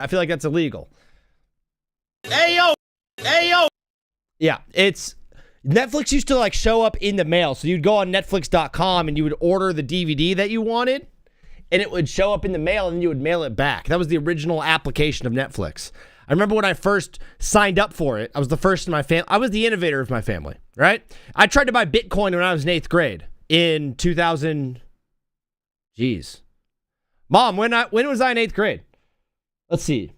I feel like that's illegal. Ayo! Yeah, it's Netflix used to like show up in the mail. So you'd go on Netflix.com and you would order the DVD that you wanted, and it would show up in the mail, and then you would mail it back. That was the original application of Netflix. I remember when I first signed up for it, I was the first in my family. I was the innovator of my family, right? I tried to buy Bitcoin when I was in 8th grade in 2000. Jeez. Mom, when was I in 8th grade? Let's see.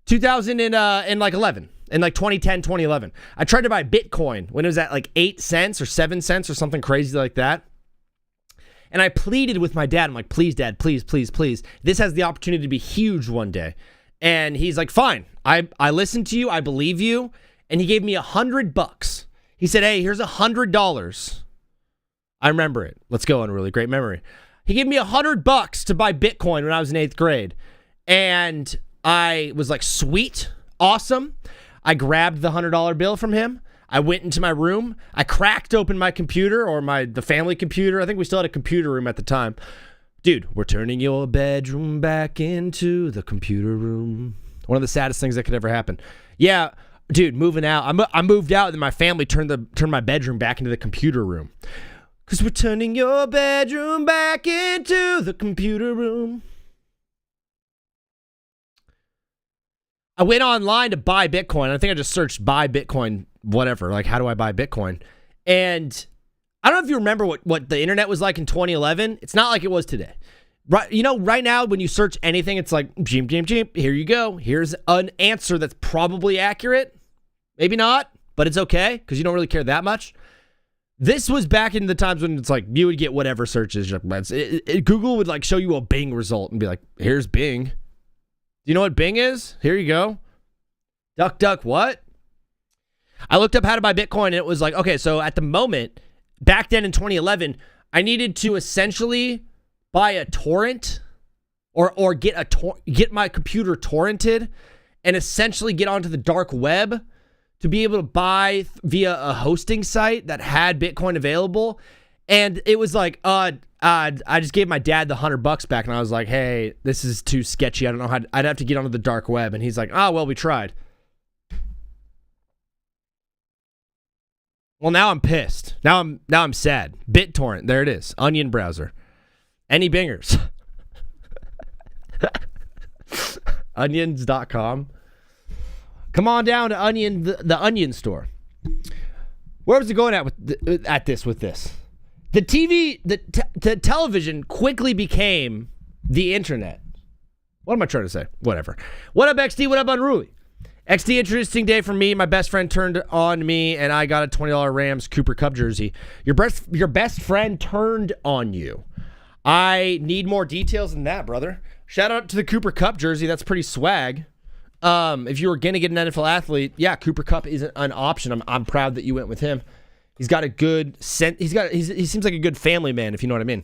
2011. In like 2010, 2011. I tried to buy Bitcoin when it was at like 8 cents or 7 cents or something crazy like that. And I pleaded with my dad. I'm like, please, Dad, please, please, please. This has the opportunity to be huge one day. And he's like, fine. I listened to you. I believe you. And he gave me $100. He said, hey, here's $100. I remember it. Let's go on a really great memory. He gave me $100 to buy Bitcoin when I was in 8th grade. And I was like, sweet, awesome. I grabbed the $100 bill from him. I went into my room. I cracked open my computer, or the family computer. I think we still had a computer room at the time. Dude, we're turning your bedroom back into the computer room. One of the saddest things that could ever happen. Yeah, dude, moving out. I moved out, and my family turned my bedroom back into the computer room. Because we're turning your bedroom back into the computer room. I went online to buy Bitcoin. I think I just searched buy Bitcoin, whatever. Like, how do I buy Bitcoin? And I don't know if you remember what the internet was like in 2011. It's not like it was today. Right, right now when you search anything, it's like, jeep, here you go. Here's an answer that's probably accurate. Maybe not, but it's okay because you don't really care that much. This was back in the times when it's like you would get whatever searches. Google would like show you a Bing result and be like, here's Bing. Do you know what Bing is? Here you go. Duck, what? I looked up how to buy Bitcoin, and it was like, okay, so at the moment, back then in 2011, I needed to essentially buy a torrent or get my computer torrented and essentially get onto the dark web to be able to buy via a hosting site that had Bitcoin available. And it was like, I just gave my dad the $100 back, and I was like, hey, this is too sketchy. I don't know how I'd have to get onto the dark web. And he's like, well, we tried. Well, now I'm pissed. Now I'm sad. BitTorrent, there it is. Onion browser. Any bingers? Onions.com. Come on down to Onion, the Onion store. Where was it going with this? The TV, the television quickly became the internet. What am I trying to say? Whatever. What up, XD? What up, Unruly? XD, interesting day for me. My best friend turned on me, and I got a $20 Rams Cooper Kupp jersey. Your best friend turned on you. I need more details than that, brother. Shout out to the Cooper Kupp jersey. That's pretty swag. If you were going to get an NFL athlete, yeah, Cooper Kupp isn't an option. I'm proud that you went with him. He's got a good sense. He seems like a good family man, if you know what I mean.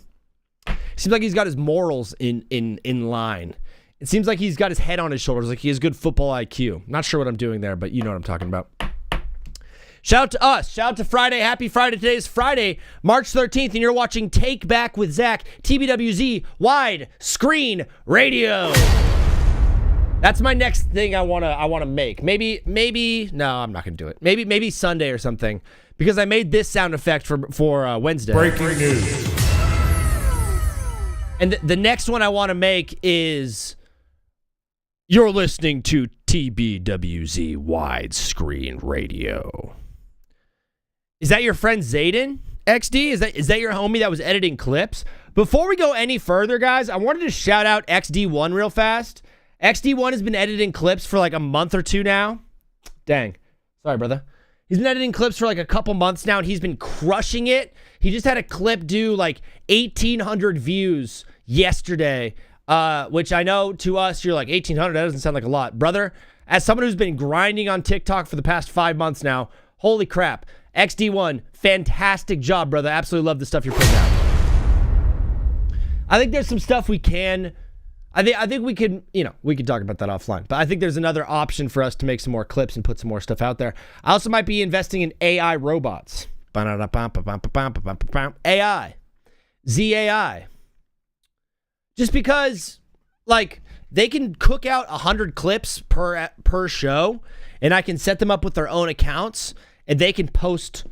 Seems like he's got his morals in line. It seems like he's got his head on his shoulders, like he has good football IQ. Not sure what I'm doing there, but you know what I'm talking about. Shout out to us. Shout out to Friday. Happy Friday. Today is Friday, March 13th, and you're watching Take Back with Zach, TBWZ, Wide Screen Radio. That's my next thing I wanna make. Maybe no, I'm not gonna do it. Maybe Sunday or something, because I made this sound effect for Wednesday. Breaking news. And the next one I want to make is, you're listening to TBWZ Widescreen Radio. Is that your friend Zayden, XD? Is that your homie that was editing clips? Before we go any further, guys, I wanted to shout out XD1 real fast. XD1 has been editing clips for like a month or two now. Dang. Sorry, brother. He's been editing clips for like a couple months now, and he's been crushing it. He just had a clip do like 1,800 views yesterday, which I know to us, you're like, 1,800, that doesn't sound like a lot. Brother, as someone who's been grinding on TikTok for the past 5 months now, holy crap. XD1, fantastic job, brother. Absolutely love the stuff you're putting out. I think there's some stuff we can... I think we could, we could talk about that offline. But I think there's another option for us to make some more clips and put some more stuff out there. I also might be investing in AI robots. AI. ZAI. Just because like they can cook out 100 clips per show, and I can set them up with their own accounts, and they can post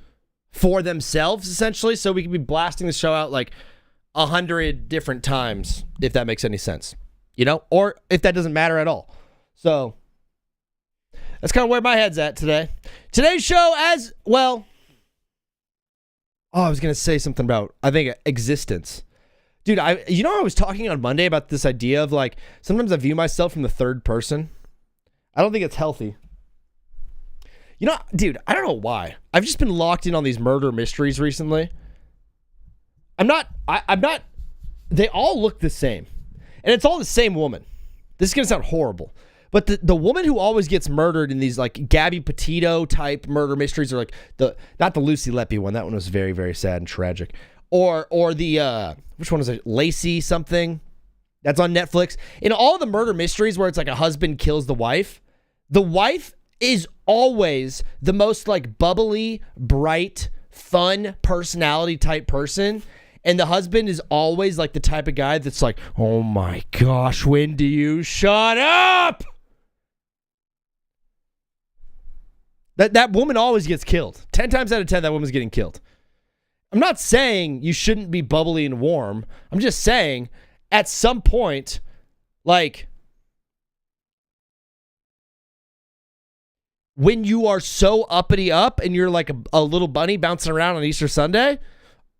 for themselves essentially. So we can be blasting the show out like 100 different times, if that makes any sense, you know, or if that doesn't matter at all. So that's kind of where my head's at today. Today's show as well. Oh, I was going to say something about, I think, existence. Dude, I was talking on Monday about this idea of like, sometimes I view myself from the third person. I don't think it's healthy. You know, dude, I don't know why. I've just been locked in on these murder mysteries recently. I'm not, they all look the same. And it's all the same woman. This is going to sound horrible. But the woman who always gets murdered in these like Gabby Petito type murder mysteries, or like not the Lucy Leppy one. That one was very, very sad and tragic. Or the which one is it? Lacey something. That's on Netflix. In all the murder mysteries where it's like a husband kills the wife is always the most like bubbly, bright, fun personality type person. And the husband is always like the type of guy that's like, oh my gosh, when do you shut up? That woman always gets killed. 10 times out of 10, that woman's getting killed. I'm not saying you shouldn't be bubbly and warm. I'm just saying at some point, like, when you are so uppity up and you're like a little bunny bouncing around on Easter Sunday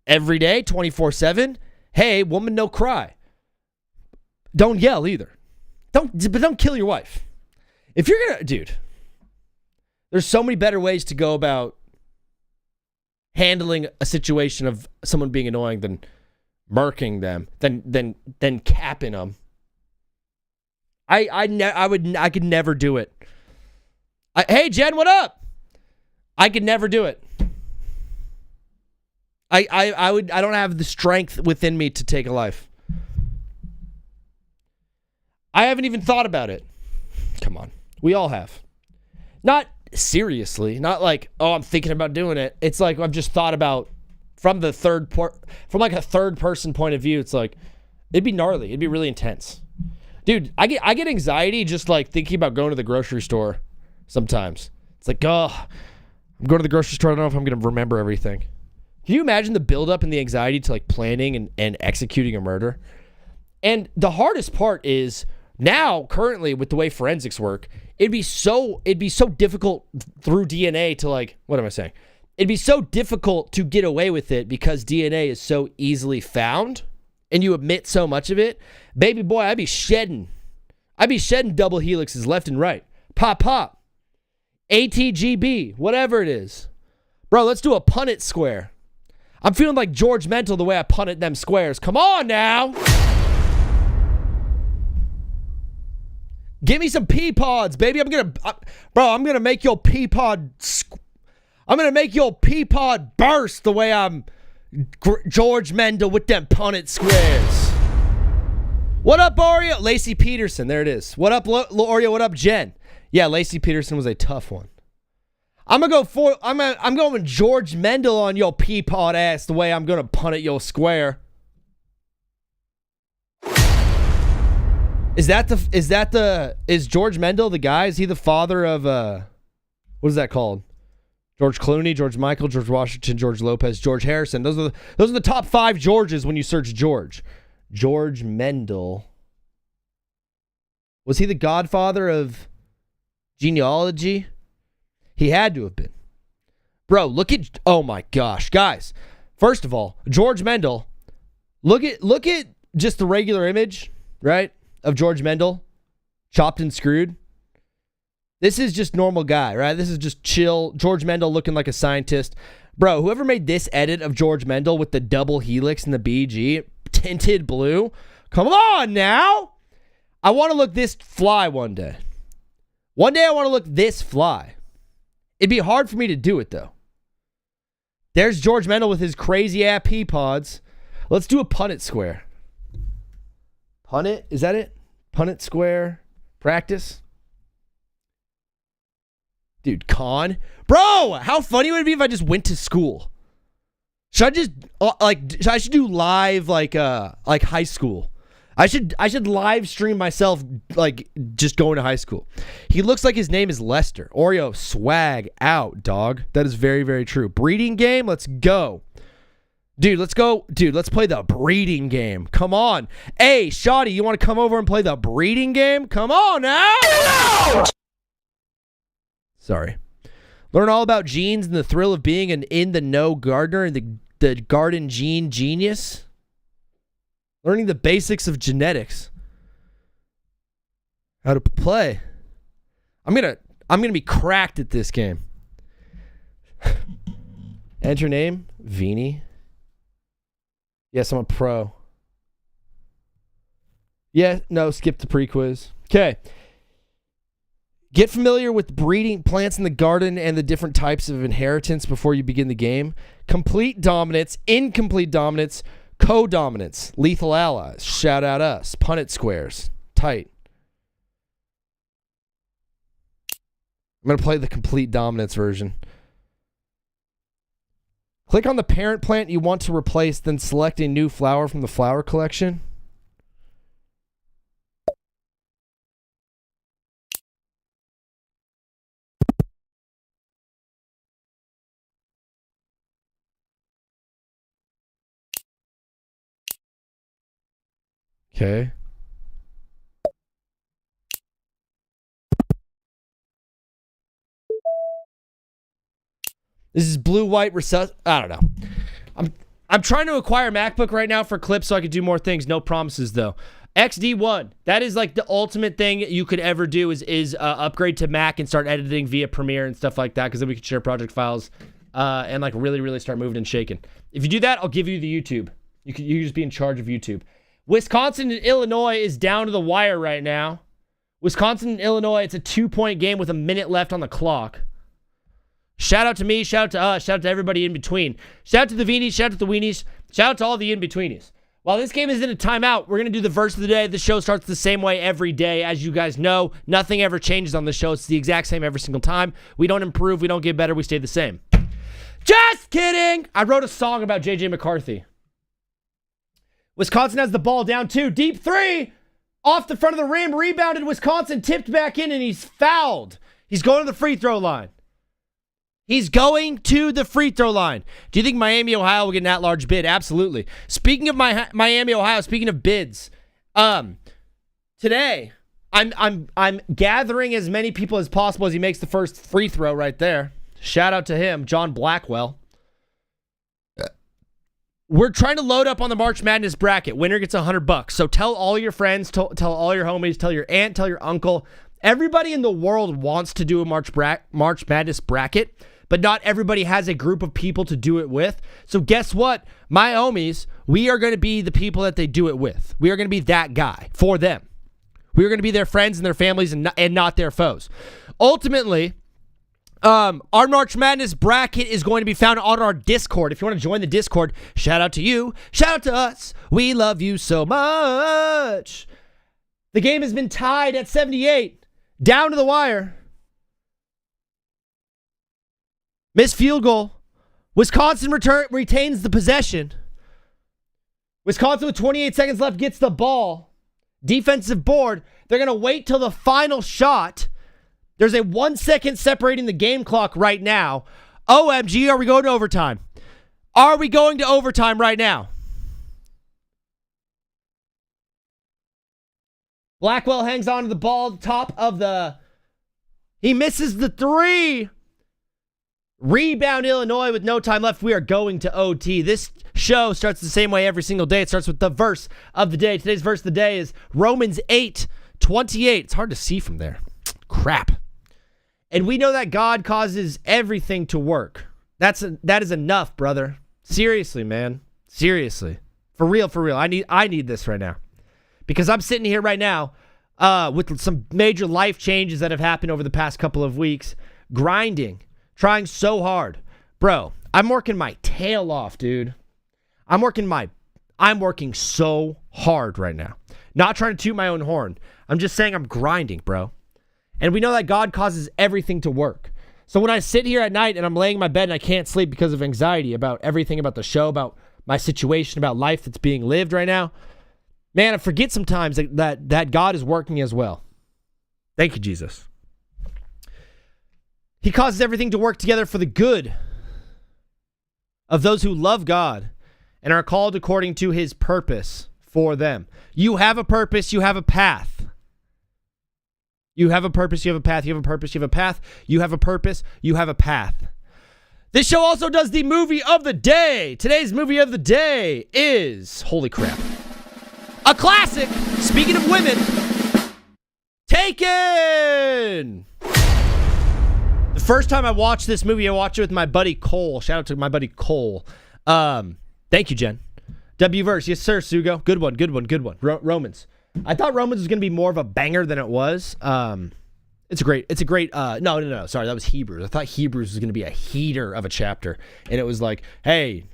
every day, 24/7, hey, woman, no cry. Don't yell either. Don't kill your wife. If you're gonna, dude, there's so many better ways to go about handling a situation of someone being annoying than murking them, than capping them. I could never do it. Hey Jen, what up? I could never do it. I don't have the strength within me to take a life. I haven't even thought about it. Come on. We all have. Not seriously, not like, oh, I'm thinking about doing it. It's like I've just thought about from a third person point of view. It's like it'd be gnarly. It'd be really intense. Dude, I get anxiety just like thinking about going to the grocery store sometimes. It's like, oh, I'm going to the grocery store. I don't know if I'm going to remember everything. Can you imagine the buildup and the anxiety to like planning and executing a murder? And the hardest part is now, currently, with the way forensics work, it'd be so difficult through DNA to like, what am I saying? It'd be so difficult to get away with it because DNA is so easily found and you omit so much of it. Baby boy, I'd be shedding double helixes left and right. Pop. ATGB, whatever it is. Bro, let's do a punt it square. I'm feeling like George Mental the way I punted them squares. Come on now. Give me some pea pods, baby. I'm gonna make your pea pod. I'm gonna make your pea pod burst the way I'm George Mendel with them punted squares. What up, Oreo? Lacey Peterson. There it is. What up, Oreo? What up, Jen? Yeah, Lacey Peterson was a tough one. I'm going George Mendel on your pea pod ass the way I'm gonna punt at your square. Is George Mendel the guy? Is he the father of what is that called? George Clooney, George Michael, George Washington, George Lopez, George Harrison. Those are the top 5 Georges when you search George. George Mendel. Was he the godfather of genealogy? He had to have been. Bro, look at, oh my gosh, guys. First of all, George Mendel. Look at just the regular image, right? Of George Mendel, chopped and screwed. This is just normal guy, right? This is just chill. George Mendel looking like a scientist. Bro, whoever made this edit of George Mendel with the double helix and the BG, tinted blue, come on now. I want to look this fly one day. One day I want to look this fly. It'd be hard for me to do it, though. There's George Mendel with his crazy-ass pea pods. Let's do a punnett square. Punnett? Is that it? Punnett square practice? Dude, con. Bro, how funny would it be if I just went to school? Should I just, I should do live, like high school. I should live stream myself like just going to high school. He looks like his name is Lester. Oreo, swag out, dog. That is very, very true. Breeding game, let's go. Dude, let's go. Dude, let's play the breeding game. Come on. Hey, Shotty, you want to come over and play the breeding game? Come on now. No! Sorry. Learn all about genes and the thrill of being an in-the-know gardener and the garden gene genius. Learning the basics of genetics. How to play. I'm gonna be cracked at this game. Enter name, Vini. Yes, I'm a pro. Yeah, no, skip the pre-quiz. Okay. Get familiar with breeding plants in the garden and the different types of inheritance before you begin the game. Complete dominance, incomplete dominance, co-dominance, lethal allies, shout out us, Punnett squares, tight. I'm going to play the complete dominance version. Click on the parent plant you want to replace, then select a new flower from the flower collection. Okay. This is blue-white I don't know. I'm trying to acquire a MacBook right now for clips so I could do more things. No promises, though. XD1. That is like the ultimate thing you could ever do is upgrade to Mac and start editing via Premiere and stuff like that, because then we could share project files and like really, really start moving and shaking. If you do that, I'll give you the YouTube. You can just be in charge of YouTube. Wisconsin and Illinois is down to the wire right now. Wisconsin and Illinois, it's a 2-point game with a minute left on the clock. Shout out to me, shout out to us, shout out to everybody in between. Shout out to the Veenies, shout out to the Weenies, shout out to all the in-betweenies. While this game is in a timeout, we're going to do the verse of the day. The show starts the same way every day. As you guys know, nothing ever changes on the show. It's the exact same every single time. We don't improve, we don't get better, we stay the same. Just kidding! I wrote a song about J.J. McCarthy. Wisconsin has the ball down 2. Deep 3. Off the front of the rim. Rebounded Wisconsin. Tipped back in and he's fouled. He's going to the free throw line. He's going to the free throw line. Do you think Miami, Ohio will get an at-large bid? Absolutely. Speaking of Miami, Ohio, speaking of bids, today I'm gathering as many people as possible as he makes the first free throw right there. Shout out to him, John Blackwell. We're trying to load up on the March Madness bracket. Winner gets $100. So tell all your friends, tell all your homies, tell your aunt, tell your uncle. Everybody in the world wants to do a March Madness bracket, but not everybody has a group of people to do it with. So guess what? My homies, we are going to be the people that they do it with. We are going to be that guy for them. We are going to be their friends and their families and not their foes. Ultimately, our March Madness bracket is going to be found on our Discord. If you want to join the Discord, shout out to you. Shout out to us. We love you so much. The game has been tied at 78. Down to the wire. Missed field goal. Wisconsin retains the possession. Wisconsin with 28 seconds left gets the ball. Defensive board. They're going to wait till the final shot. There's a 1 second separating the game clock right now. OMG, are we going to overtime? Are we going to overtime right now? Blackwell hangs on to the ball, top of the... He misses the 3. Rebound Illinois with no time left. We are going to OT. This show starts the same way every single day. It starts with the verse of the day. Today's verse of the day is Romans 8:28. It's hard to see from there. Crap. And we know that God causes everything to work. That is enough, brother. Seriously, man. Seriously. For real, for real. I need this right now. Because I'm sitting here right now with some major life changes that have happened over the past couple of weeks. Grinding. Trying so hard. Bro, I'm working my tail off, dude. I'm working so hard right now. Not trying to toot my own horn. I'm just saying I'm grinding, bro. And we know that God causes everything to work. So when I sit here at night and I'm laying in my bed and I can't sleep because of anxiety about everything about the show, about my situation, about life that's being lived right now, Man, I forget sometimes that God is working as well. Thank you, Jesus. He causes everything to work together for the good of those who love God and are called according to his purpose for them. You have a purpose, you have a path. You have a purpose, you have a path, you have a purpose, you have a path, you have a purpose, you have a path. This show also does the movie of the day. Today's movie of the day is, holy crap, a classic, speaking of women, Taken! The first time I watched this movie, I watched it with my buddy Cole. Shout out to my buddy Cole. Thank you, Jen. W-verse. Yes, sir, Sugo. Good one. Romans. I thought Romans was going to be more of a banger than it was. It's a great, no. Sorry, that was Hebrews. I thought Hebrews was going to be a heater of a chapter. And it was like, hey,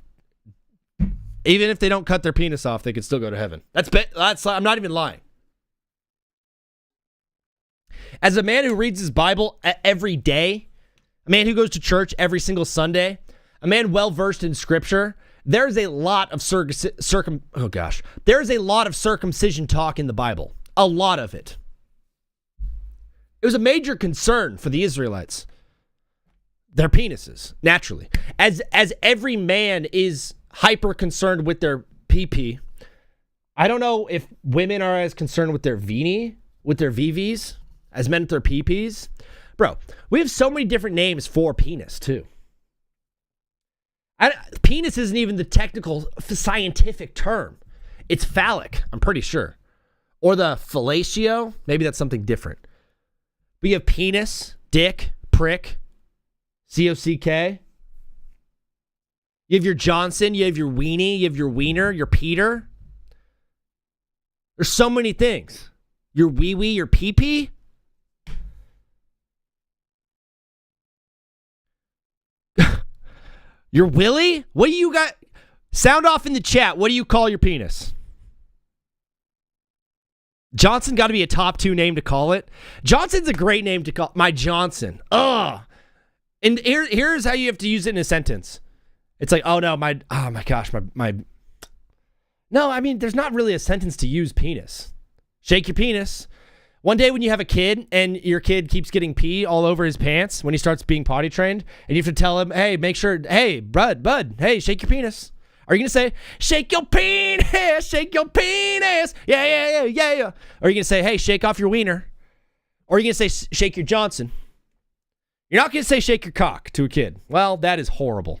even if they don't cut their penis off, they could still go to heaven. That's I'm not even lying. As a man who reads his Bible every day, a man who goes to church every single Sunday, a man well-versed in Scripture, there's a lot of there's a lot of circumcision talk in the Bible. A lot of it. It was a major concern for the Israelites. Their penises, naturally. As every man is hyper concerned with their pee-pee, I don't know if women are as concerned with their veenie, with their VVs, as men with their pee-pees. Bro, we have so many different names for penis, too. Penis isn't even the technical scientific term. It's phallic, I'm pretty sure. Or the fellatio, maybe that's something different. But you have penis, dick, prick, C-O-C-K. You have your Johnson, you have your weenie, you have your wiener, your Peter. There's so many things. Your wee-wee, your pee-pee. Your Willie? What do you got? Sound off in the chat. What do you call your penis? Johnson got to be a top 2 name to call it. Johnson's a great name to call. My Johnson. Ugh. And here's how you have to use it in a sentence. It's like, oh my gosh, my. No, I mean, there's not really a sentence to use penis. Shake your penis. One day when you have a kid and your kid keeps getting pee all over his pants when he starts being potty trained, and you have to tell him, hey, make sure, hey, bud, hey, shake your penis. Are you going to say, shake your penis, shake your penis, yeah. Or are you going to say, hey, shake off your wiener? Or are you going to say, shake your Johnson? You're not going to say, shake your cock to a kid. Well, that is horrible.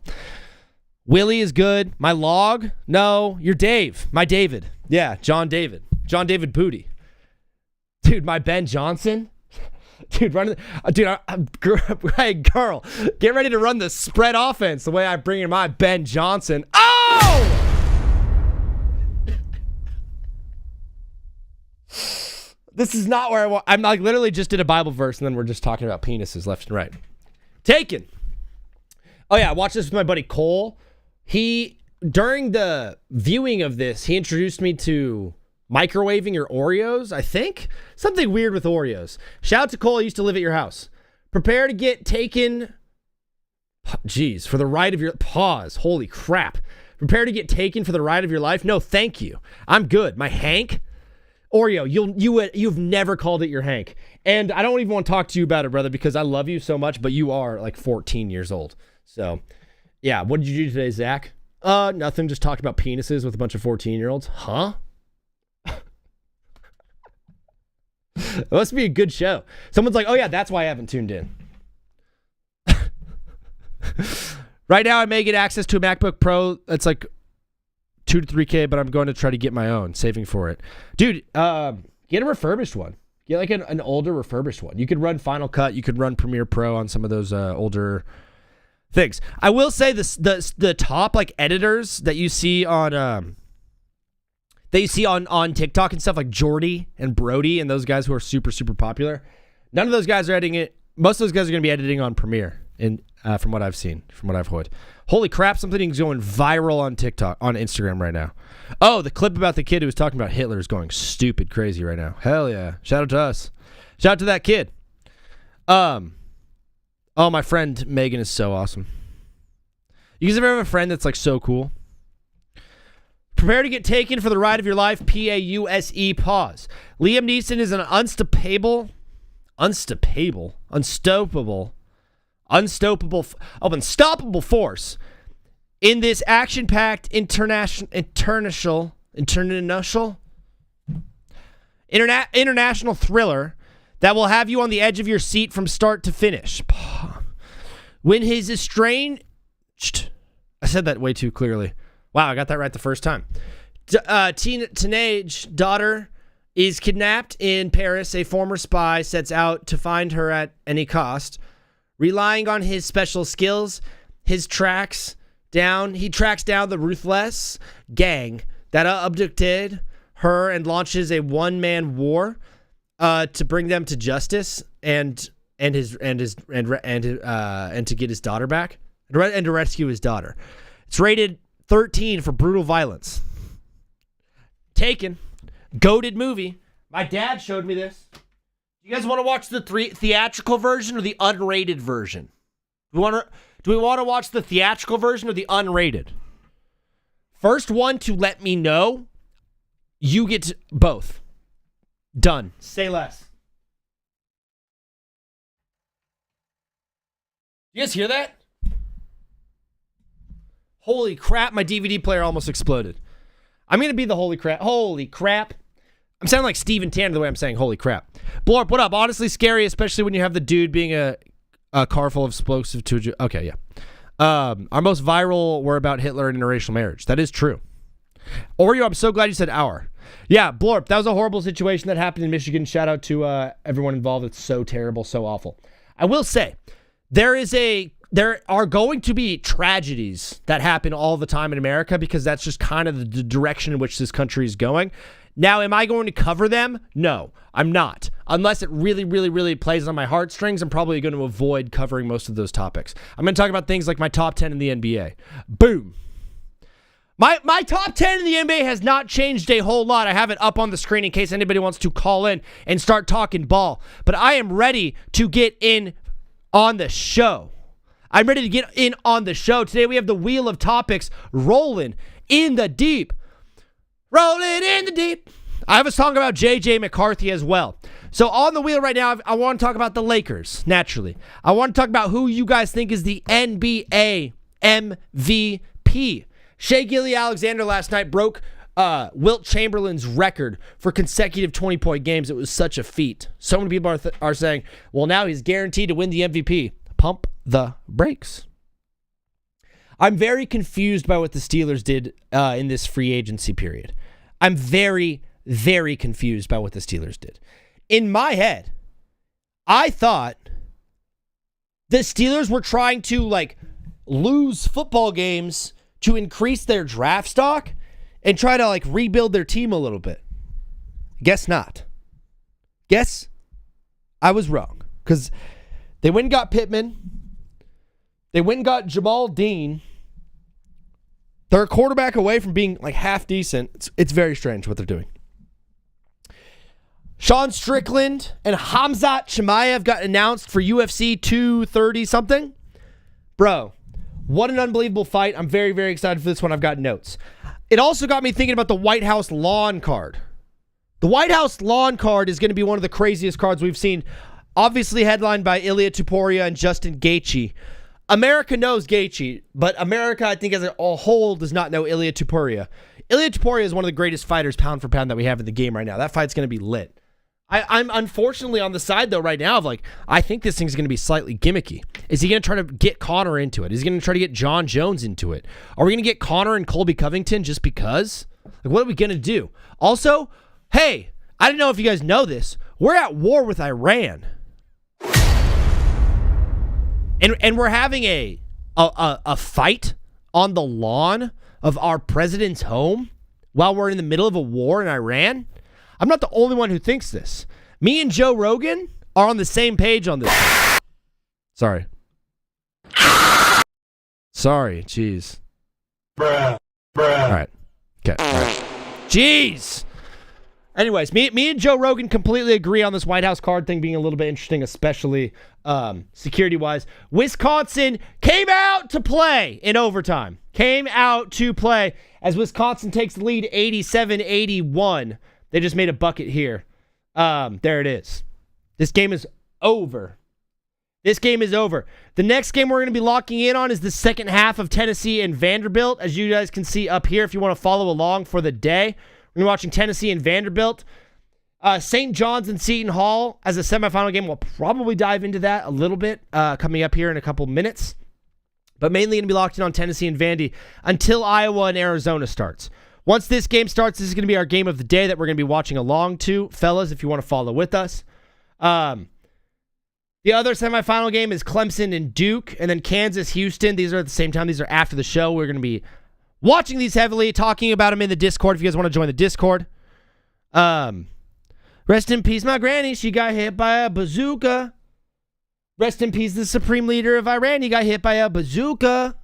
Willie is good. My log? No, you're Dave. My David. Yeah, John David Booty. Dude, my Ben Johnson. Dude, hey, girl, get ready to run the spread offense the way I bring in my Ben Johnson. Oh! This is not where I want. I'm like literally just did a Bible verse and then we're just talking about penises left and right. Taken. Oh yeah, I watched this with my buddy Cole. During the viewing of this, he introduced me to microwaving your Oreos, I think. Something weird with Oreos. Shout out to Cole, I used to live at your house. Prepare to get taken. Jeez, for the ride of your. Pause. Holy crap. Prepare to get taken for the ride of your life? No, thank you. I'm good. My Hank? Oreo, you've never called it your Hank. And I don't even want to talk to you about it, brother, because I love you so much, but you are like 14 years old. So, yeah, what did you do today, Zach? Nothing, just talked about penises with a bunch of 14-year-olds. Huh? It must be a good show. Someone's like, oh yeah, that's why I haven't tuned in. Right now I may get access to a MacBook Pro that's like 2 to 3K, but I'm going to try to get my own, saving for it. Dude, get a refurbished one. Get like an older refurbished one. You could run Final Cut, you could run Premiere Pro on some of those older things. I will say the top like editors that you see on on TikTok and stuff, like Jordy and Brody and those guys who are super, super popular. None of those guys are editing it. Most of those guys are going to be editing on Premiere, from what I've seen, from what I've heard. Holy crap, something is going viral on TikTok, on Instagram right now. Oh, the clip about the kid who was talking about Hitler is going stupid crazy right now. Hell yeah. Shout out to us. Shout out to that kid. Oh, my friend Megan is so awesome. You guys ever have a friend that's like so cool? Prepare to get taken for the ride of your life. Pause. Pause. Liam Neeson is an unstoppable force in this action-packed international thriller that will have you on the edge of your seat from start to finish. When his estranged... I said that way too clearly. Wow, I got that right the first time. Teenage daughter is kidnapped in Paris. A former spy sets out to find her at any cost. Relying on his special skills, he tracks down the ruthless gang that abducted her and launches a one-man war to bring them to justice and to get his daughter back and to rescue his daughter. It's rated 13 for brutal violence. Taken. Goated movie. My dad showed me this. You guys want to watch the theatrical version or the unrated version? Do we want to watch the theatrical version or the unrated? First one to let me know, you get both. Done. Say less. You guys hear that? Holy crap, my DVD player almost exploded. I'm going to be the holy crap. Holy crap. I'm sounding like Steven Tanner the way I'm saying holy crap. Blow up, what up? Honestly scary, especially when you have the dude being a car full of explosive to... Okay, yeah. Our most viral were about Hitler and interracial marriage. That is true. Oreo, I'm so glad you said our. Yeah, Blorp, that was a horrible situation that happened in Michigan. Shout out to everyone involved. It's so terrible, so awful. I will say, there are going to be tragedies that happen all the time in America because that's just kind of the direction in which this country is going. Now, am I going to cover them? No, I'm not. Unless it really, really, really plays on my heartstrings, I'm probably going to avoid covering most of those topics. I'm going to talk about things like my top 10 in the NBA. Boom. My top 10 in the NBA has not changed a whole lot. I have it up on the screen in case anybody wants to call in and start talking ball. But I am ready to get in on the show. I'm ready to get in on the show. Today we have the wheel of topics rolling in the deep. Rolling in the deep. I have a song about J.J. McCarthy as well. So on the wheel right now, I want to talk about the Lakers, naturally. I want to talk about who you guys think is the NBA MVP. Shai Gilgeous-Alexander last night broke Wilt Chamberlain's record for consecutive 20-point games. It was such a feat. So many people are saying, well, now he's guaranteed to win the MVP. Pump the brakes. I'm very confused by what the Steelers did in this free agency period. I'm very, very confused by what the Steelers did. In my head, I thought the Steelers were trying to lose football games to increase their draft stock and try to rebuild their team a little bit. Guess not. Guess I was wrong because they went and got Pittman. They went and got Jamal Dean. They're a quarterback away from being half decent. It's very strange what they're doing. Sean Strickland and Hamzat Chimaev got announced for UFC 230 something. Bro, what an unbelievable fight. I'm very, very excited for this one. I've got notes. It also got me thinking about the White House lawn card. The White House lawn card is going to be one of the craziest cards we've seen. Obviously headlined by Ilya Tuporia and Justin Gaethje. America knows Gaethje, but America, I think, as a whole does not know Ilya Tuporia. Ilya Tuporia is one of the greatest fighters pound for pound that we have in the game right now. That fight's going to be lit. I'm unfortunately on the side, though, right now of I think this thing's going to be slightly gimmicky. Is he going to try to get Conor into it? Is he going to try to get John Jones into it? Are we going to get Conor and Colby Covington just because? What are we going to do? Also, hey, I don't know if you guys know this. We're at war with Iran. And we're having a fight on the lawn of our president's home while we're in the middle of a war in Iran. I'm not the only one who thinks this. Me and Joe Rogan are on the same page on this. Sorry. Sorry, jeez. Bruh. All right. Okay. All right. Jeez. Anyways, me and Joe Rogan completely agree on this White House card thing being a little bit interesting, especially security-wise. Wisconsin came out to play in overtime. Came out to play as Wisconsin takes the lead 87-81. They just made a bucket here. There it is. This game is over. This game is over. The next game we're going to be locking in on is the second half of Tennessee and Vanderbilt, as you guys can see up here if you want to follow along for the day. We're watching Tennessee and Vanderbilt. St. John's and Seton Hall as a semifinal game. We'll probably dive into that a little bit coming up here in a couple minutes. But mainly going to be locked in on Tennessee and Vandy until Iowa and Arizona starts. Once this game starts, this is going to be our game of the day that we're going to be watching along to. Fellas, if you want to follow with us. The other semifinal game is Clemson and Duke, and then Kansas-Houston. These are at the same time. These are after the show. We're going to be watching these heavily, talking about them in the Discord if you guys want to join the Discord. Rest in peace, my granny. She got hit by a bazooka. Rest in peace, the supreme leader of Iran. He got hit by a bazooka.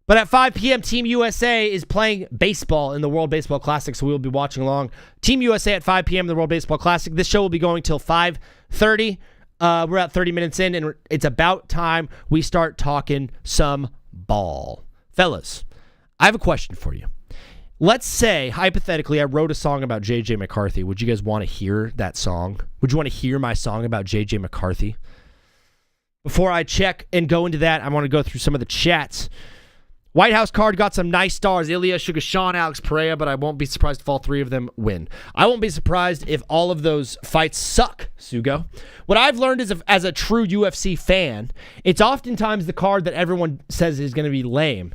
But at 5 p.m., Team USA is playing baseball in the World Baseball Classic, so we will be watching along. Team USA at 5 p.m. in the World Baseball Classic. This show will be going till 5:30. We're at 30 minutes in, and it's about time we start talking some ball. Fellas, I have a question for you. Let's say, hypothetically, I wrote a song about J.J. McCarthy. Would you guys want to hear that song? Would you want to hear my song about J.J. McCarthy? Before I check and go into that, I want to go through some of the chats. White House card got some nice stars. Ilya, Sugar Sean, Alex Pereira, but I won't be surprised if all three of them win. I won't be surprised if all of those fights suck, Sugo. What I've learned is, as a true UFC fan, it's oftentimes the card that everyone says is going to be lame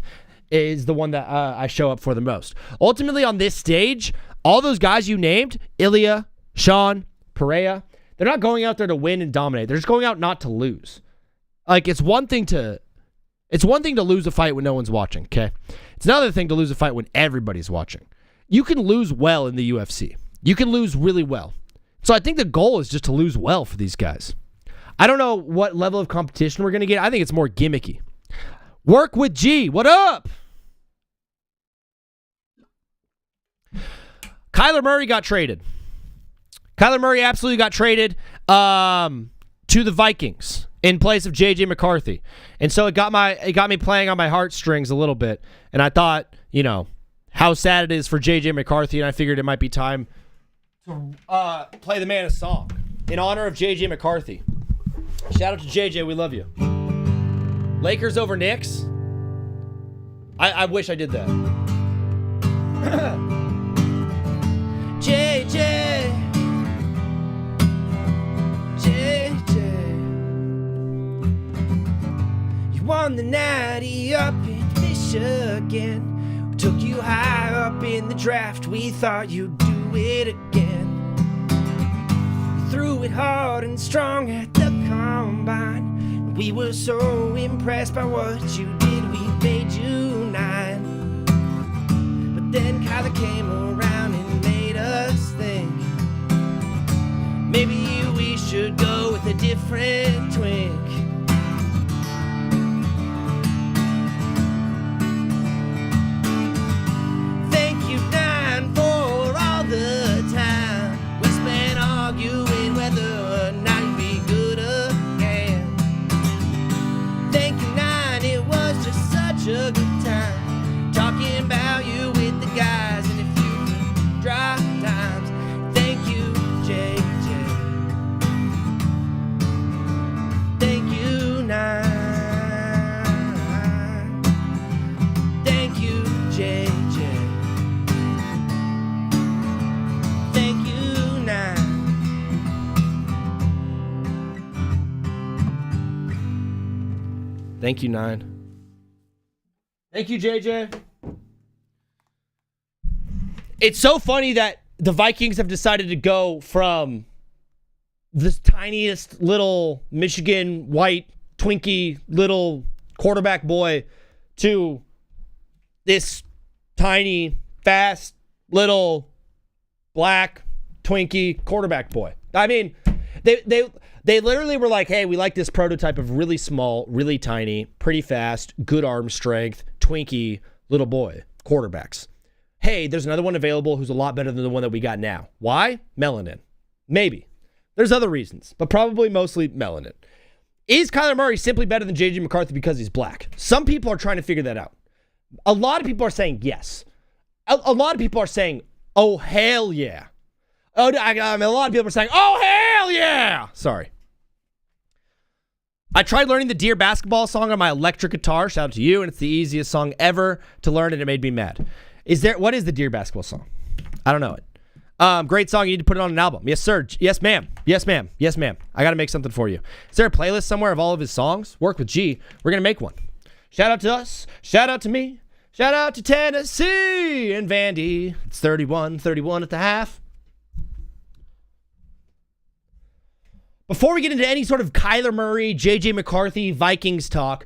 is the one that I show up for the most. Ultimately, on this stage, all those guys you named, Ilya, Sean, Pereira, they're not going out there to win and dominate. They're just going out not to lose. Like, it's one thing to lose a fight when no one's watching, okay? It's another thing to lose a fight when everybody's watching. You can lose well in the UFC. You can lose really well. So I think the goal is just to lose well for these guys. I don't know what level of competition we're going to get. I think it's more gimmicky. Work with G. What up? Kyler Murray got traded. Kyler Murray absolutely got traded to the Vikings in place of J.J. McCarthy. And so it got me playing on my heartstrings a little bit. And I thought, how sad it is for J.J. McCarthy, and I figured it might be time to play the man a song in honor of J.J. McCarthy. Shout out to J.J., we love you. Lakers over Knicks? I wish I did that. J.J. Won the natty up in Michigan. We took you high up in the draft. We thought you'd do it again. You threw it hard and strong at the combine. We were so impressed by what you did. We made you 9. But then Kyler came around and made us think maybe we should go with a different twink. A good time talking about you with the guys, and if you could drop times, thank you, JJ. Thank you, 9. Thank you, JJ. Thank you, 9. Thank you, 9. Thank you, JJ. It's so funny that the Vikings have decided to go from this tiniest little Michigan white Twinkie little quarterback boy to this tiny, fast, little black Twinkie quarterback boy. I mean, they literally were like, hey, we like this prototype of really small, really tiny, pretty fast, good arm strength, Twinkie little boy quarterbacks. hey, there's another one available who's a lot better than the one that we got now. Why? Melanin. Maybe. There's other reasons, but probably mostly melanin. Is Kyler Murray simply better than J.J. McCarthy because he's black? Some people are trying to figure that out. A lot of people are saying yes. A lot of people are saying, oh, hell yeah. A lot of people are saying, oh, hell yeah. Sorry. I tried learning the Dear basketball song on my electric guitar. Shout out to you. And it's the easiest song ever to learn, and it made me mad. What is the Dear basketball song? I don't know it. Great song. You need to put it on an album. Yes, sir. Yes, ma'am. Yes, ma'am. Yes, ma'am. I got to make something for you. Is there a playlist somewhere of all of his songs? Work with G. We're going to make one. Shout out to us. Shout out to me. Shout out to Tennessee and Vandy. It's 31 at the half. Before we get into any sort of Kyler Murray, J.J. McCarthy, Vikings talk,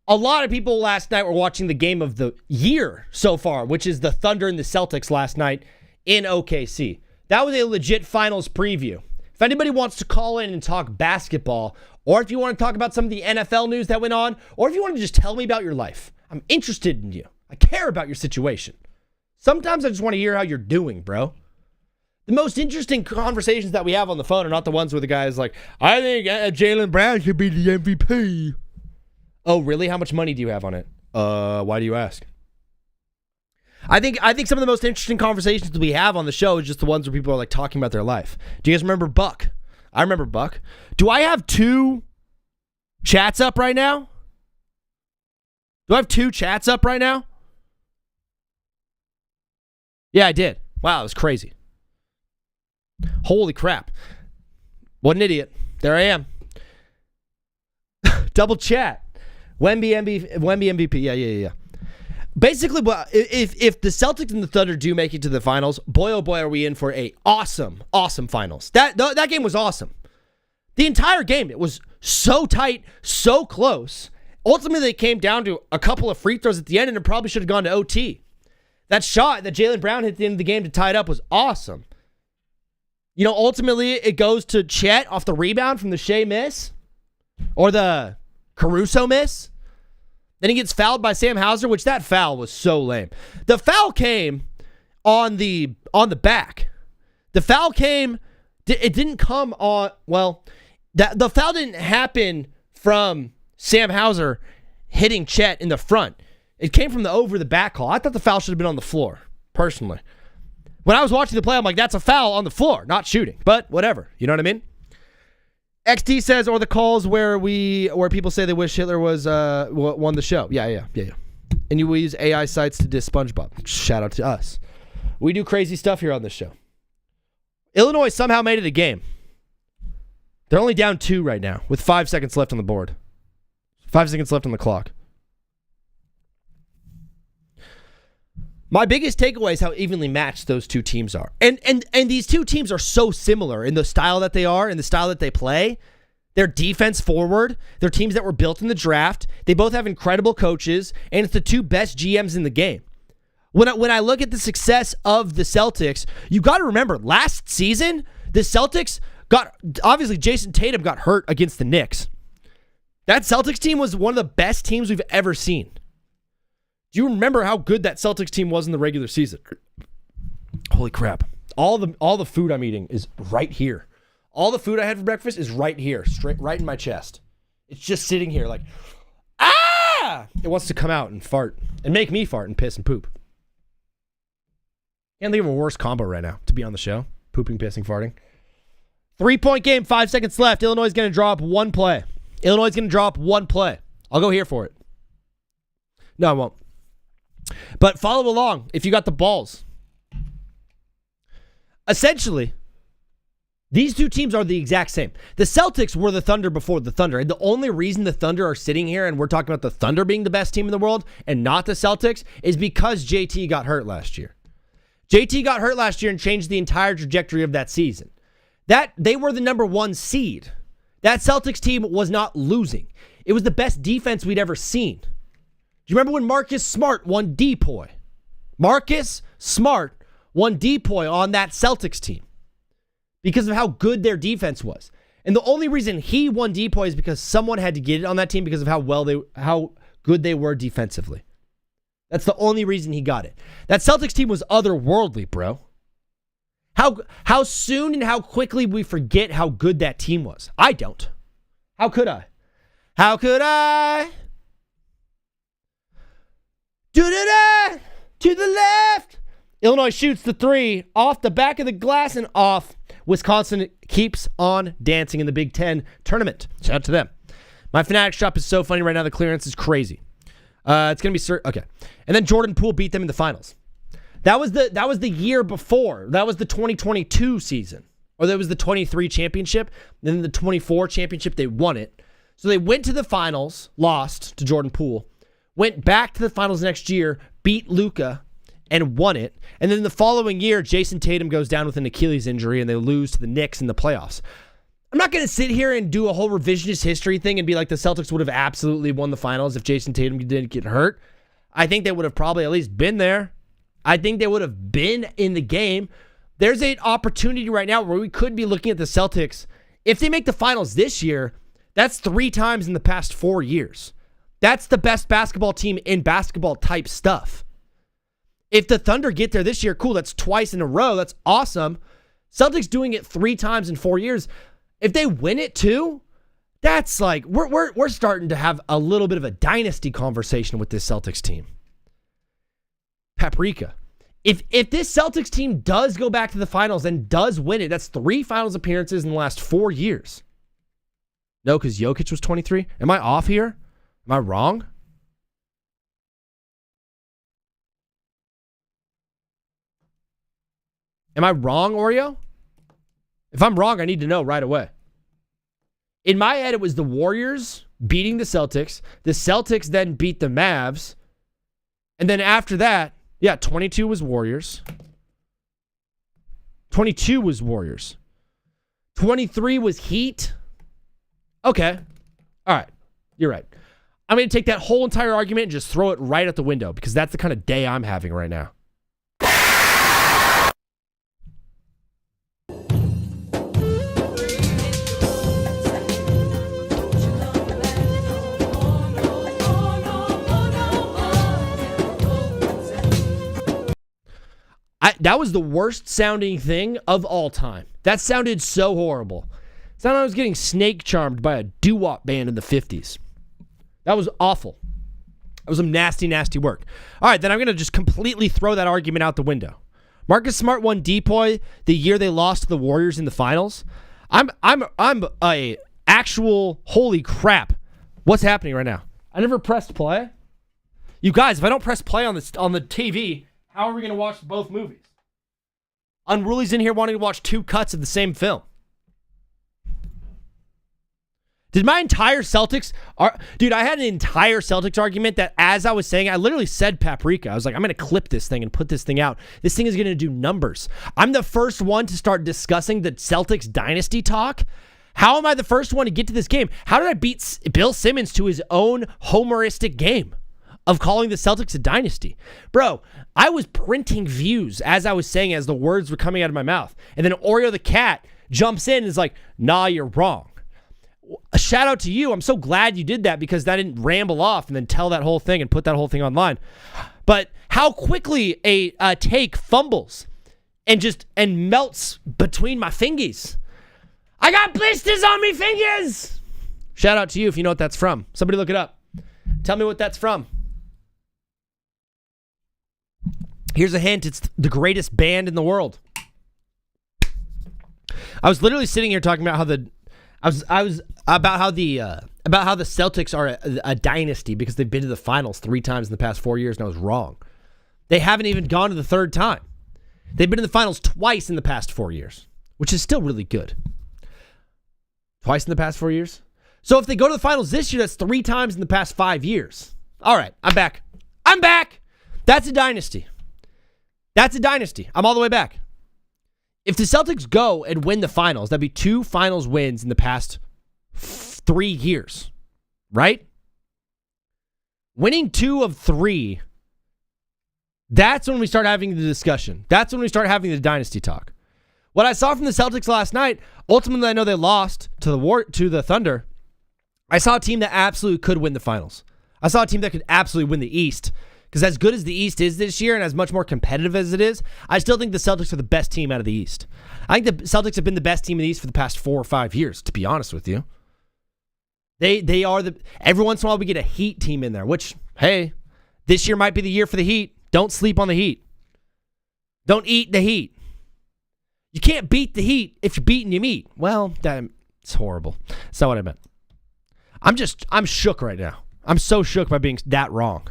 a lot of people last night were watching the game of the year so far, which is the Thunder and the Celtics last night in OKC. That was a legit finals preview. If anybody wants to call in and talk basketball, or if you want to talk about some of the NFL news that went on, or if you want to just tell me about your life, I'm interested in you. I care about your situation. Sometimes I just want to hear how you're doing, bro. The most interesting conversations that we have on the phone are not the ones where the guy is like, I think Jaylen Brown should be the MVP. Oh, really? How much money do you have on it? Why do you ask? I think some of the most interesting conversations we have on the show is just the ones where people are like talking about their life. Do you guys remember Buck? I remember Buck. Do I have 2 chats up right now? Do I have 2 chats up right now? Yeah, I did. Wow, it was crazy. Holy crap. What an idiot. There I am. Double chat. Wemby MVP. Yeah. Basically, if the Celtics and the Thunder do make it to the finals, boy, oh boy, are we in for a awesome finals. That game was awesome. The entire game, it was so tight, so close. Ultimately, it came down to a couple of free throws at the end, and it probably should have gone to OT. That shot that Jaylen Brown hit at the end of the game to tie it up was awesome. You know, ultimately, it goes to Chet off the rebound from the Shai miss or the Caruso miss. Then he gets fouled by Sam Hauser, which that foul was so lame. The foul came on the back. The foul came, it didn't come on, well, the foul didn't happen from Sam Hauser hitting Chet in the front. It came from the over the back call. I thought the foul should have been on the floor, personally. When I was watching the play, I'm like, that's a foul on the floor, not shooting. But whatever. You know what I mean? XD says, or the calls where people say they wish Hitler was won the show. Yeah. And we use AI sites to diss SpongeBob. Shout out to us. We do crazy stuff here on this show. Illinois somehow made it a game. They're only down 2 right now with 5 seconds left on the board. 5 seconds left on the clock. My biggest takeaway is how evenly matched those 2 teams are. And these 2 teams are so similar in the style that they are, in the style that they play. They're defense forward. They're teams that were built in the draft. They both have incredible coaches, and it's the 2 best GMs in the game. When I look at the success of the Celtics, you got to remember, last season, the Celtics obviously Jason Tatum got hurt against the Knicks. That Celtics team was one of the best teams we've ever seen. Do you remember how good that Celtics team was in the regular season? Holy crap. All the food I'm eating is right here. All the food I had for breakfast is right here, straight right in my chest. It's just sitting here like, ah! It wants to come out and fart and make me fart and piss and poop. Can't think of a worse combo right now to be on the show. Pooping, pissing, farting. 3-point game, 5 seconds left. Illinois is going to drop 1 play. I'll go here for it. No, I won't. But follow along if you got the balls. Essentially, these 2 teams are the exact same. The Celtics were the Thunder before the Thunder. And the only reason the Thunder are sitting here and we're talking about the Thunder being the best team in the world and not the Celtics is because JT got hurt last year. JT got hurt last year and changed the entire trajectory of that season. They were the number 1 seed. That Celtics team was not losing. It was the best defense we'd ever seen. Do you remember when Marcus Smart won DPOY? Marcus Smart won DPOY on that Celtics team because of how good their defense was. And the only reason he won DPOY is because someone had to get it on that team because of how good they were defensively. That's the only reason he got it. That Celtics team was otherworldly, bro. How soon and how quickly we forget how good that team was. I don't. How could I? How could I? To the left. Illinois shoots the three off the back of the glass and off. Wisconsin keeps on dancing in the Big Ten tournament. Shout out to them. My Fanatics shop is so funny right now. The clearance is crazy. It's going to be... Okay. And then Jordan Poole beat them in the finals. That was the year before. That was the 2022 season. Or that was the 23 championship. Then the 24 championship, they won it. So they went to the finals, lost to Jordan Poole, went back to the finals next year, beat Luka, and won it. And then the following year, Jason Tatum goes down with an Achilles injury, and they lose to the Knicks in the playoffs. I'm not going to sit here and do a whole revisionist history thing and be like the Celtics would have absolutely won the finals if Jason Tatum didn't get hurt. I think they would have probably at least been there. I think they would have been in the game. There's an opportunity right now where we could be looking at the Celtics. If they make the finals this year, that's 3 times in the past 4 years. That's the best basketball team in basketball type stuff. If the Thunder get there this year, cool, that's twice in a row. That's awesome. Celtics doing it 3 times in 4 years. If they win it too, that's like, we're starting to have a little bit of a dynasty conversation with this Celtics team. Paprika. If this Celtics team does go back to the finals and does win it, that's 3 finals appearances in the last 4 years. No, because Jokic was 23. Am I off here? Am I wrong? Am I wrong, Oreo? If I'm wrong, I need to know right away. In my head, it was the Warriors beating the Celtics. The Celtics then beat the Mavs. And then after that, 22 was Warriors. 22 was Warriors. 23 was Heat. Okay. All right. You're right. I'm going to take that whole entire argument and just throw it right out the window because that's the kind of day I'm having right now. That was the worst sounding thing of all time. That sounded so horrible. It sounded like I was getting snake charmed by a doo-wop band in the 50s. That was awful. That was some nasty, nasty work. All right, then I'm going to just completely throw that argument out the window. Marcus Smart won Depoy the year they lost to the Warriors in the finals. I'm a actual holy crap. What's happening right now? I never pressed play. You guys, if I don't press play on the TV, how are we going to watch both movies? Unruly's in here wanting to watch 2 cuts of the same film. Did my entire Celtics... Dude, I had an entire Celtics argument that as I was saying, I literally said paprika. I was like, I'm going to clip this thing and put this thing out. This thing is going to do numbers. I'm the first one to start discussing the Celtics dynasty talk. How am I the first one to get to this game? How did I beat Bill Simmons to his own homeristic game of calling the Celtics a dynasty? Bro, I was printing views as I was saying, as the words were coming out of my mouth. And then Oreo the cat jumps in and is like, nah, you're wrong. A shout out to you. I'm so glad you did that because I didn't ramble off and then tell that whole thing and put that whole thing online. But how quickly a take fumbles and melts between my fingies. I got blisters on me fingers. Shout out to you if you know what that's from. Somebody look it up. Tell me what that's from. Here's a hint. It's the greatest band in the world. I was literally sitting here talking about how the Celtics are a dynasty because they've been to the finals 3 times in the past 4 years, and I was wrong. They haven't even gone to the 3rd time. They've been to the finals twice in the past 4 years, which is still really good. Twice in the past 4 years? So if they go to the finals this year, that's 3 times in the past 5 years. All right, I'm back. That's a dynasty. That's a dynasty. I'm all the way back. If the Celtics go and win the finals, that'd be 2 finals wins in the past 3 years, right? Winning 2 of 3, that's when we start having the discussion. That's when we start having the dynasty talk. What I saw from the Celtics last night, ultimately I know they lost to the Thunder. I saw a team that absolutely could win the finals. I saw a team that could absolutely win the East Because as good as the East is this year and as much more competitive as it is, I still think the Celtics are the best team out of the East. I think the Celtics have been the best team in the East for the past 4 or 5 years, to be honest with you. They are every once in a while we get a Heat team in there, which, hey, this year might be the year for the Heat. Don't sleep on the Heat. Don't eat the Heat. You can't beat the Heat if you're beating your meat. Well, that's horrible. That's not what I meant. I'm shook right now. I'm so shook by being that wrong.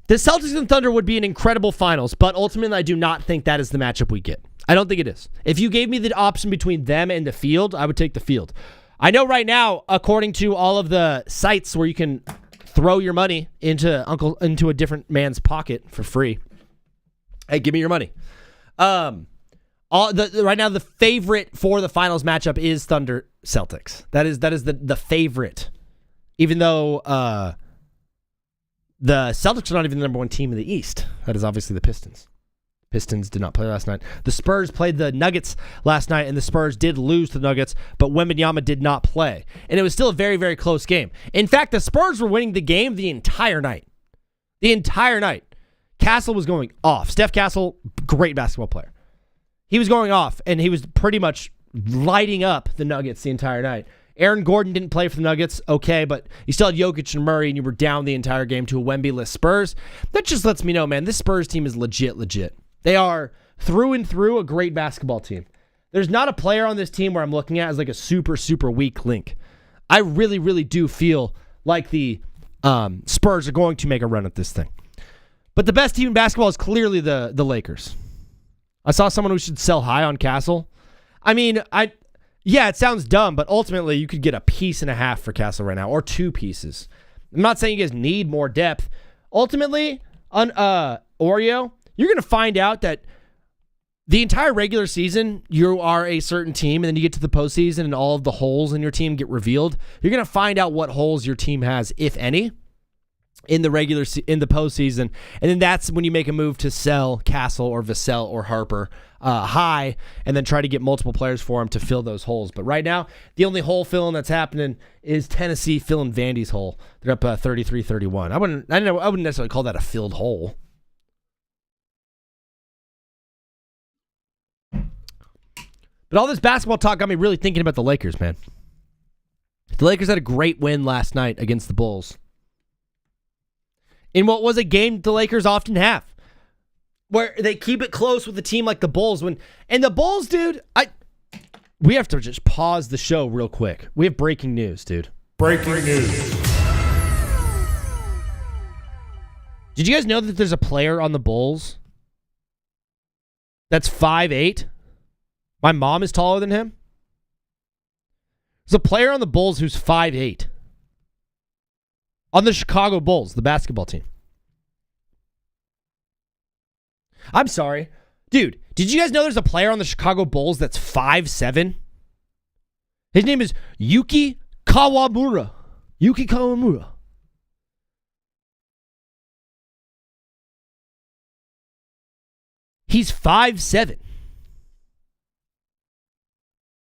The Celtics and Thunder would be an incredible finals, but ultimately I do not think that is the matchup we get. I don't think it is. If you gave me the option between them and the field, I would take the field. I know right now, according to all of the sites where you can throw your money into a different man's pocket for free. Hey, give me your money. Right now the favorite for the finals matchup is Thunder Celtics. That is the favorite. Even though the Celtics are not even the number one team in the East. That is obviously the Pistons. Pistons did not play last night. The Spurs played the Nuggets last night, and the Spurs did lose to the Nuggets, but Wembanyama did not play. And it was still a very, very close game. In fact, the Spurs were winning the game the entire night. The entire night. Castle was going off. Steph Castle, great basketball player. He was going off, and he was pretty much lighting up the Nuggets the entire night. Aaron Gordon didn't play for the Nuggets, okay, but you still had Jokic and Murray, and you were down the entire game to a Wemby-less Spurs. That just lets me know, man, this Spurs team is legit. They are through and through a great basketball team. There's not a player on this team where I'm looking at as like a super, super weak link. I really, really do feel like the Spurs are going to make a run at this thing. But the best team in basketball is clearly the Lakers. I saw someone who should sell high on Castle. I mean, it sounds dumb, but ultimately you could get a piece and a half for Castle right now, or 2 pieces. I'm not saying you guys need more depth. Ultimately, on Oreo, you're going to find out that the entire regular season, you are a certain team, and then you get to the postseason and all of the holes in your team get revealed. You're going to find out what holes your team has, if any, in the postseason, and then that's when you make a move to sell Castle or Vassell or Harper high, and then try to get multiple players for them to fill those holes. But right now, the only hole filling that's happening is Tennessee filling Vandy's hole. They're up 33-31. I wouldn't necessarily call that a filled hole. But all this basketball talk got me really thinking about the Lakers, man. The Lakers had a great win last night against the Bulls. In what was a game the Lakers often have, where they keep it close with a team like the Bulls. And the Bulls, dude, we have to just pause the show real quick. We have breaking news, dude. Breaking news. Did you guys know that there's a player on the Bulls that's 5'8"? My mom is taller than him. There's a player on the Bulls who's 5'8". On the Chicago Bulls, the basketball team. I'm sorry. Dude, did you guys know there's a player on the Chicago Bulls that's 5'7"? His name is Yuki Kawamura. Yuki Kawamura. He's 5'7".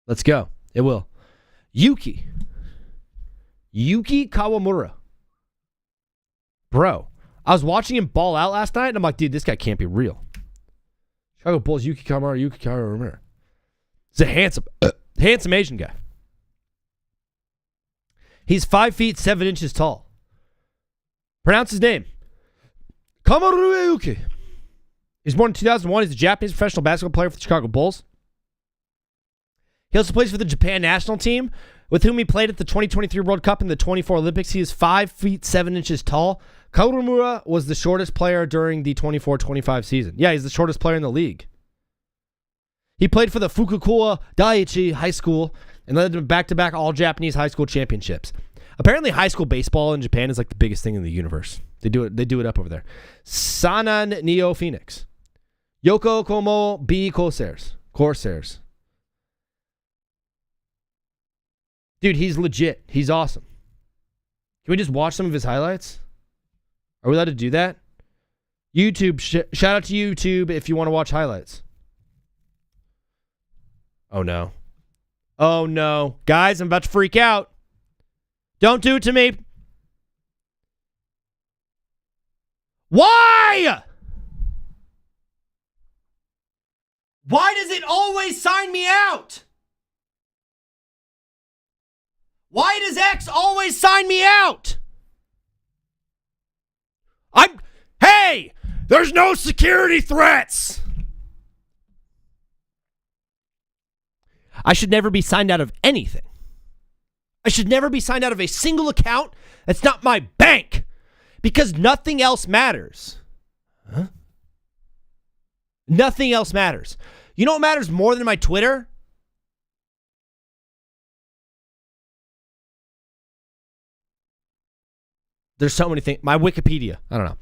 Let's go. It will. Yuki Kawamura. Bro, I was watching him ball out last night, and I'm like, dude, this guy can't be real. Chicago Bulls, Yuki Kawamura. He's a handsome Asian guy. He's 5 feet 7 inches tall. Pronounce his name. Kamaru Yuki. He was born in 2001. He's a Japanese professional basketball player for the Chicago Bulls. He also plays for the Japan national team, with whom he played at the 2023 World Cup and the 24 Olympics. He is 5 feet 7 inches tall. Kawamura was the shortest player during the 24-25 season. Yeah, he's the shortest player in the league. He played for the Fukuoka Daiichi High School and led them back-to-back all-Japanese high school championships. Apparently, high school baseball in Japan is like the biggest thing in the universe. They do it up over there. Sanan Neo Phoenix. Yoko Komo B Corsairs. Dude, he's legit. He's awesome. Can we just watch some of his highlights? Are we allowed to do that? YouTube, shout out to YouTube if you want to watch highlights. Oh no. Guys, I'm about to freak out. Don't do it to me. Why? Why does it always sign me out? Why does X always sign me out? Hey, there's no security threats. I should never be signed out of anything. I should never be signed out of a single account that's not my bank because nothing else matters. Huh? Nothing else matters. You know what matters more than my Twitter? There's so many things. My Wikipedia. I don't know.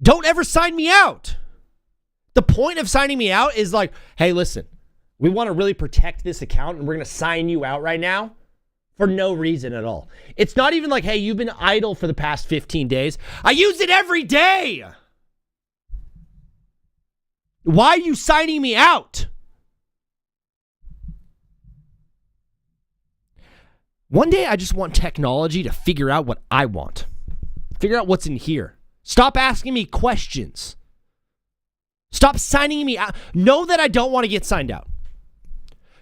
Don't ever sign me out. The point of signing me out is like, hey, listen, we want to really protect this account and we're going to sign you out right now for no reason at all. It's not even like, hey, you've been idle for the past 15 days. I use it every day. Why are you signing me out? One day I just want technology to figure out what I want. Figure out what's in here. Stop asking me questions. Stop signing me out. Know that I don't want to get signed out.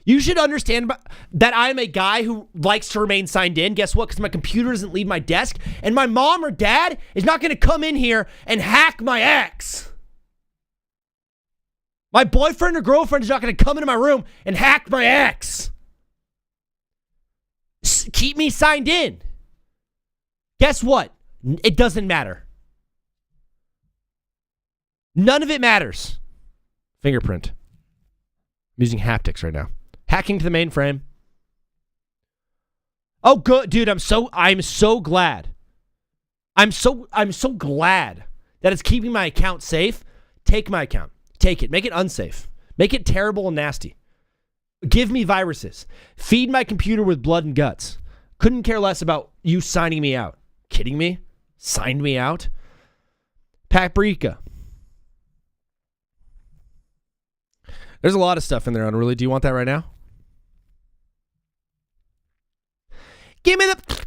You should understand that I'm a guy who likes to remain signed in. Guess what? Because my computer doesn't leave my desk. And my mom or dad is not going to come in here and hack my ex. My boyfriend or girlfriend is not going to come into my room and hack my ex. Keep me signed in. Guess what? It doesn't matter. None of it matters. Fingerprint. I'm using haptics right now. Hacking to the mainframe. Oh, good, dude. I'm so glad. I'm so glad that it's keeping my account safe. Take my account. Take it. Make it unsafe. Make it terrible and nasty. Give me viruses. Feed my computer with blood and guts. Couldn't care less about you signing me out. Kidding me? Signed me out? Paprika. There's a lot of stuff in there, Unruly. Do you want that right now? Give me the...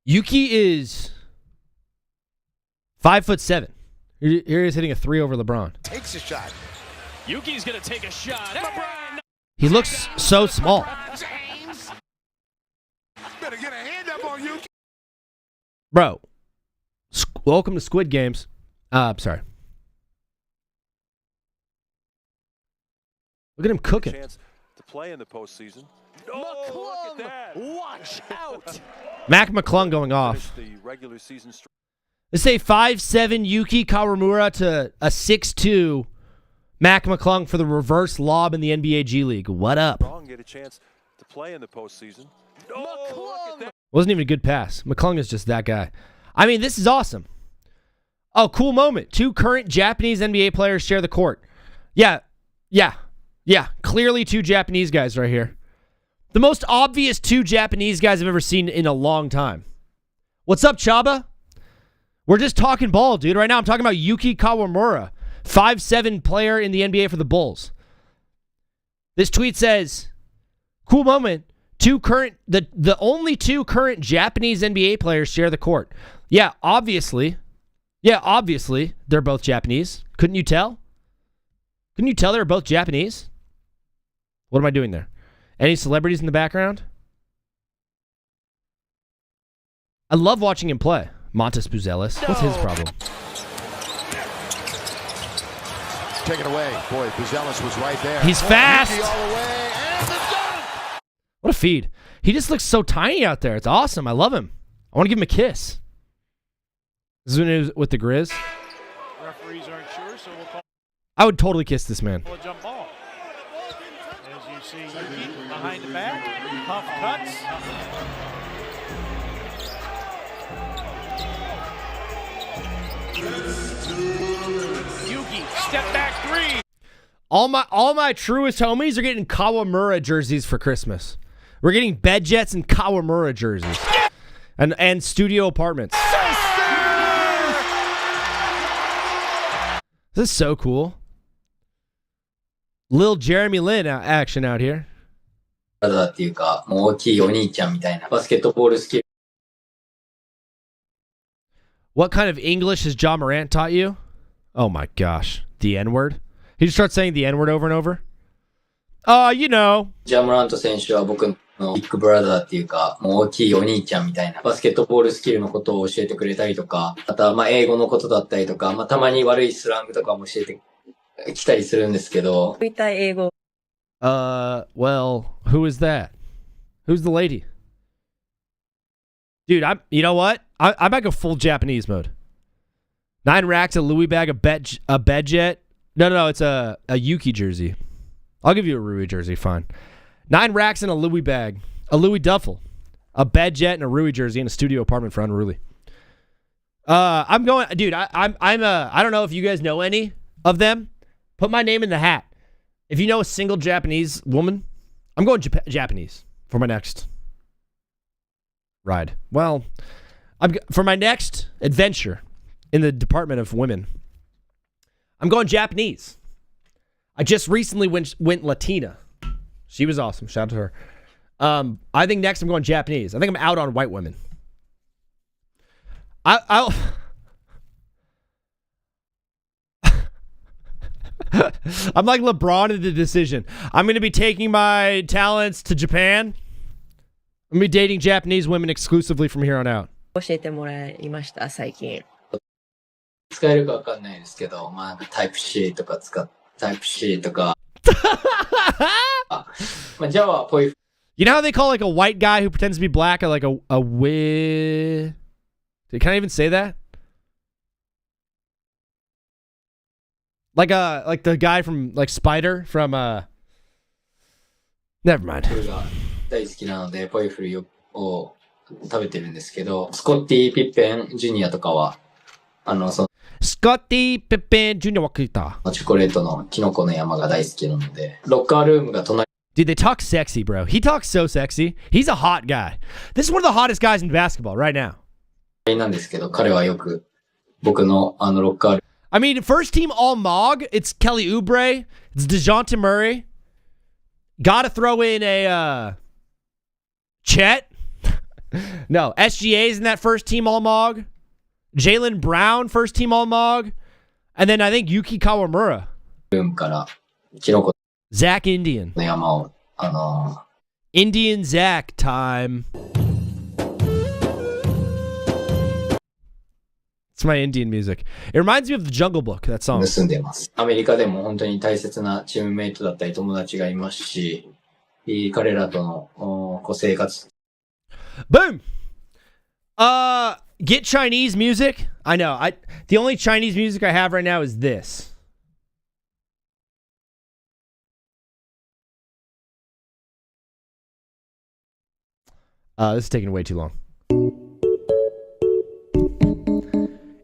Yuki is 5'7". Here he is hitting a 3 over LeBron. Takes a shot. Yuki's going to take a shot. LeBron. He looks so small. James. Better get a hand up on Yuki. Bro, welcome to Squid Games. Sorry. Look at him cooking. Chance to play in the postseason. McClung, look at that. Watch out. Mac McClung going off. The regular season. Let's say 5'7" Yuki Kawamura to a 6'2" Mac McClung for the reverse lob in the NBA G League. What up? Get a chance to play in the postseason. McClung. Wasn't even a good pass. McClung is just that guy. I mean, this is awesome. Oh, cool moment. 2 current Japanese NBA players share the court. Yeah. Clearly 2 Japanese guys right here. The most obvious 2 Japanese guys I've ever seen in a long time. What's up, Chaba? We're just talking ball, dude. Right now I'm talking about Yuki Kawamura, 5'7" player in the NBA for the Bulls. This tweet says, cool moment. The only 2 current Japanese NBA players share the court. Yeah, obviously. They're both Japanese. Couldn't you tell? Couldn't you tell they were both Japanese? What am I doing there? Any celebrities in the background? I love watching him play. Montes Buzelis. What's his problem? Take it away. Boy, Buzelis was right there. He's fast. Yuki all the way, and the dunk. What a feed. He just looks so tiny out there. It's awesome. I love him. I want to give him a kiss. This is when he was with the Grizz. Referees aren't sure, so we'll call I would totally kiss this man. a jump ball. As you see, Yuki behind the back, puff cuts. Yuki, step back 3. All my truest homies are getting Kawamura jerseys for Christmas. We're getting bed jets and Kawamura jerseys. And studio apartments. This is so cool. Lil Jeremy Lin action out here. だっていうか、もう大きいお兄ちゃんみたいなバスケットボールスキル What kind of English has John Morant taught you? Oh my gosh. The N-word? He just starts saying the N-word over and over? You know. ジャモラント選手は僕のビッグブラザーっていうか、もう大きいお兄ちゃんみたいなバスケットボールスキルのことを教えてくれたりとか、あとはまあ英語のことだったりとか、まあたまに悪いスラングとかも教えてきたりするんですけど。Well, who is that? Who's the lady? Dude, you know what? I might go full Japanese mode. 9 racks, a Louis bag, a bed jet. No, it's a Yuki jersey. I'll give you a Rui jersey, fine. 9 racks and a Louis bag, a Louis duffel, a bed jet, and a Rui jersey in a studio apartment for Unruly. I'm going, dude. I don't know if you guys know any of them. Put my name in the hat. If you know a single Japanese woman, I'm going Japanese for my next ride. Well, for my next adventure in the Department of Women, I'm going Japanese. I just recently went Latina. She was awesome. Shout out to her. I think next I'm going Japanese. I think I'm out on white women. I'll I'm like LeBron in the decision. I'm going to be taking my talents to Japan. I'm going to be dating Japanese women exclusively from here on out. 教えてもらいました、最近。使えるかわかんないですけど、まあタイプ C とかタイプ C とか。まあじゃあポイ。You know how they call like a white guy who pretends to be black like a Can I even say that? Like the guy from like Spider from Never mind. それが大好きなのでポイフルを食べてるんですけど、スコッティ・ピッペン・ジュニアとかはスコッティ・ピッペン・ジュニアは食った。チョコレートのキノコの山が大好きなので、ロッカールームが隣。Dude, they talk sexy, bro. He talks so sexy. He's a hot guy. This is one of the hottest guys in basketball right now. なんですけど、彼はよく僕のロッカールーム。I mean, first team all Mog. It's Kelly Oubre. It's DeJounte Murray. Gotta throw in a Chet. No, SGA's in that first team all Mog. Jaylen Brown, first team all Mog. And then I think Yuki Kawamura. ルームからキノコ Zach Indian. の山をIndian Zach time. It's my Indian music. It reminds me of the Jungle Book, that song. 盗んでます。アメリカでも本当に大切なチームメイトだったり友達がいますし、彼らとの生活。Boom! Get Chinese music? I know. The only Chinese music I have right now is this. This is taking way too long.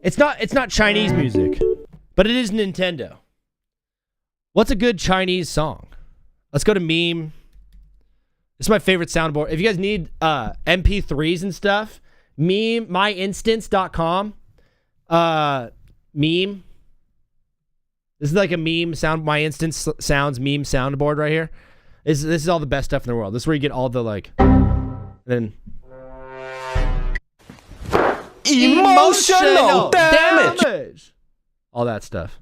It's not Chinese music, but it is Nintendo. What's a good Chinese song? Let's go to meme. This is my favorite soundboard. If you guys need MP3s and stuff, myinstance.com. Meme. This is like a meme sound. My instance sounds meme soundboard right here. This is all the best stuff in the world. This is where you get all the like. And then emotional damage. All that stuff.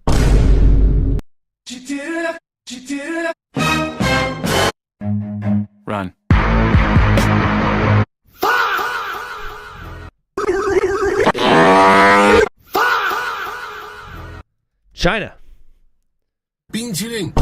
Run. China. 冰淇淋。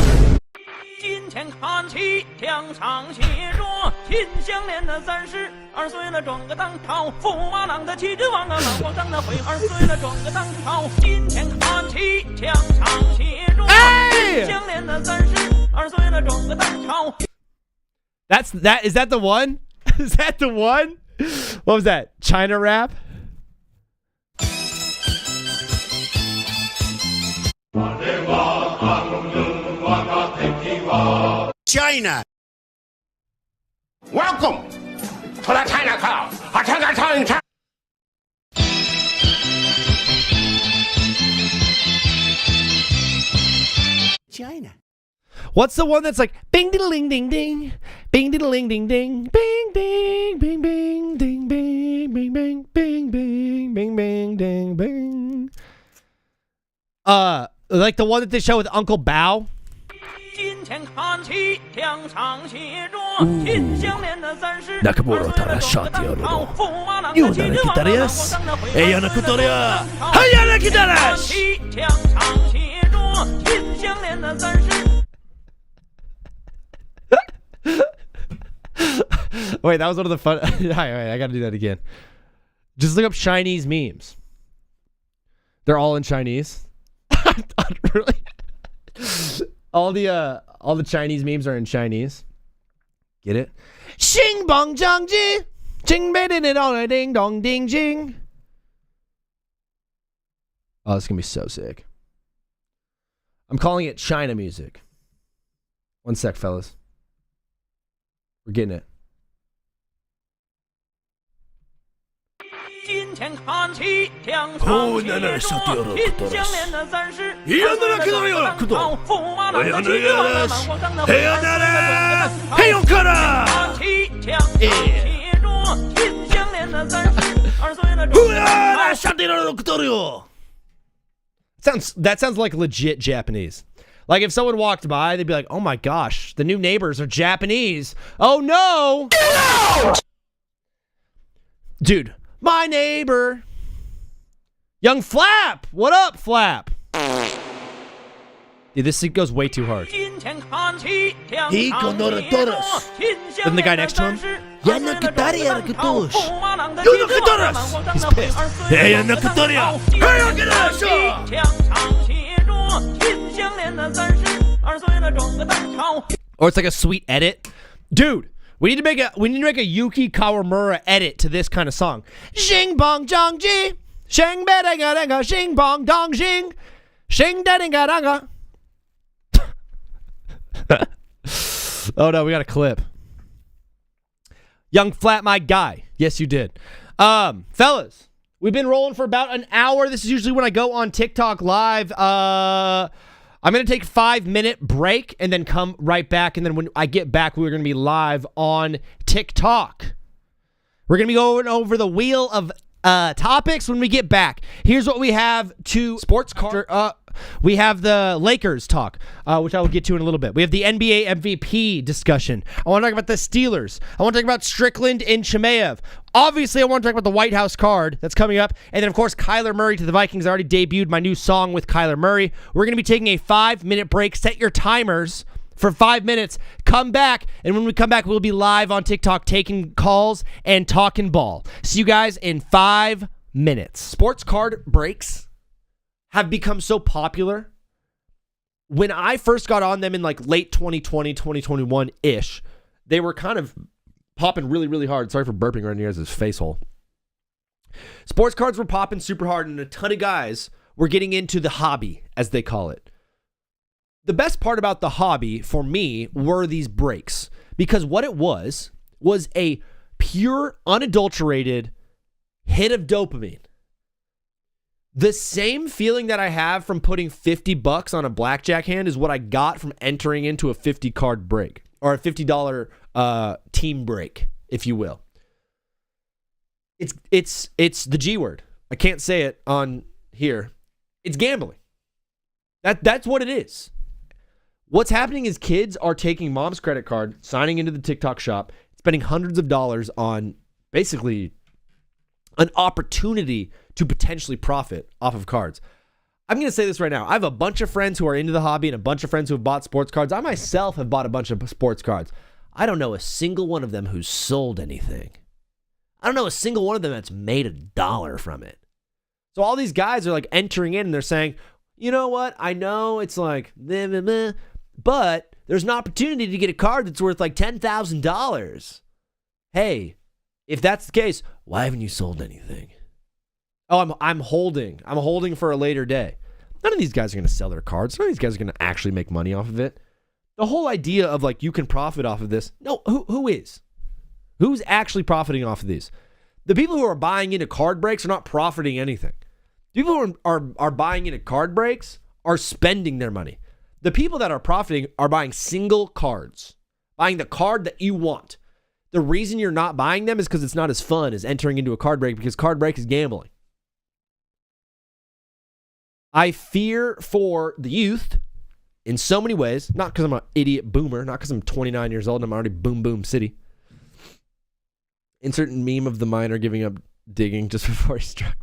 今天看齐墙上写着秦香莲的32岁了转个当朝，驸马郎的旗帜王啊，老王长的会2岁了转个当朝。今天看齐墙上写着秦香莲的32岁了转个当朝。Is that the one? Is that the one? What was that? China rap? China. Welcome to the China Club. China. What's the one that's like bing diddling ding ding, bing diddling ding ding, bing ding, bing bing ding bing, bing bing bing bing bing bing ding bing. Like the one that they show with Uncle Bao. 金钱看齐，两场协作，金项链的三十，那可不是他的上帝了咯。又拿了吉他的，哎呀那可多了，哎呀那吉他的。两场协作，金项链的三十。Wait, that was one of the fun. Wait, I gotta do that again. Just look up Chinese memes. They're all in Chinese. Really? All the Chinese memes are in Chinese. Get it? Xing bong zhang ji, jing bei din dong ding dong ding jing. Oh, this is gonna be so sick. I'm calling it China music. One sec, fellas. We're getting it. 金钱看齐，两场协作，金项链的三十，驸马郎的旗帜万万黄上的徽儿，看齐，两场协作，金项链的三十，二岁了That sounds like legit Japanese. Like if someone walked by, they'd be like, "Oh my gosh, the new neighbors are Japanese. Oh no, dude." My neighbor. Young Flap. What up, Flap? Dude, this goes way too hard. Then the guy next to him. He's pissed. Or it's like a sweet edit. Dude. We need to make a Yuki Kawamura edit to this kind of song. Xing bong zhang ji, sheng ba da ga da ga, xing bong dong xing, xing da ga da ga. Oh no, we got a clip. Young Flat, my guy. Yes, you did. Fellas, we've been rolling for about an hour. This is usually when I go on TikTok live. I'm going to take a 5-minute break and then come right back. And then when I get back, we're going to be live on TikTok. We're going to be going over the wheel of topics when we get back. Here's what we have to sports card. We have the Lakers talk, which I will get to in a little bit. We have the NBA MVP discussion. I want to talk about the Steelers. I want to talk about Strickland and Chimaev. Obviously, I want to talk about the White House card that's coming up. And then, of course, Kyler Murray to the Vikings. I already debuted my new song with Kyler Murray. We're going to be taking a 5-minute break. Set your timers for 5 minutes. Come back. And when we come back, we'll be live on TikTok taking calls and talking ball. See you guys in 5 minutes. Sports card breaks have become so popular. When I first got on them in like late 2020, 2021-ish, they were kind of popping really, really hard. Sorry for burping right near his face hole. Sports cards were popping super hard, and a ton of guys were getting into the hobby, as they call it. The best part about the hobby for me were these breaks, because what it was a pure, unadulterated hit of dopamine. The same feeling that I have from putting $50 on a blackjack hand is what I got from entering into a 50 card break, or a $50 team break, if you will. It's the G word. I can't say it on here. It's gambling. That's what it is. What's happening is kids are taking mom's credit card, signing into the TikTok shop, spending hundreds of dollars on basically an opportunity to potentially profit off of cards. I'm going to say this right now. I have a bunch of friends who are into the hobby and a bunch of friends who have bought sports cards. I myself have bought a bunch of sports cards. I don't know a single one of them who's sold anything. I don't know a single one of them that's made $1 from it. So all these guys are like entering in and they're saying, you know what? I know it's like, but there's an opportunity to get a card that's worth like $10,000. Hey, if that's the case, why haven't you sold anything? Oh, I'm holding. I'm holding for a later day. None of these guys are going to sell their cards. None of these guys are going to actually make money off of it. The whole idea of like you can profit off of this. No, who is? Who's actually profiting off of these? The people who are buying into card breaks are not profiting anything. People who are buying into card breaks are spending their money. The people that are profiting are buying single cards, buying the card that you want. The reason you're not buying them is because it's not as fun as entering into a card break, because card break is gambling. I fear for the youth in so many ways, not because I'm an idiot boomer, not because I'm 29 years old and I'm already boom, boom city. Insert meme of the miner giving up digging just before he struck.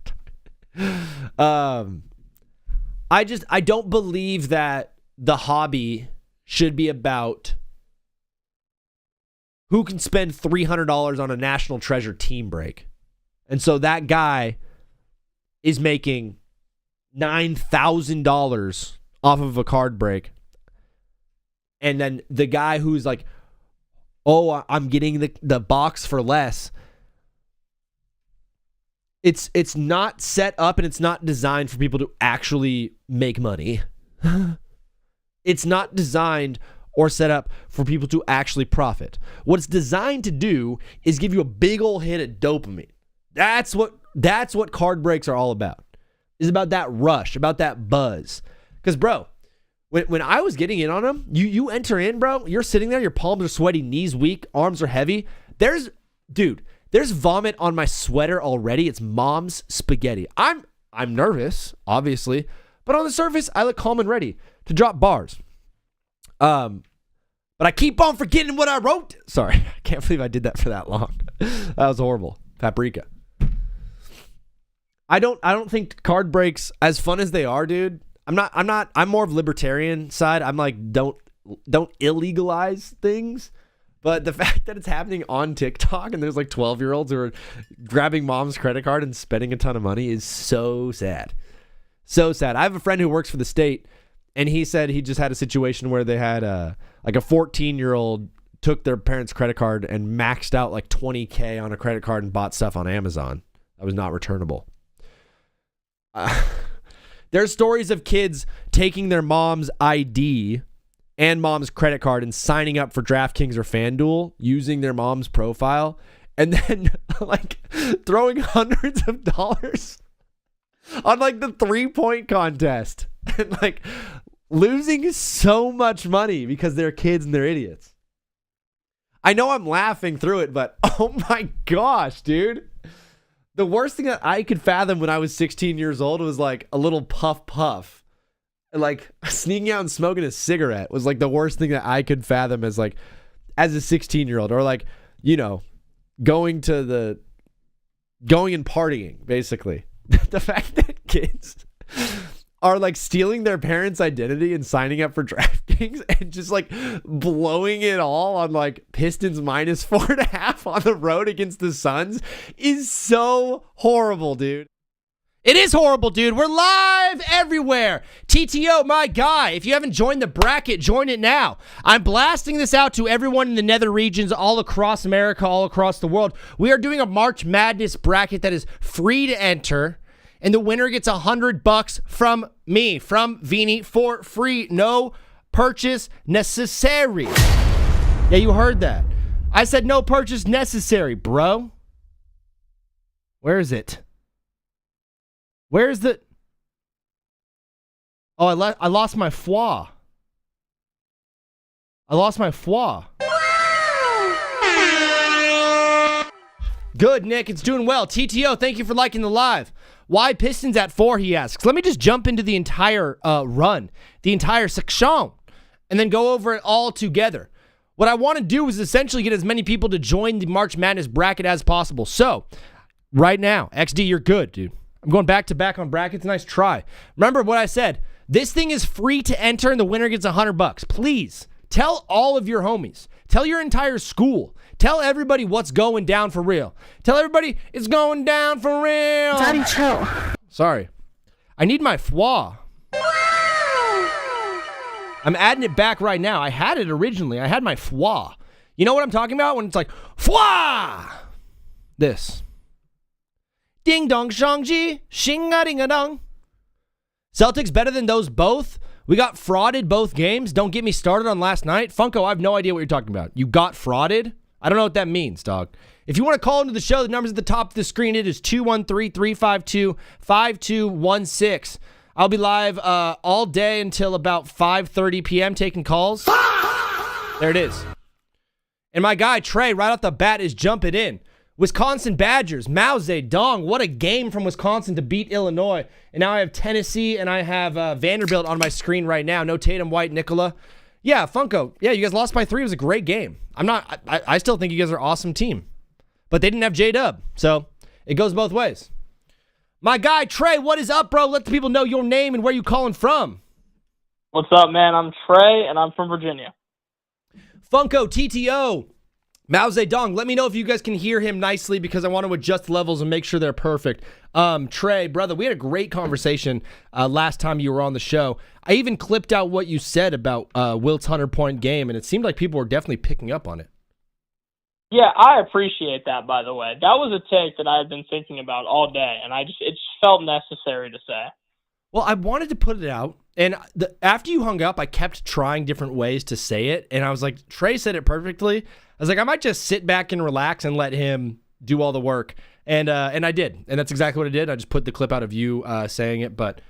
I don't believe that the hobby should be about who can spend $300 on a National Treasure team break. And so that guy is making $9,000 off of a card break. And then the guy who's like, oh, I'm getting the box for less. It's not set up and it's not designed for people to actually make money. It's not designed or set up for people to actually profit. What it's designed to do is give you a big old hit of dopamine. That's what card breaks are all about. It's about that rush, about that buzz. Because, bro, when I was getting in on them, you enter in, bro, you're sitting there, your palms are sweaty, knees weak, arms are heavy. There's vomit on my sweater already. It's mom's spaghetti. I'm nervous, obviously, but on the surface, I look calm and ready to drop bars. But I keep on forgetting what I wrote. Sorry, I can't believe I did that for that long. That was horrible. Paprika. I don't think card breaks, as fun as they are, dude. I'm more of libertarian side. I'm like, don't illegalize things. But the fact that it's happening on TikTok and there's like 12-year-olds who are grabbing mom's credit card and spending a ton of money is so sad. So sad. I have a friend who works for the state, and he said he just had a situation where they had like a 14-year-old took their parents' credit card and maxed out like $20K on a credit card and bought stuff on Amazon that was not returnable. There's stories of kids taking their mom's ID and mom's credit card and signing up for DraftKings or FanDuel using their mom's profile, and then like throwing hundreds of dollars on like the 3-point contest and like losing so much money because they're kids and they're idiots. I know I'm laughing through it, but oh my gosh, dude. The worst thing that I could fathom when I was 16 years old was like a little puff. Like sneaking out and smoking a cigarette was like the worst thing that I could fathom as a 16-year-old, or like, you know, going and partying, basically. The fact that kids are like stealing their parents' identity and signing up for DraftKings and just like blowing it all on like Pistons minus 4.5 on the road against the Suns is so horrible, dude. It is horrible, dude. We're live everywhere. TTO, my guy. If you haven't joined the bracket, join it now. I'm blasting this out to everyone in the nether regions all across America, all across the world. We are doing a March Madness bracket that is free to enter, and the winner gets $100 from me, from Vini, for free. No purchase necessary. Yeah, you heard that. I said no purchase necessary, bro. Where is it? Where's the... Oh, I lost my foie. I lost my foie. Good, Nick. It's doing well. TTO, thank you for liking the live. Why Pistons at 4, he asks. Let me just jump into the entire run, the entire section, and then go over it all together. What I want to do is essentially get as many people to join the March Madness bracket as possible. So, right now, XD, you're good, dude. I'm going back to back on brackets. Nice try. Remember what I said. This thing is free to enter, and the winner gets $100. Please tell all of your homies. Tell your entire school. Tell everybody what's going down for real. Tell everybody it's going down for real. Daddy, chill. Sorry. I need my foie. I'm adding it back right now. I had it originally. I had my foie. You know what I'm talking about? When it's like, foie! This. Ding dong shangji, shinga ding a dong. Celtics better than those both. We got frauded both games. Don't get me started on last night. Funko, I have no idea what you're talking about. You got frauded? I don't know what that means, dog. If you want to call into the show, the number's at the top of the screen. It is 213-352-5216. I'll be live all day until about 5:30 p.m. taking calls. There it is. And my guy, Trey, right off the bat is jumping in. Wisconsin Badgers, Mao Zedong. What a game from Wisconsin to beat Illinois. And now I have Tennessee and I have Vanderbilt on my screen right now. No Tatum, White, Nicola. Yeah, Funko. Yeah, you guys lost by 3. It was a great game. I still think you guys are an awesome team. But they didn't have J-Dub. So it goes both ways. My guy, Trey, what is up, bro? Let the people know your name and where you calling from. What's up, man? I'm Trey, and I'm from Virginia. Funko, TTO, Mao Zedong. Let me know if you guys can hear him nicely because I want to adjust levels and make sure they're perfect. Trey, brother, we had a great conversation last time you were on the show. I even clipped out what you said about Wilt's 100-point game, and it seemed like people were definitely picking up on it. Yeah, I appreciate that, by the way. That was a take that I had been thinking about all day, and it just felt necessary to say. Well, I wanted to put it out, and after you hung up, I kept trying different ways to say it, and I was like, Trey said it perfectly. I was like, I might just sit back and relax and let him do all the work, and I did, and that's exactly what I did. I just put the clip out of you saying it, but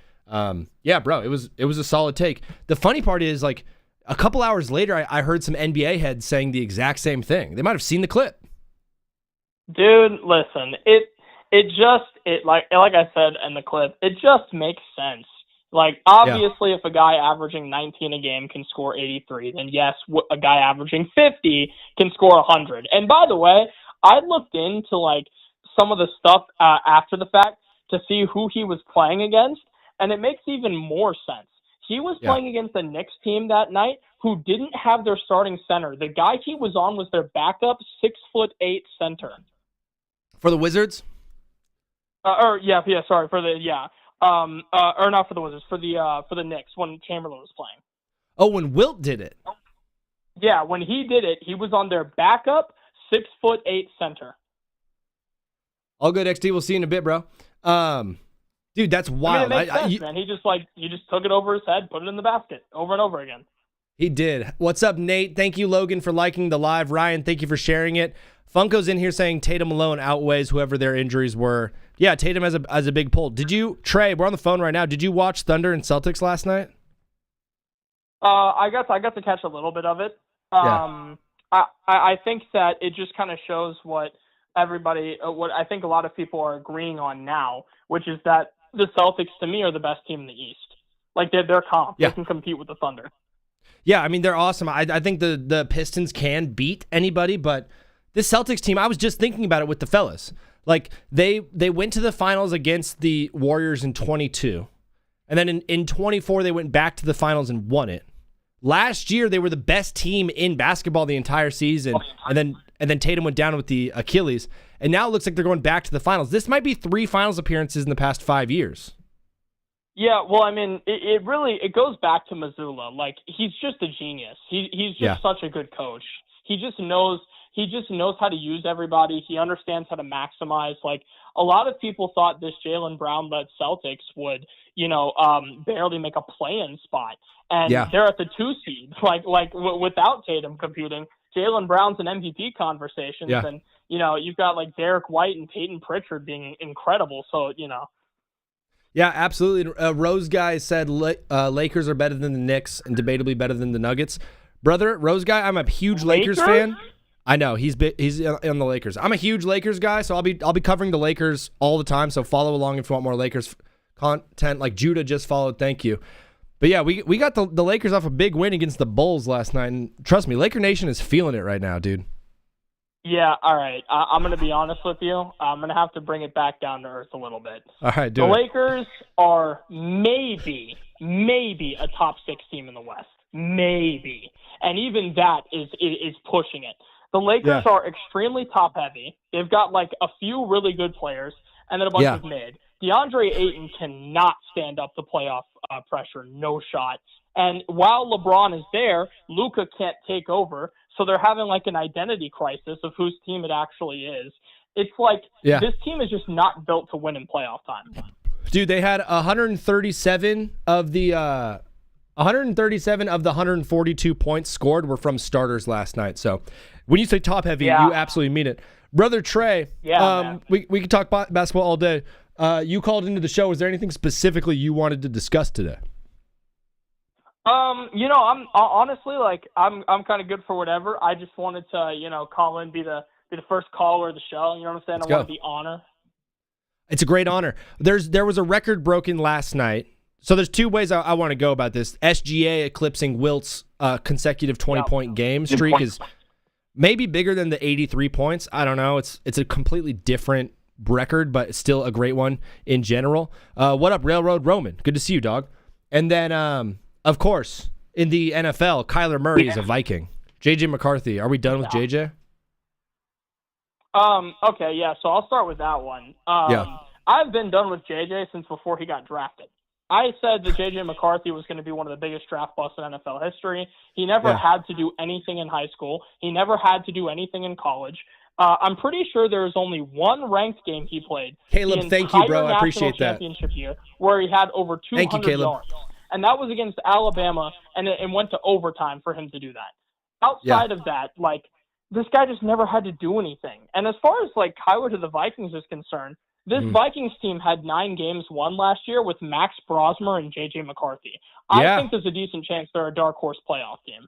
yeah, bro, it was a solid take. The funny part is, like, a couple hours later, I heard some NBA heads saying the exact same thing. They might have seen the clip. Dude, listen, like I said in the clip, it just makes sense. Like, obviously, if a guy averaging 19 a game can score 83, then yes, a guy averaging 50 can score 100. And by the way, I looked into, like, some of the stuff after the fact to see who he was playing against, and it makes even more sense. He was playing against the Knicks team that night who didn't have their starting center. The guy he was on was their backup 6'8" center. For the Wizards? Or not for the Wizards, for the Knicks when Chamberlain was playing. Oh, when Wilt did it. Yeah, when he did it, he was on their backup 6'8" center. All good, XD. We'll see you in a bit, bro. Dude, that's wild. I mean, it makes sense, man. He just took it over his head, put it in the basket over and over again. He did. What's up, Nate? Thank you, Logan, for liking the live. Ryan, thank you for sharing it. Funko's in here saying Tatum alone outweighs whoever their injuries were. Yeah, Tatum has a big pull. Trey, we're on the phone right now. Did you watch Thunder and Celtics last night? I got to catch a little bit of it. I think that it just kind of shows what I think a lot of people are agreeing on now, which is that the Celtics, to me, are the best team in the East. Like, they're comp. Yeah. They can compete with the Thunder. Yeah, I mean, they're awesome. I think the Pistons can beat anybody, but this Celtics team, I was just thinking about it with the fellas. Like, they went to the finals against the Warriors in 22. And then in 24, they went back to the finals and won it. Last year, they were the best team in basketball the entire season. And then Tatum went down with the Achilles. And now it looks like they're going back to the finals. This might be 3 finals appearances in the past 5 years. Yeah, well, I mean, it goes back to Mazzulla. Like, he's just a genius. He's just such a good coach. He just knows how to use everybody. He understands how to maximize. Like, a lot of people thought this Jaylen Brown-led Celtics would, barely make a play-in spot. And they're at the 2 seed. Without Tatum competing, Jaylen Brown's an MVP conversations. Yeah. And, you've got, like, Derek White and Peyton Pritchard being incredible. So, Yeah, absolutely. Rose Guy said Lakers are better than the Knicks and debatably better than the Nuggets. Brother, Rose Guy, I'm a huge Lakers fan. I know he's on the Lakers. I'm a huge Lakers guy, so I'll be covering the Lakers all the time. So follow along if you want more Lakers content. Like Judah just followed, thank you. But yeah, we got the Lakers off a big win against the Bulls last night, and trust me, Laker Nation is feeling it right now, dude. Yeah, all right. I'm going to be honest with you. I'm going to have to bring it back down to earth a little bit. All right, the Lakers are maybe a top 6 team in the West. Maybe. And even that is pushing it. The Lakers are extremely top-heavy. They've got, like, a few really good players and then a bunch of mid. DeAndre Ayton cannot stand up to playoff pressure. No shot. And while LeBron is there, Luka can't take over. So they're having, like, an identity crisis of whose team it actually is. It's like this team is just not built to win in playoff time. Dude, they had 137 of the 142 points scored were from starters last night. So when you say top heavy, you absolutely mean it. Brother Trey, we can talk basketball all day. You called into the show. Is there anything specifically you wanted to discuss today? I'm honestly I'm kind of good for whatever. I just wanted to, call in, be the first caller of the show. You know what I'm saying? Let's I want go. to be honored. It's a great honor. There was a record broken last night. So there's two ways I want to go about this. SGA eclipsing Wilt's consecutive 20-point game streak is maybe bigger than the 83 points. I don't know. It's a completely different record, but it's still a great one in general. What up, Railroad Roman? Good to see you, dog. And then, of course, in the NFL, Kyler Murray is a Viking. JJ McCarthy. Are we done with JJ? Okay, yeah. So I'll start with that one. I've been done with JJ since before he got drafted. I said that J.J. McCarthy was going to be one of the biggest draft busts in NFL history. He never had to do anything in high school. He never had to do anything in college. I'm pretty sure there was only one ranked game he played. Caleb, thank you, bro. I appreciate that. Championship year where he had over 200 yards. And that was against Alabama, and it went to overtime for him to do that. Outside of that, this guy just never had to do anything. And as far as, Kyler to the Vikings is concerned, this Vikings team had 9 games won last year with Max Brosmer and J.J. McCarthy. I think there's a decent chance they're a dark horse playoff team.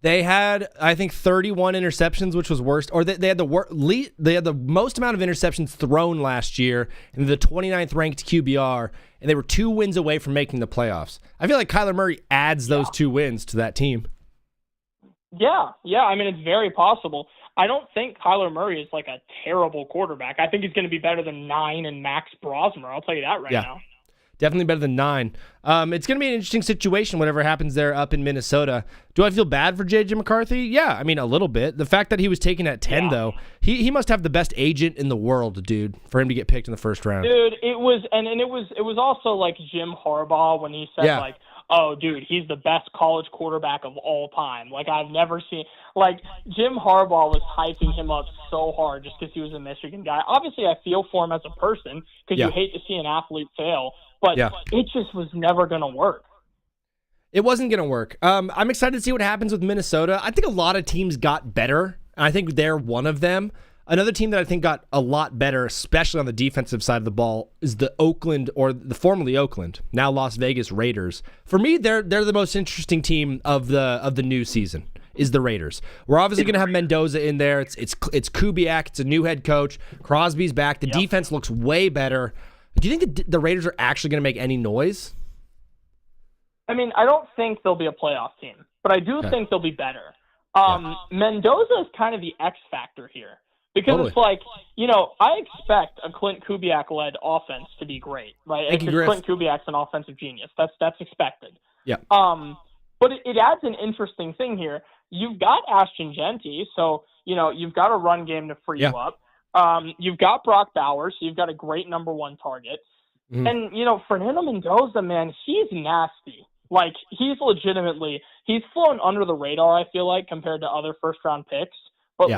They had, I think, 31 interceptions, which was worst. Or they had the most amount of interceptions thrown last year, and the 29th ranked QBR, and they were 2 wins away from making the playoffs. I feel like Kyler Murray adds those 2 wins to that team. Yeah. I mean, it's very possible. I don't think Kyler Murray is a terrible quarterback. I think he's going to be better than 9 and Max Brosmer. I'll tell you that right now. Definitely better than 9. It's going to be an interesting situation, whatever happens there up in Minnesota. Do I feel bad for J.J. McCarthy? Yeah, I mean, a little bit. The fact that he was taken at 10, though, he must have the best agent in the world, dude, for him to get picked in the first round. Dude, it was, and it was also like Jim Harbaugh when he said, oh, dude, he's the best college quarterback of all time. I've never seen, Jim Harbaugh was hyping him up so hard just because he was a Michigan guy. Obviously, I feel for him as a person because you hate to see an athlete fail, but it just was never going to work. It wasn't going to work. I'm excited to see what happens with Minnesota. I think a lot of teams got better, and I think they're one of them. Another team that I think got a lot better, especially on the defensive side of the ball, is the Oakland, or the formerly Oakland, now Las Vegas Raiders. For me, they're the most interesting team of the new season, is the Raiders. We're obviously going to have Mendoza in there. It's Kubiak. It's a new head coach. Crosby's back. The defense looks way better. Do you think the Raiders are actually going to make any noise? I mean, I don't think they'll be a playoff team, but I do think they'll be better. Mendoza is kind of the X factor here. Because it's I expect a Clint Kubiak-led offense to be great, right? Because Clint Kubiak's an offensive genius. That's expected. Yeah. But it adds an interesting thing here. You've got Ashton Genty, so, you've got a run game to free you up. You've got Brock Bowers, so you've got a great number 1 target. And, Fernando Mendoza, man, he's nasty. He's flown under the radar, I feel like, compared to other first-round picks. But,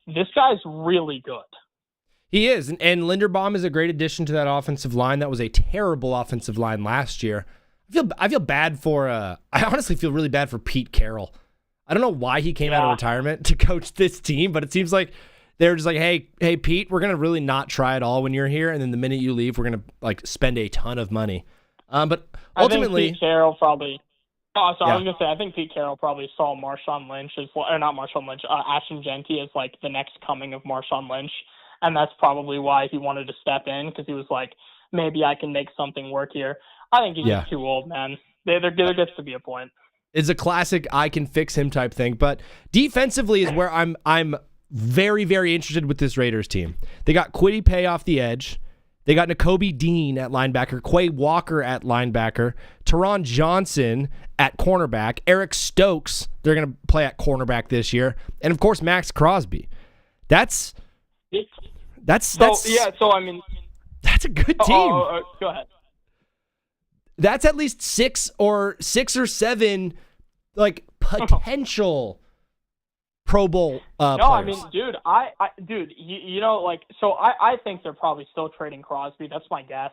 this guy's really good. He is, and Linderbaum is a great addition to that offensive line. That was a terrible offensive line last year. I feel bad for. I honestly feel really bad for Pete Carroll. I don't know why he came out of retirement to coach this team, but it seems like they're just hey Pete, we're gonna really not try at all when you're here, and then the minute you leave, we're gonna spend a ton of money. But ultimately, I think Pete Carroll probably. I was going to say, I think Pete Carroll probably saw Marshawn Lynch Ashton Genty as the next coming of Marshawn Lynch. And that's probably why he wanted to step in, because he was like, maybe I can make something work here. I think he's just too old, man. There gets to be a point. It's a classic I can fix him type thing. But defensively is where I'm very, very interested with this Raiders team. They got Kwity Paye off the edge. They got Nakobe Dean at linebacker, Quay Walker at linebacker, Teron Johnson at cornerback, Eric Stokes, they're going to play at cornerback this year, and of course Max Crosby. That's a good team. Go ahead. That's at least 6 or 7 potential Pro Bowl players. I mean, dude, I think they're probably still trading Crosby. That's my guess.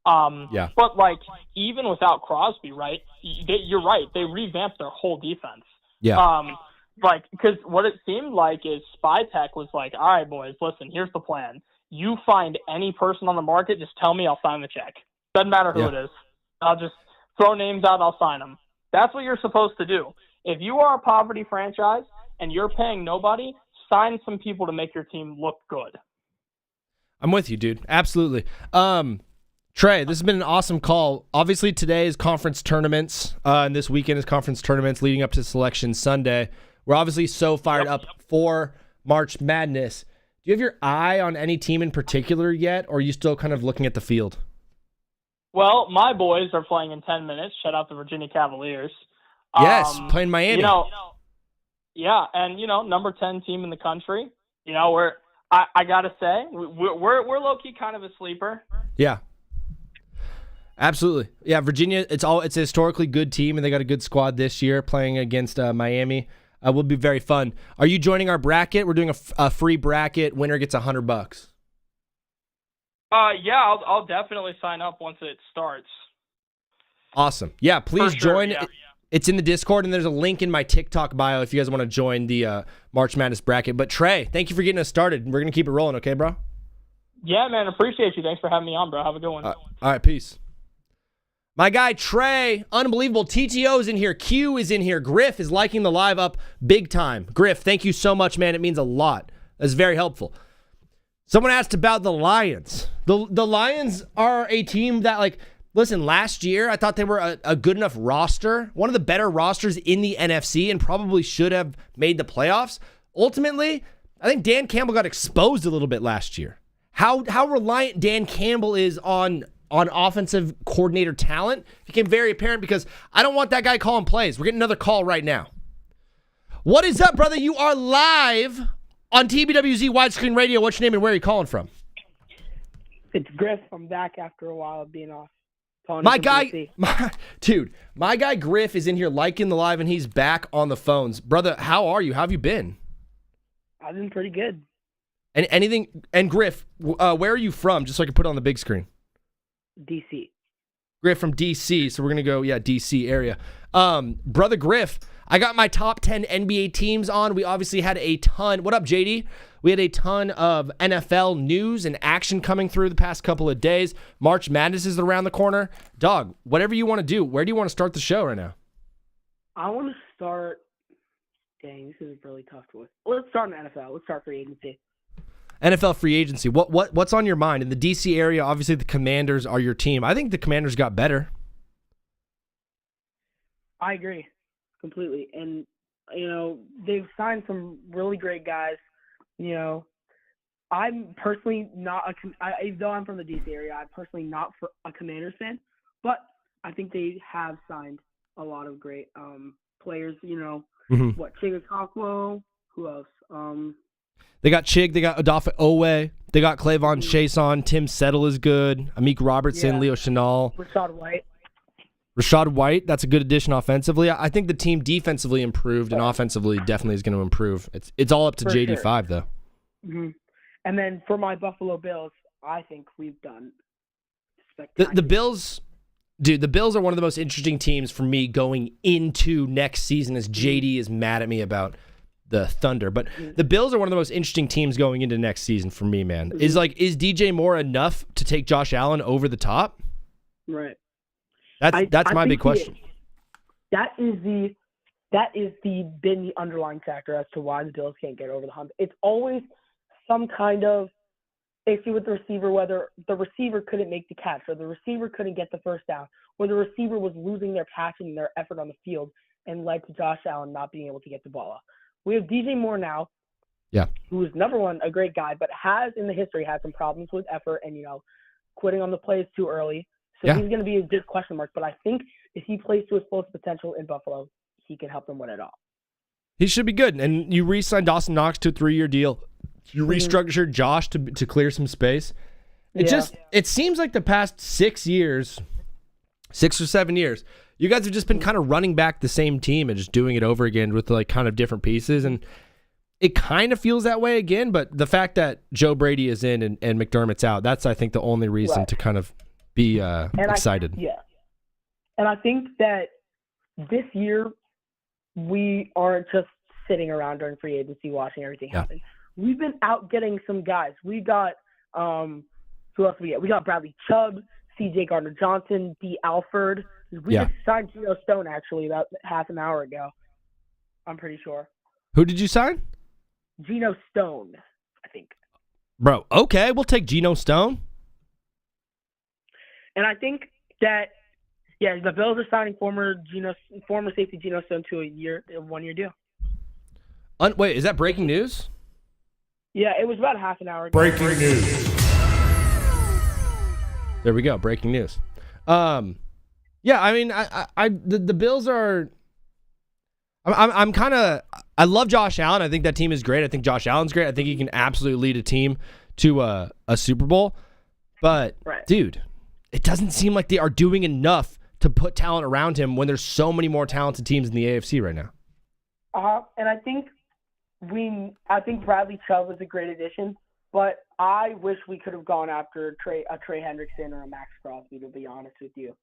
But even without Crosby, right? You're right. They revamped their whole defense. Yeah. Because what it seemed like is Spy Tech was all right, boys, listen, here's the plan. you find any person on the market, just tell me, I'll sign the check. Doesn't matter who it is. I'll just throw names out, I'll sign them. That's what you're supposed to do. If you are a poverty franchise and you're paying nobody, sign some people to make your team look good. I'm with you, dude. Absolutely. Trey, this has been an awesome call. Obviously, today is conference tournaments, and this weekend is conference tournaments leading up to Selection Sunday. We're obviously so fired up for March Madness. Do you have your eye on any team in particular yet, or are you still kind of looking at the field? Well, my boys are playing in 10 minutes. Shout out the Virginia Cavaliers. Yes, playing Miami. Yeah, and number 10 team in the country. I gotta say, we're low key kind of a sleeper. Yeah, absolutely. Yeah, Virginia. It's a historically good team, and they got a good squad this year playing against Miami. Will be very fun. Are you joining our bracket? We're doing a free bracket. Winner gets $100. Yeah, I'll definitely sign up once it starts. Awesome. Yeah, please join. Yeah. It's in the Discord, and there's a link in my TikTok bio if you guys want to join the March Madness bracket. But Trey, thank you for getting us started. We're going to keep it rolling, okay, bro? Yeah, man, appreciate you. Thanks for having me on, bro. Have a good one. All right, peace. My guy, Trey, unbelievable. TTO is in here. Q is in here. Griff is liking the live up big time. Griff, thank you so much, man. It means a lot. That's very helpful. Someone asked about the Lions. The Lions are a team that, listen, last year I thought they were a good enough roster, one of the better rosters in the NFC, and probably should have made the playoffs. Ultimately, I think Dan Campbell got exposed a little bit last year. How reliant Dan Campbell is on offensive coordinator talent became very apparent because I don't want that guy calling plays. We're getting another call right now. What is up, brother? You are live on TBWZ Widescreen Radio. What's your name and where are you calling from? It's Griff. I'm back after a while of being off. My guy Griff is in here liking the live and he's back on the phones. Brother, how are you? How have you been? I've been pretty good. And Griff, where are you from? Just so I can put it on the big screen. DC. Griff from DC, so we're going to go, DC area. Brother Griff, I got my top 10 NBA teams on. We obviously had a ton. What up, JD? We had a ton of NFL news and action coming through the past couple of days. March Madness is around the corner. Dog, whatever you want to do, where do you want to start the show right now? I want to start. Dang, this is really tough to. Let's start in NFL. Let's start free agency. NFL free agency. What's on your mind? In the DC area, obviously the Commanders are your team. I think the Commanders got better. I agree completely. And, they've signed some really great guys. I'm personally not though I'm from the DC area, I'm personally not a Commanders fan, but I think they have signed a lot of great players, Chig Okonkwo, who else? They got Chig, they got Odafe Owe, they got Clavon Chason, Tim Settle is good, Amik Robertson, Leo Chenal. Rashad White, that's a good addition offensively. I think the team defensively improved and offensively definitely is going to improve. It's all up to JD5 though. Mm-hmm. And then for my Buffalo Bills, I think we've done spectacular. The Bills, dude, the Bills are one of the most interesting teams for me going into next season as JD is mad at me about the Thunder. But the Bills are one of the most interesting teams going into next season for me, man. Mm-hmm. Is DJ Moore enough to take Josh Allen over the top? Right. That's my big question. That is the underlying factor as to why the Bills can't get over the hump. It's always some kind of issue with the receiver, whether the receiver couldn't make the catch or the receiver couldn't get the first down, or the receiver was losing their passion and their effort on the field and led to Josh Allen not being able to get the ball off. We have DJ Moore now, who is number one, a great guy, but has in the history had some problems with effort and, quitting on the plays too early. So he's going to be a big question mark. But I think if he plays to his fullest potential in Buffalo, he can help them win it all. He should be good. And you re-signed Dawson Knox to a 3-year deal. You restructured Josh to clear some space. It seems like the past 6 or 7 years, you guys have just been kind of running back the same team and just doing it over again with kind of different pieces. And it kind of feels that way again. But the fact that Joe Brady is in and McDermott's out, that's, I think, the only reason to kind of be excited. And I think that this year we aren't just sitting around during free agency watching everything happen. We've been out getting some guys. We got Who else do we get? We got Bradley Chubb, C.J. Gardner-Johnson, D. Alford. We just signed Geno Stone, actually, about half an hour ago. I'm pretty sure. Who did you sign? Geno Stone, I think. Bro, okay, we'll take Geno Stone. And I think that, the Bills are signing former safety Geno Stone to a 1-year deal. Wait, is that breaking news? Yeah, it was about half an hour ago. Breaking news. There we go, breaking news. Yeah, I mean, the Bills are. I'm kind of. I love Josh Allen. I think that team is great. I think Josh Allen's great. I think he can absolutely lead a team to a Super Bowl. But dude, it doesn't seem like they are doing enough to put talent around him when there's so many more talented teams in the AFC right now. And I think Bradley Chubb was a great addition, but I wish we could have gone after a Trey Hendrickson or a Max Crosby, to be honest with you.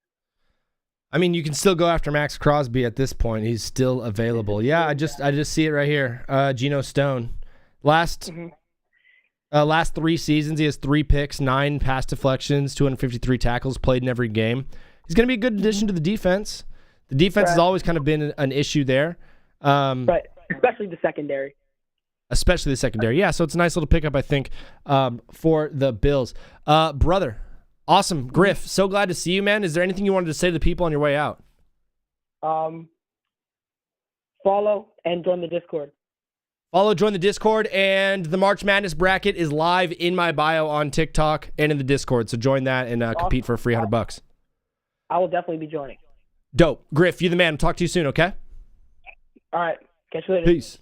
I mean, you can still go after Max Crosby at this point. He's still available. Yeah, I just see it right here. Geno Stone. Last 3 seasons, he has 3 picks, 9 pass deflections, 253 tackles, played in every game. He's going to be a good addition to the defense. The defense has always kind of been an issue there. Right, especially the secondary. Yeah, so it's a nice little pickup, I think, for the Bills. Brother, awesome. Griff, so glad to see you, man. Is there anything you wanted to say to the people on your way out? Follow and join the Discord. Join the Discord, and the March Madness bracket is live in my bio on TikTok and in the Discord, so join that and compete for a free $100. I will definitely be joining. Dope. Griff, you the man. I'll talk to you soon, okay? All right. Catch you later. Peace.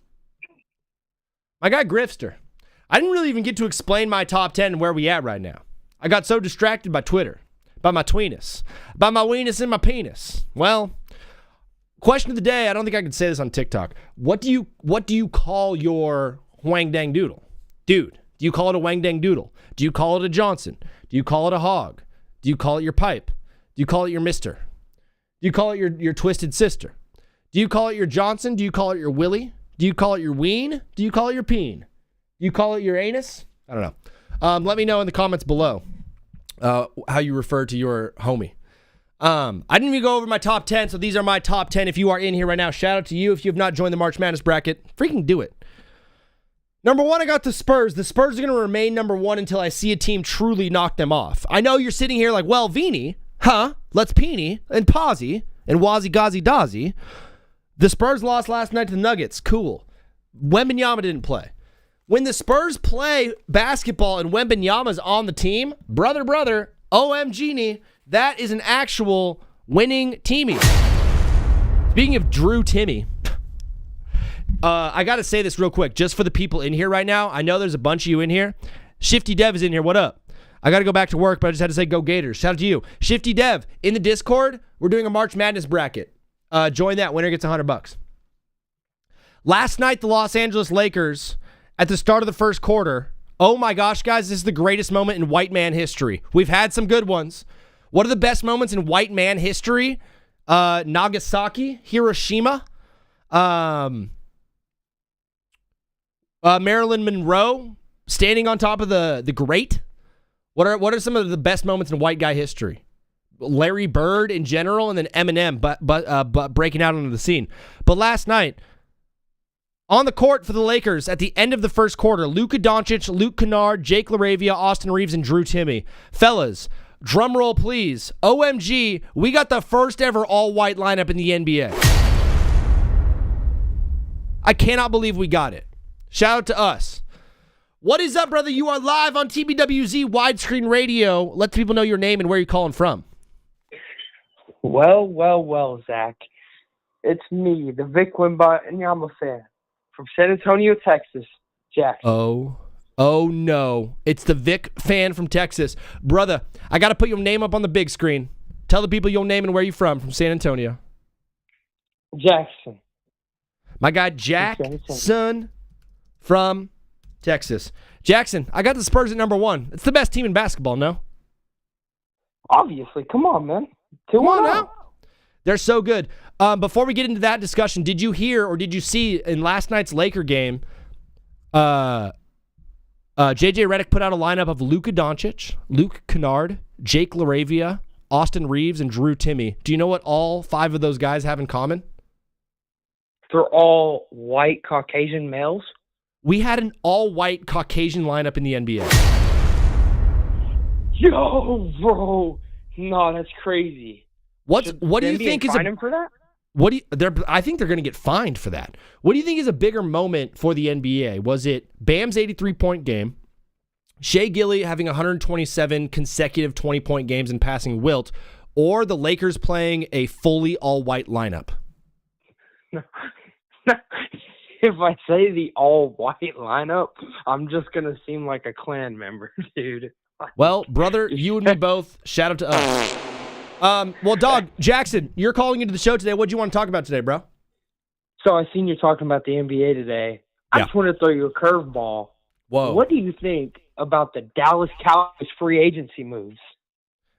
My guy Griffster. I didn't really even get to explain my top 10 and where we at right now. I got so distracted by Twitter, by my tweenus, by my weenus and my penis. Well, question of the day, I don't think I can say this on TikTok. What do you call your wang dang doodle? Dude, do you call it a wang dang doodle? Do you call it a Johnson? Do you call it a hog? Do you call it your pipe? Do you call it your mister? Do you call it your twisted sister? Do you call it your Johnson? Do you call it your Willie? Do you call it your ween? Do you call it your peen? Do you call it your anus? I don't know. Let me know in the comments below how you refer to your homie. I didn't even go over my top 10, so these are my top 10. If you are in here right now, shout out to you. If you have not joined the March Madness bracket, freaking do it. Number 1, I got the Spurs. The Spurs are going to remain number 1 until I see a team truly knock them off. I know you're sitting here like, well, Vini, let's Peeny and Pawsy and Wazzy Gazzy Dazzy. The Spurs lost last night to the Nuggets. Cool. Wembanyama didn't play. When the Spurs play basketball and Wembanyama's on the team, brother, OMG, that is an actual winning teamie. Speaking of Drew Timmy, I got to say this real quick, just for the people in here right now. I know there's a bunch of you in here. Shifty Dev is in here. What up? I got to go back to work, but I just had to say go Gators. Shout out to you. Shifty Dev, in the Discord, we're doing a March Madness bracket. Join that. Winner gets $100. Last night, the Los Angeles Lakers, at the start of the first quarter, oh my gosh, guys, this is the greatest moment in white man history. We've had some good ones. What are the best moments in white man history? Nagasaki, Hiroshima, Marilyn Monroe standing on top of the grate. What are some of the best moments in white guy history? Larry Bird in general, and then Eminem, but breaking out onto the scene. But last night, on the court for the Lakers at the end of the first quarter, Luka Doncic, Luke Kennard, Jake LaRavia, Austin Reeves, and Drew Timmy. Fellas, drum roll please. OMG, we got the first ever all-white lineup in the NBA. I cannot believe we got it. Shout out to us. What is up, brother? You are live on TBWZ Widescreen Radio. Let the people know your name and where you're calling from. Well, Zach. It's me, the Vic Wembanyama fan from San Antonio, Texas, Jackson. Oh no. It's the Vic fan from Texas. Brother, I got to put your name up on the big screen. Tell the people your name and where you're from San Antonio. Jackson. My guy Jackson from Texas. Jackson, I got the Spurs at number 1. It's the best team in basketball, no? Obviously. Come on, man. Come on now. They're so good. Before we get into that discussion, did you hear or did you see in last night's Laker game, JJ Redick put out a lineup of Luka Doncic, Luke Kennard, Jake LaRavia, Austin Reeves, and Drew Timme. Do you know what all 5 of those guys have in common? They're all white Caucasian males. We had an all-white Caucasian lineup in the NBA. Yo, bro. No, that's crazy. What do you think is fine him for that? I think they're going to get fined for that. What do you think is a bigger moment for the NBA? Was it Bam's 83-point game, Shai Gilly having 127 consecutive 20-point games and passing wilt, or the Lakers playing a fully all-white lineup? If I say the all-white lineup, I'm just going to seem like a Klan member, dude. Well, brother, you and me both. Shout out to us. Well, dog, Jackson, you're calling into the show today. What do you want to talk about today, bro? So I seen you talking about the NBA today. I just want to throw you a curveball. Whoa. What do you think about the Dallas Cowboys free agency moves?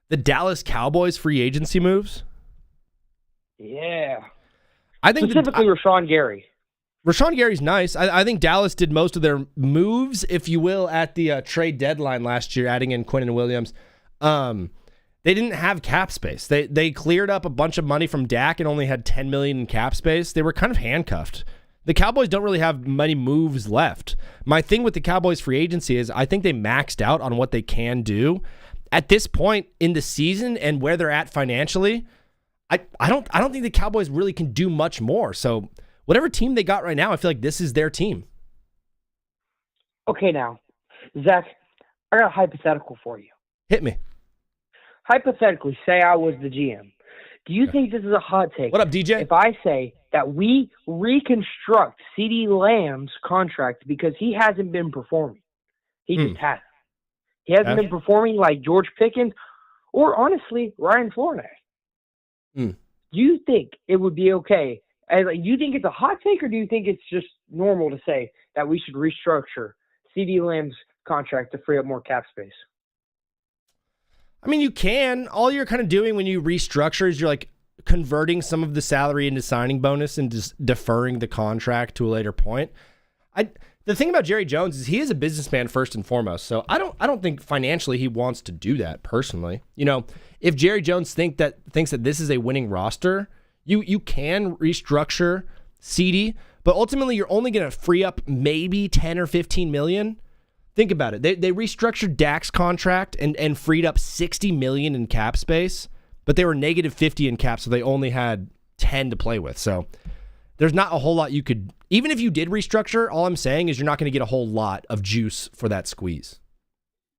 The Dallas Cowboys free agency moves? Yeah. I think specifically Rashawn Gary. Rashawn Gary's nice. I think Dallas did most of their moves, if you will, at the trade deadline last year, adding in Quinnen Williams. They didn't have cap space. They cleared up a bunch of money from Dak and only had $10 million in cap space. They were kind of handcuffed. The Cowboys don't really have many moves left. My thing with the Cowboys free agency is I think they maxed out on what they can do. At this point in the season and where they're at financially, I don't think the Cowboys really can do much more. So whatever team they got right now, I feel like this is their team. Okay, now, Zach, I got a hypothetical for you. Hit me. Hypothetically, say I was the GM. Do you think this is a hot take? What up, DJ? If I say that we reconstruct CeeDee Lamb's contract because he hasn't been performing. He just hasn't. He hasn't been performing like George Pickens or, honestly, Ryan Flores. Do you think it would be okay? Do you think it's a hot take, or do you think it's just normal to say that we should restructure CeeDee Lamb's contract to free up more cap space? I mean, you can. All you're kind of doing when you restructure is you're like converting some of the salary into signing bonus and just deferring the contract to a later point. The thing about Jerry Jones is he is a businessman first and foremost. So I don't think financially he wants to do that personally. You know, if Jerry Jones thinks that this is a winning roster, you can restructure CeeDee, but ultimately you're only going to free up maybe 10 or 15 million. Think about it. They restructured Dak's contract and freed up $60 million in cap space, but they were negative 50 in cap, so they only had 10 to play with. So there's not a whole lot you could, even if you did restructure, all I'm saying is you're not going to get a whole lot of juice for that squeeze.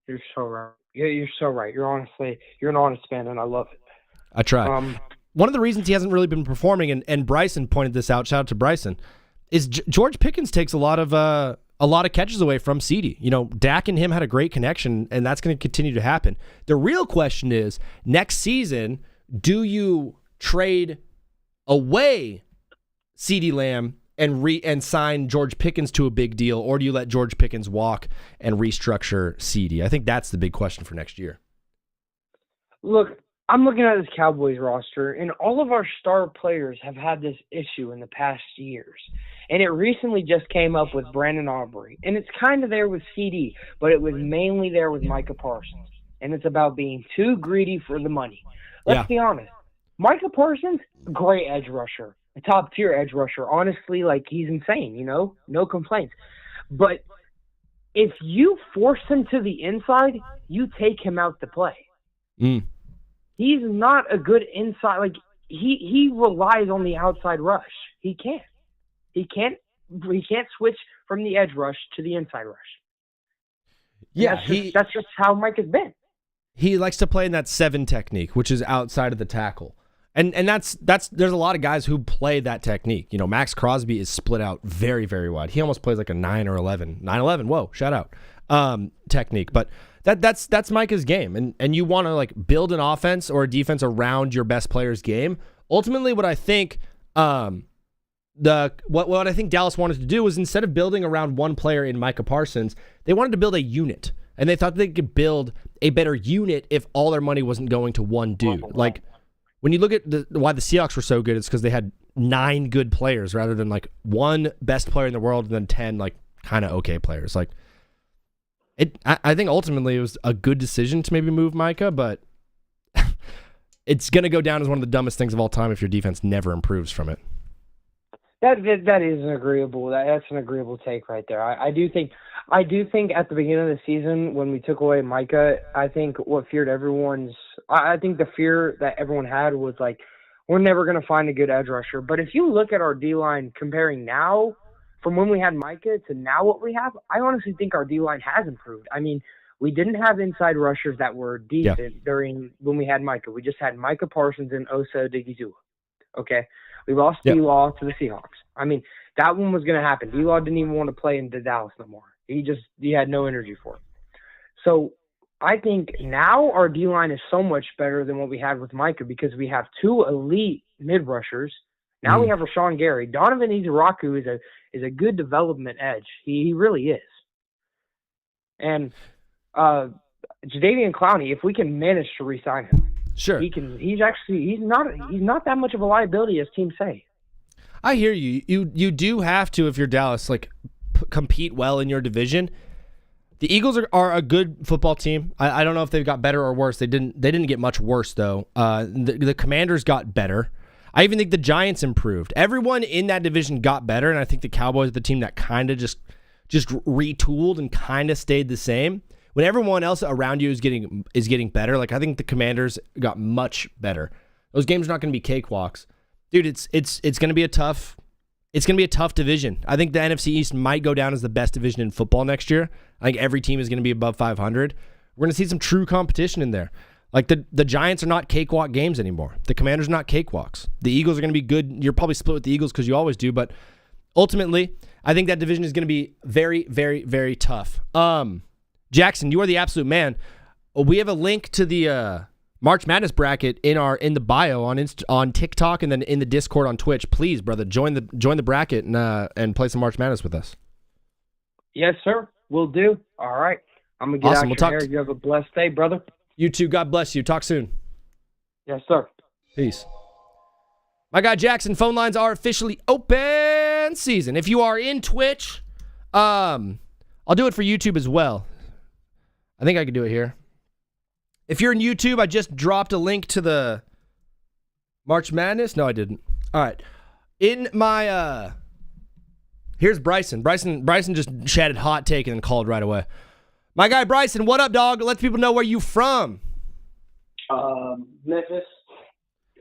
You're so right. You're so right. You're an honest man, and I love it. I try. One of the reasons he hasn't really been performing, and Bryson pointed this out, shout out to Bryson, is George Pickens takes a lot of catches away from CeeDee. You know, Dak and him had a great connection, and that's going to continue to happen. The real question is, next season, do you trade away CeeDee Lamb and sign George Pickens to a big deal, or do you let George Pickens walk and restructure CeeDee? I think that's the big question for next year. Look, I'm looking at this Cowboys roster, and all of our star players have had this issue in the past years. And it recently just came up with Brandon Aubrey. And it's kind of there with CeeDee, but it was mainly there with Micah Parsons. And it's about being too greedy for the money. Let's be honest. Micah Parsons, great edge rusher. A top-tier edge rusher. Honestly, like, he's insane, you know? No complaints. But if you force him to the inside, you take him out to play. He's not a good inside. Like, he relies on the outside rush. He can't. He can't switch from the edge rush to the inside rush. Yeah, that's just how Mike has been. He likes to play in that 7 technique, which is outside of the tackle. And that's there's a lot of guys who play that technique. You know, Max Crosby is split out very, very wide. He almost plays like a 9 or 11. 9-11, whoa, shout out. Technique. But that's Micah's game. And you want to like build an offense or a defense around your best player's game. Ultimately, what I think what I think Dallas wanted to do was, instead of building around one player in Micah Parsons, they wanted to build a unit. And they thought they could build a better unit if all their money wasn't going to one dude. Like, when you look at why the Seahawks were so good, it's because they had 9 good players rather than like one best player in the world and then 10 like kind of okay players. Like, I think ultimately it was a good decision to maybe move Micah, but it's going to go down as one of the dumbest things of all time if your defense never improves from it. That is an agreeable. That's an agreeable take right there. I do think at the beginning of the season when we took away Micah, I think what feared everyone's. I think the fear that everyone had was like, we're never going to find a good edge rusher. But if you look at our D-line comparing now from when we had Micah to now what we have, I honestly think our D-line has improved. I mean, we didn't have inside rushers that were decent during when we had Micah. We just had Micah Parsons and Osa Odigizua. Okay? We lost D-Law to the Seahawks. I mean, that one was going to happen. D-Law didn't even want to play in Dallas no more. He had no energy for it. So I think now our D-line is so much better than what we had with Micah because we have two elite mid-rushers. Now we have Rashawn Gary. Donovan Izaraku is a good development edge. He really is. And Jadeveon Clowney, if we can manage to re-sign him, sure, he's not that much of a liability as teams say. I hear you. You do have to, if you're Dallas, like compete well in your division. The Eagles are a good football team. I don't know if they've got better or worse. They didn't get much worse though. The Commanders got better. I even think the Giants improved. Everyone in that division got better, and I think the Cowboys are the team that kind of just retooled and kind of stayed the same. When everyone else around you is getting better, like I think the Commanders got much better. Those games are not going to be cakewalks, dude. It's going to be a tough. It's going to be a tough division. I think the NFC East might go down as the best division in football next year. I think every team is going to be above 500. We're going to see some true competition in there. Like the Giants are not cakewalk games anymore. The Commanders are not cakewalks. The Eagles are going to be good. You're probably split with the Eagles because you always do, but ultimately, I think that division is going to be very, very, very tough. Jackson, you are the absolute man. We have a link to the March Madness bracket in the bio on TikTok and then in the Discord on Twitch. Please, brother, join the bracket and play some March Madness with us. Yes, sir. We'll do. All right. I'm gonna get awesome. out your hair. You have a blessed day, brother. You too. God bless you. Talk soon. Yes, sir. Peace. My guy Jackson, phone lines are officially open season. If you are in Twitch, I'll do it for YouTube as well. I think I can do it here. If you're in YouTube, I just dropped a link to the March Madness. No, I didn't. All right. In my here's Bryson. Bryson just chatted hot take and then called right away. My guy Bryson, what up, dog? Let people know where you from. Memphis.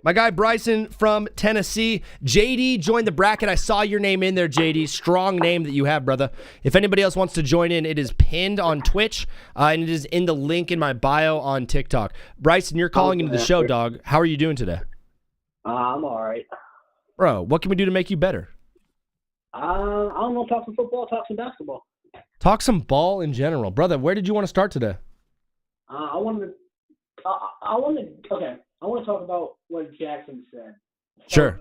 My guy Bryson from Tennessee. JD joined the bracket. I saw your name in there, JD. Strong name that you have, brother. If anybody else wants to join in, it is pinned on Twitch, and it is in the link in my bio on TikTok. Bryson, you're calling into the show, dog. How are you doing today? I'm all right. Bro, what can we do to make you better? I don't know. Talk some football. Talk some basketball. Talk some ball in general. Brother, where did you want to start today? I want to talk about what Jackson said. Sure.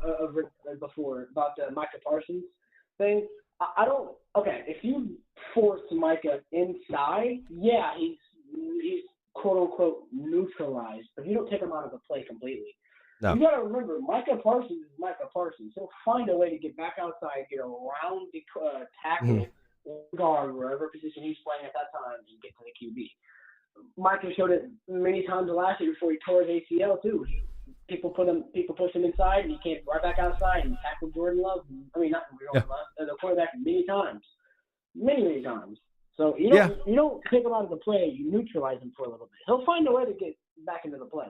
Before about the Micah Parsons thing. I don't. Okay, if you force Micah inside, yeah, he's quote unquote neutralized. But you don't take him out of the play completely. No. You got to remember, Micah Parsons is Micah Parsons. He'll find a way to get back outside, get around the tackle, guard, wherever position he's playing at that time, and get to the QB. Micah showed it many times last year before he tore his ACL too. People push him inside, and he came right back outside and tackled Jordan Love. I mean, not Jordan Love, the quarterback many times. So you don't take him out of the play. You neutralize him for a little bit. He'll find a way to get back into the play.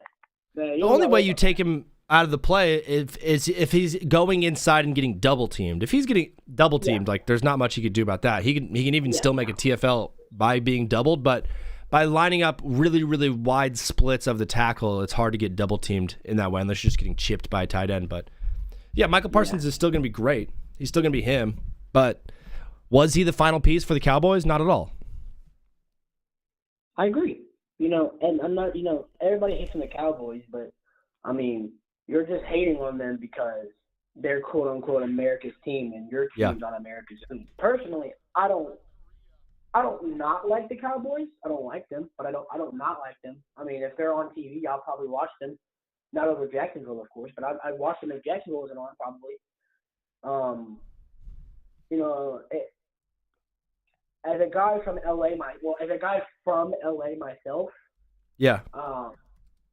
The only way you take him out of the play is if he's going inside and getting double teamed. If he's getting double teamed, like there's not much he could do about that. He can even still make a TFL by being doubled, but by lining up really, really wide splits of the tackle, it's hard to get double teamed in that way unless you're just getting chipped by a tight end. But yeah, Michael Parsons is still going to be great. He's still going to be him. But was he the final piece for the Cowboys? Not at all. I agree. And I'm not, everybody hates on the Cowboys, but, I mean, you're just hating on them because they're quote-unquote America's team and your team's not America's team. Personally, I don't not like the Cowboys. I don't like them, but I don't not like them. I mean, if they're on TV, I'll probably watch them. Not over Jacksonville, of course, but I'd watch them if Jacksonville wasn't on, probably. as a guy from LA, myself, Yeah.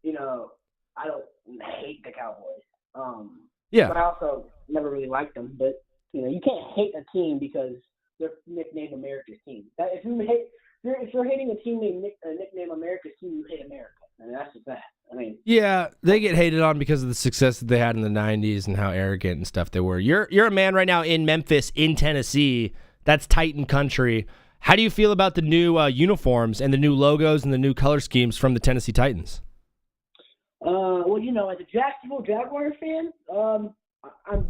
you know, I don't hate the Cowboys. Yeah. But I also never really liked them. But you know, you can't hate a team because they're nicknamed America's team. If you're hating a team nicknamed America's team, you hate America. I mean, that's just that. I mean, yeah, they get hated on because of the success that they had in the 90s and how arrogant and stuff they were. You're a man right now in Memphis, in Tennessee. That's Titan country. How do you feel about the new uniforms and the new logos and the new color schemes from the Tennessee Titans? Well, you know, as a Jacksonville Jaguars fan, I'm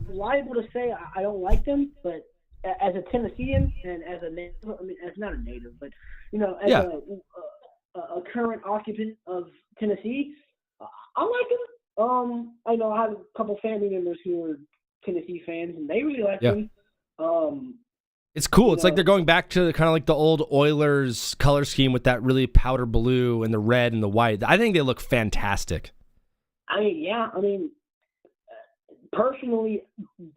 liable to say I don't like them, but as a Tennessean and as a native, I mean, as not a native, but you know, as a current occupant of Tennessee, I like them. I know I have a couple family members who are Tennessee fans, and they really like them. It's cool. It's like they're going back to kind of like the old Oilers color scheme with that really powder blue and the red and the white. I think they look fantastic. I mean, yeah. I mean, personally,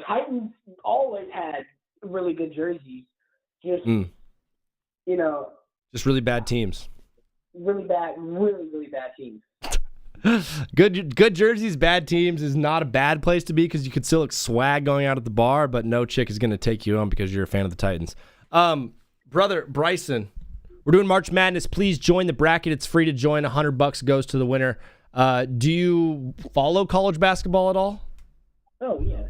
Titans always had really good jerseys. Just, you know. Just really bad teams. Really bad teams. Good jerseys, bad teams is not a bad place to be because you could still look swag going out at the bar, but no chick is going to take you on because you're a fan of the Titans. Brother Bryson, we're doing March Madness. Please join the bracket. It's free to join. $100 goes to the winner. Do you follow college basketball at all? Oh yeah.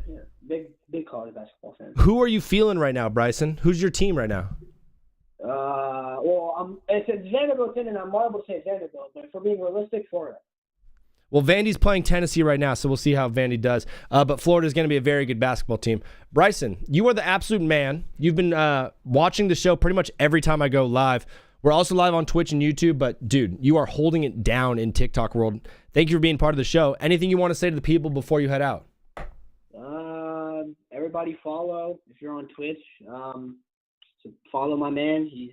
Big college basketball fan. Who are you feeling right now, Bryson? Who's your team right now? Well, it's Vanderbilt, and I'm liable to say Vanderbilt, but for being realistic, Florida. Well, Vandy's playing Tennessee right now, so we'll see how Vandy does. But Florida's going to be a very good basketball team. Bryson, you are the absolute man. You've been watching the show pretty much every time I go live. We're also live on Twitch and YouTube, but, dude, you are holding it down in TikTok world. Thank you for being part of the show. Anything you want to say to the people before you head out? Everybody follow. If you're on Twitch, follow my man. He's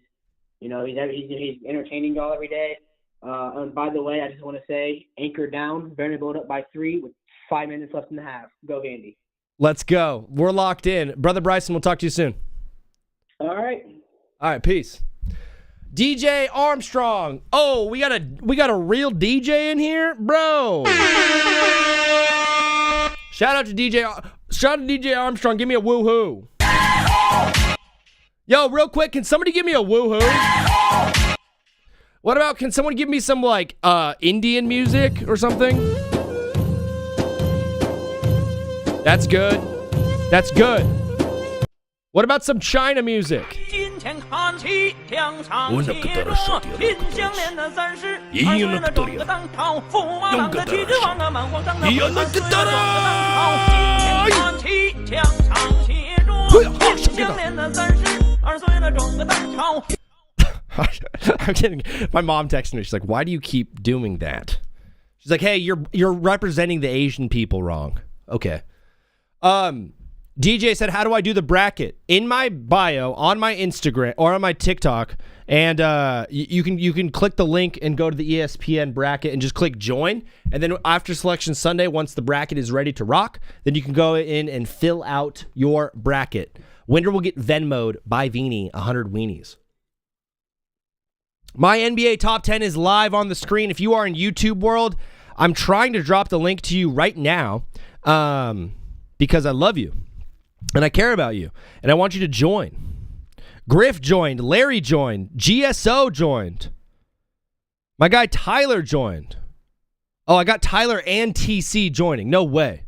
entertaining y'all every day. And by the way, I just want to say, anchor down, Vanderbilt up by 3 with 5 minutes left in the half. Go Vandy. Let's go. We're locked in. Brother Bryson, we'll talk to you soon. All right. All right, peace. DJ Armstrong. Oh, we got a real DJ in here? Bro. Shout out to DJ Armstrong. Give me a woohoo. Yo, real quick, can somebody give me a woohoo? What about, can someone give me some, like, Indian music or something? That's good. That's good. What about some China music? I'm kidding. My mom texted me. She's like, "Why do you keep doing that?" She's like, "Hey, you're representing the Asian people wrong." Okay. DJ said, "How do I do the bracket?" In my bio on my Instagram or on my TikTok, and you can click the link and go to the ESPN bracket and just click join. And then after Selection Sunday, once the bracket is ready to rock, then you can go in and fill out your bracket. Winner will get Venmo'd by Veenie 100 weenies. My NBA Top 10 is live on the screen. If you are in YouTube world, I'm trying to drop the link to you right now because I love you and I care about you and I want you to join. Griff joined. Larry joined. GSO joined. My guy Tyler joined. Oh, I got Tyler and TC joining. No way.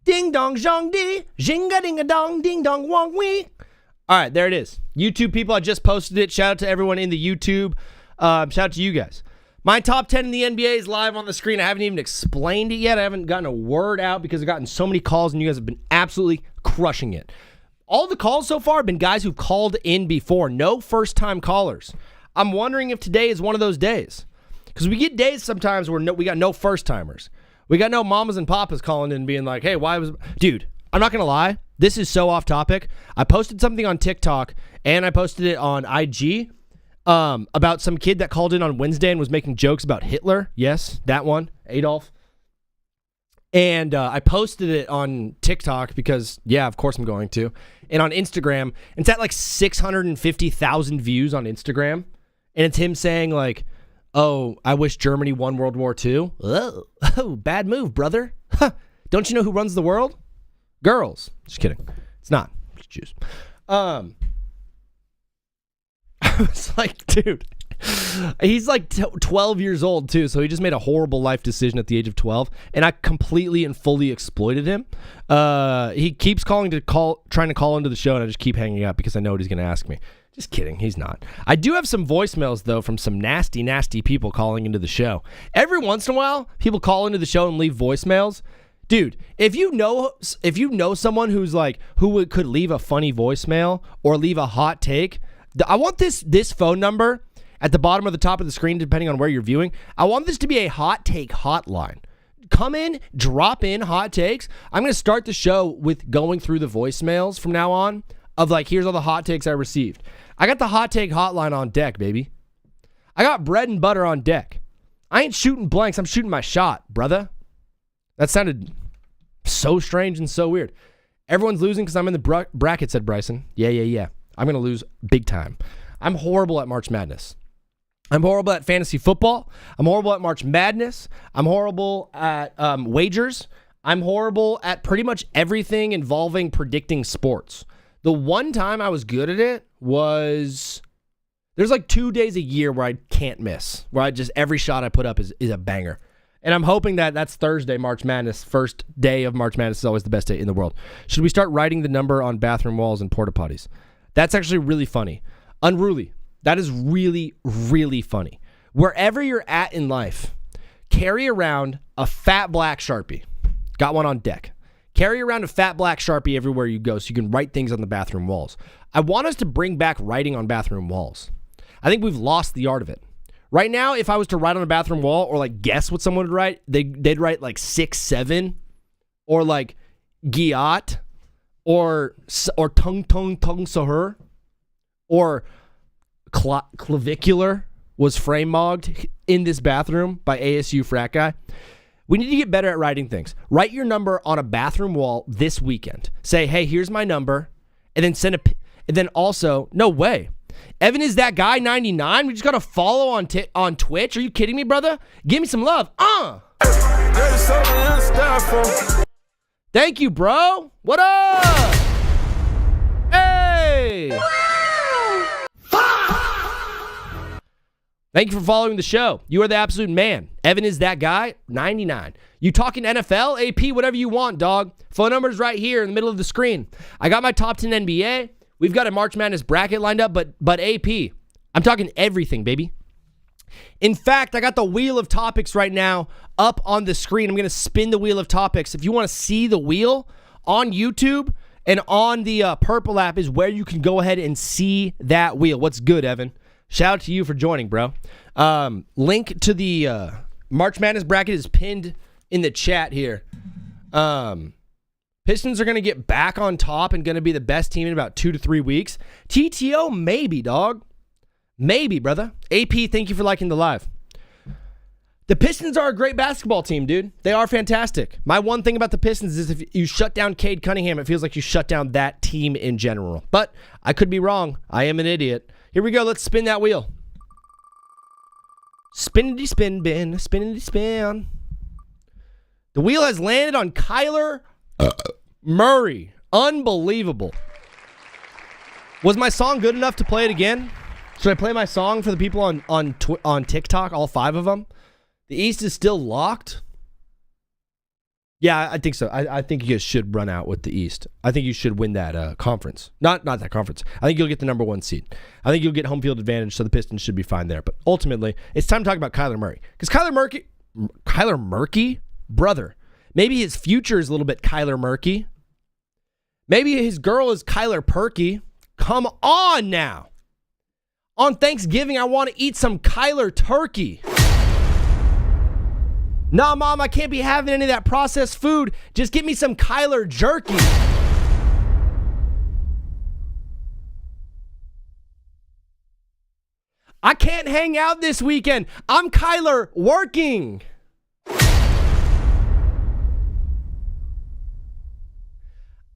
Ding dong zhong di, jinga ding a dong, ding dong wong wee. All right, there it is. YouTube people, I just posted it. Shout out to everyone in the YouTube. Shout out to you guys. My top 10 in the NBA is live on the screen. I haven't even explained it yet. I haven't gotten a word out because I've gotten so many calls and you guys have been absolutely crushing it. All the calls so far have been guys who've called in before. No first-time callers. I'm wondering if today is one of those days. Because we get days sometimes where we got no first-timers. We got no mamas and papas calling in and being like, hey, why was... Dude, I'm not going to lie. This is so off topic. I posted something on TikTok and I posted it on IG about some kid that called in on Wednesday and was making jokes about Hitler. Yes, that one, Adolf. And I posted it on TikTok because, yeah, of course I'm going to. And on Instagram, it's at like 650,000 views on Instagram. And it's him saying like, oh, I wish Germany won World War II. Oh, bad move, brother. Huh. Don't you know who runs the world? Girls. Just kidding. It's not. It's Jews. I was like, dude. He's like 12 years old too, so he just made a horrible life decision at the age of 12, and I completely and fully exploited him. He keeps trying to call into the show, and I just keep hanging up because I know what he's going to ask me. Just kidding, he's not. I do have some voicemails though from some nasty, nasty people calling into the show. Every once in a while, people call into the show and leave voicemails. Dude, if you know someone who's like could leave a funny voicemail or leave a hot take, I want this phone number at the bottom or the top of the screen, depending on where you're viewing. I want this to be a hot take hotline. Come in, drop in hot takes. I'm going to start the show with going through the voicemails from now on of like, here's all the hot takes I received. I got the hot take hotline on deck, baby. I got bread and butter on deck. I ain't shooting blanks. I'm shooting my shot, brother. That sounded so strange and so weird. Everyone's losing because I'm in the bracket, said Bryson. Yeah. I'm going to lose big time. I'm horrible at March Madness. I'm horrible at fantasy football. I'm horrible at March Madness. I'm horrible at wagers. I'm horrible at pretty much everything involving predicting sports. The one time I was good at it was, there's like 2 days a year where I can't miss, where I just, every shot I put up is a banger. And I'm hoping that's Thursday, March Madness. First day of March Madness is always the best day in the world. Should we start writing the number on bathroom walls and porta potties? That's actually really funny. Unruly. That is really, really funny. Wherever you're at in life, carry around a fat black Sharpie. Got one on deck. Carry around a fat black Sharpie everywhere you go so you can write things on the bathroom walls. I want us to bring back writing on bathroom walls. I think we've lost the art of it. Right now, if I was to write on a bathroom wall or like guess what someone would write, they'd write like 6-7 or like Giat or tung sahur or clavicular was frame mogged in this bathroom by ASU frat guy. We need to get better at writing things. Write your number on a bathroom wall this weekend. Say, hey, here's my number, and then and then also, no way. Evan is that guy 99. We just got to follow on Twitch. Are you kidding me, brother? Give me some love. Thank you, bro. What up? Hey. Thank you for following the show. You are the absolute man. Evan is that guy, 99. You talking NFL, AP, whatever you want, dog. Phone number's right here in the middle of the screen. I got my top 10 NBA. We've got a March Madness bracket lined up, but AP, I'm talking everything, baby. In fact, I got the wheel of topics right now up on the screen. I'm going to spin the wheel of topics. If you want to see the wheel on YouTube and on the Purple app is where you can go ahead and see that wheel. What's good, Evan? Shout out to you for joining, bro. Link to the March Madness bracket is pinned in the chat here. Pistons are going to get back on top and going to be the best team in about 2 to 3 weeks. TTO, maybe, dog. Maybe, brother. AP, thank you for liking the live. The Pistons are a great basketball team, dude. They are fantastic. My one thing about the Pistons is if you shut down Cade Cunningham, it feels like you shut down that team in general. But I could be wrong. I am an idiot. Here we go. Let's spin that wheel. Spinity spin, bin. Spinity spin. The wheel has landed on Kyler Murray. Unbelievable. Was my song good enough to play it again? Should I play my song for the people on TikTok, all 5 of them? The East is still locked? Yeah, I think so. I think you guys should run out with the East. I think you should win that conference. Not that conference. I think you'll get the number 1 seed. I think you'll get home field advantage, so the Pistons should be fine there. But ultimately, it's time to talk about Kyler Murray. Because Kyler Murray? Brother. Maybe his future is a little bit Kyler Murray. Maybe his girl is Kyler Perky. Come on now. On Thanksgiving, I want to eat some Kyler turkey. Nah, Mom, I can't be having any of that processed food. Just get me some Kyler jerky. I can't hang out this weekend. I'm Kyler working.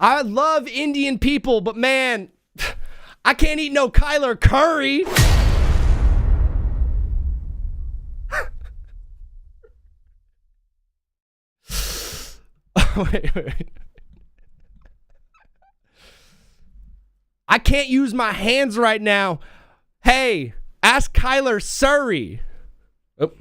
I love Indian people, but man, I can't eat no Kyler Curry. Wait. I can't use my hands right now. Hey, ask Kyler Surrey. Oh.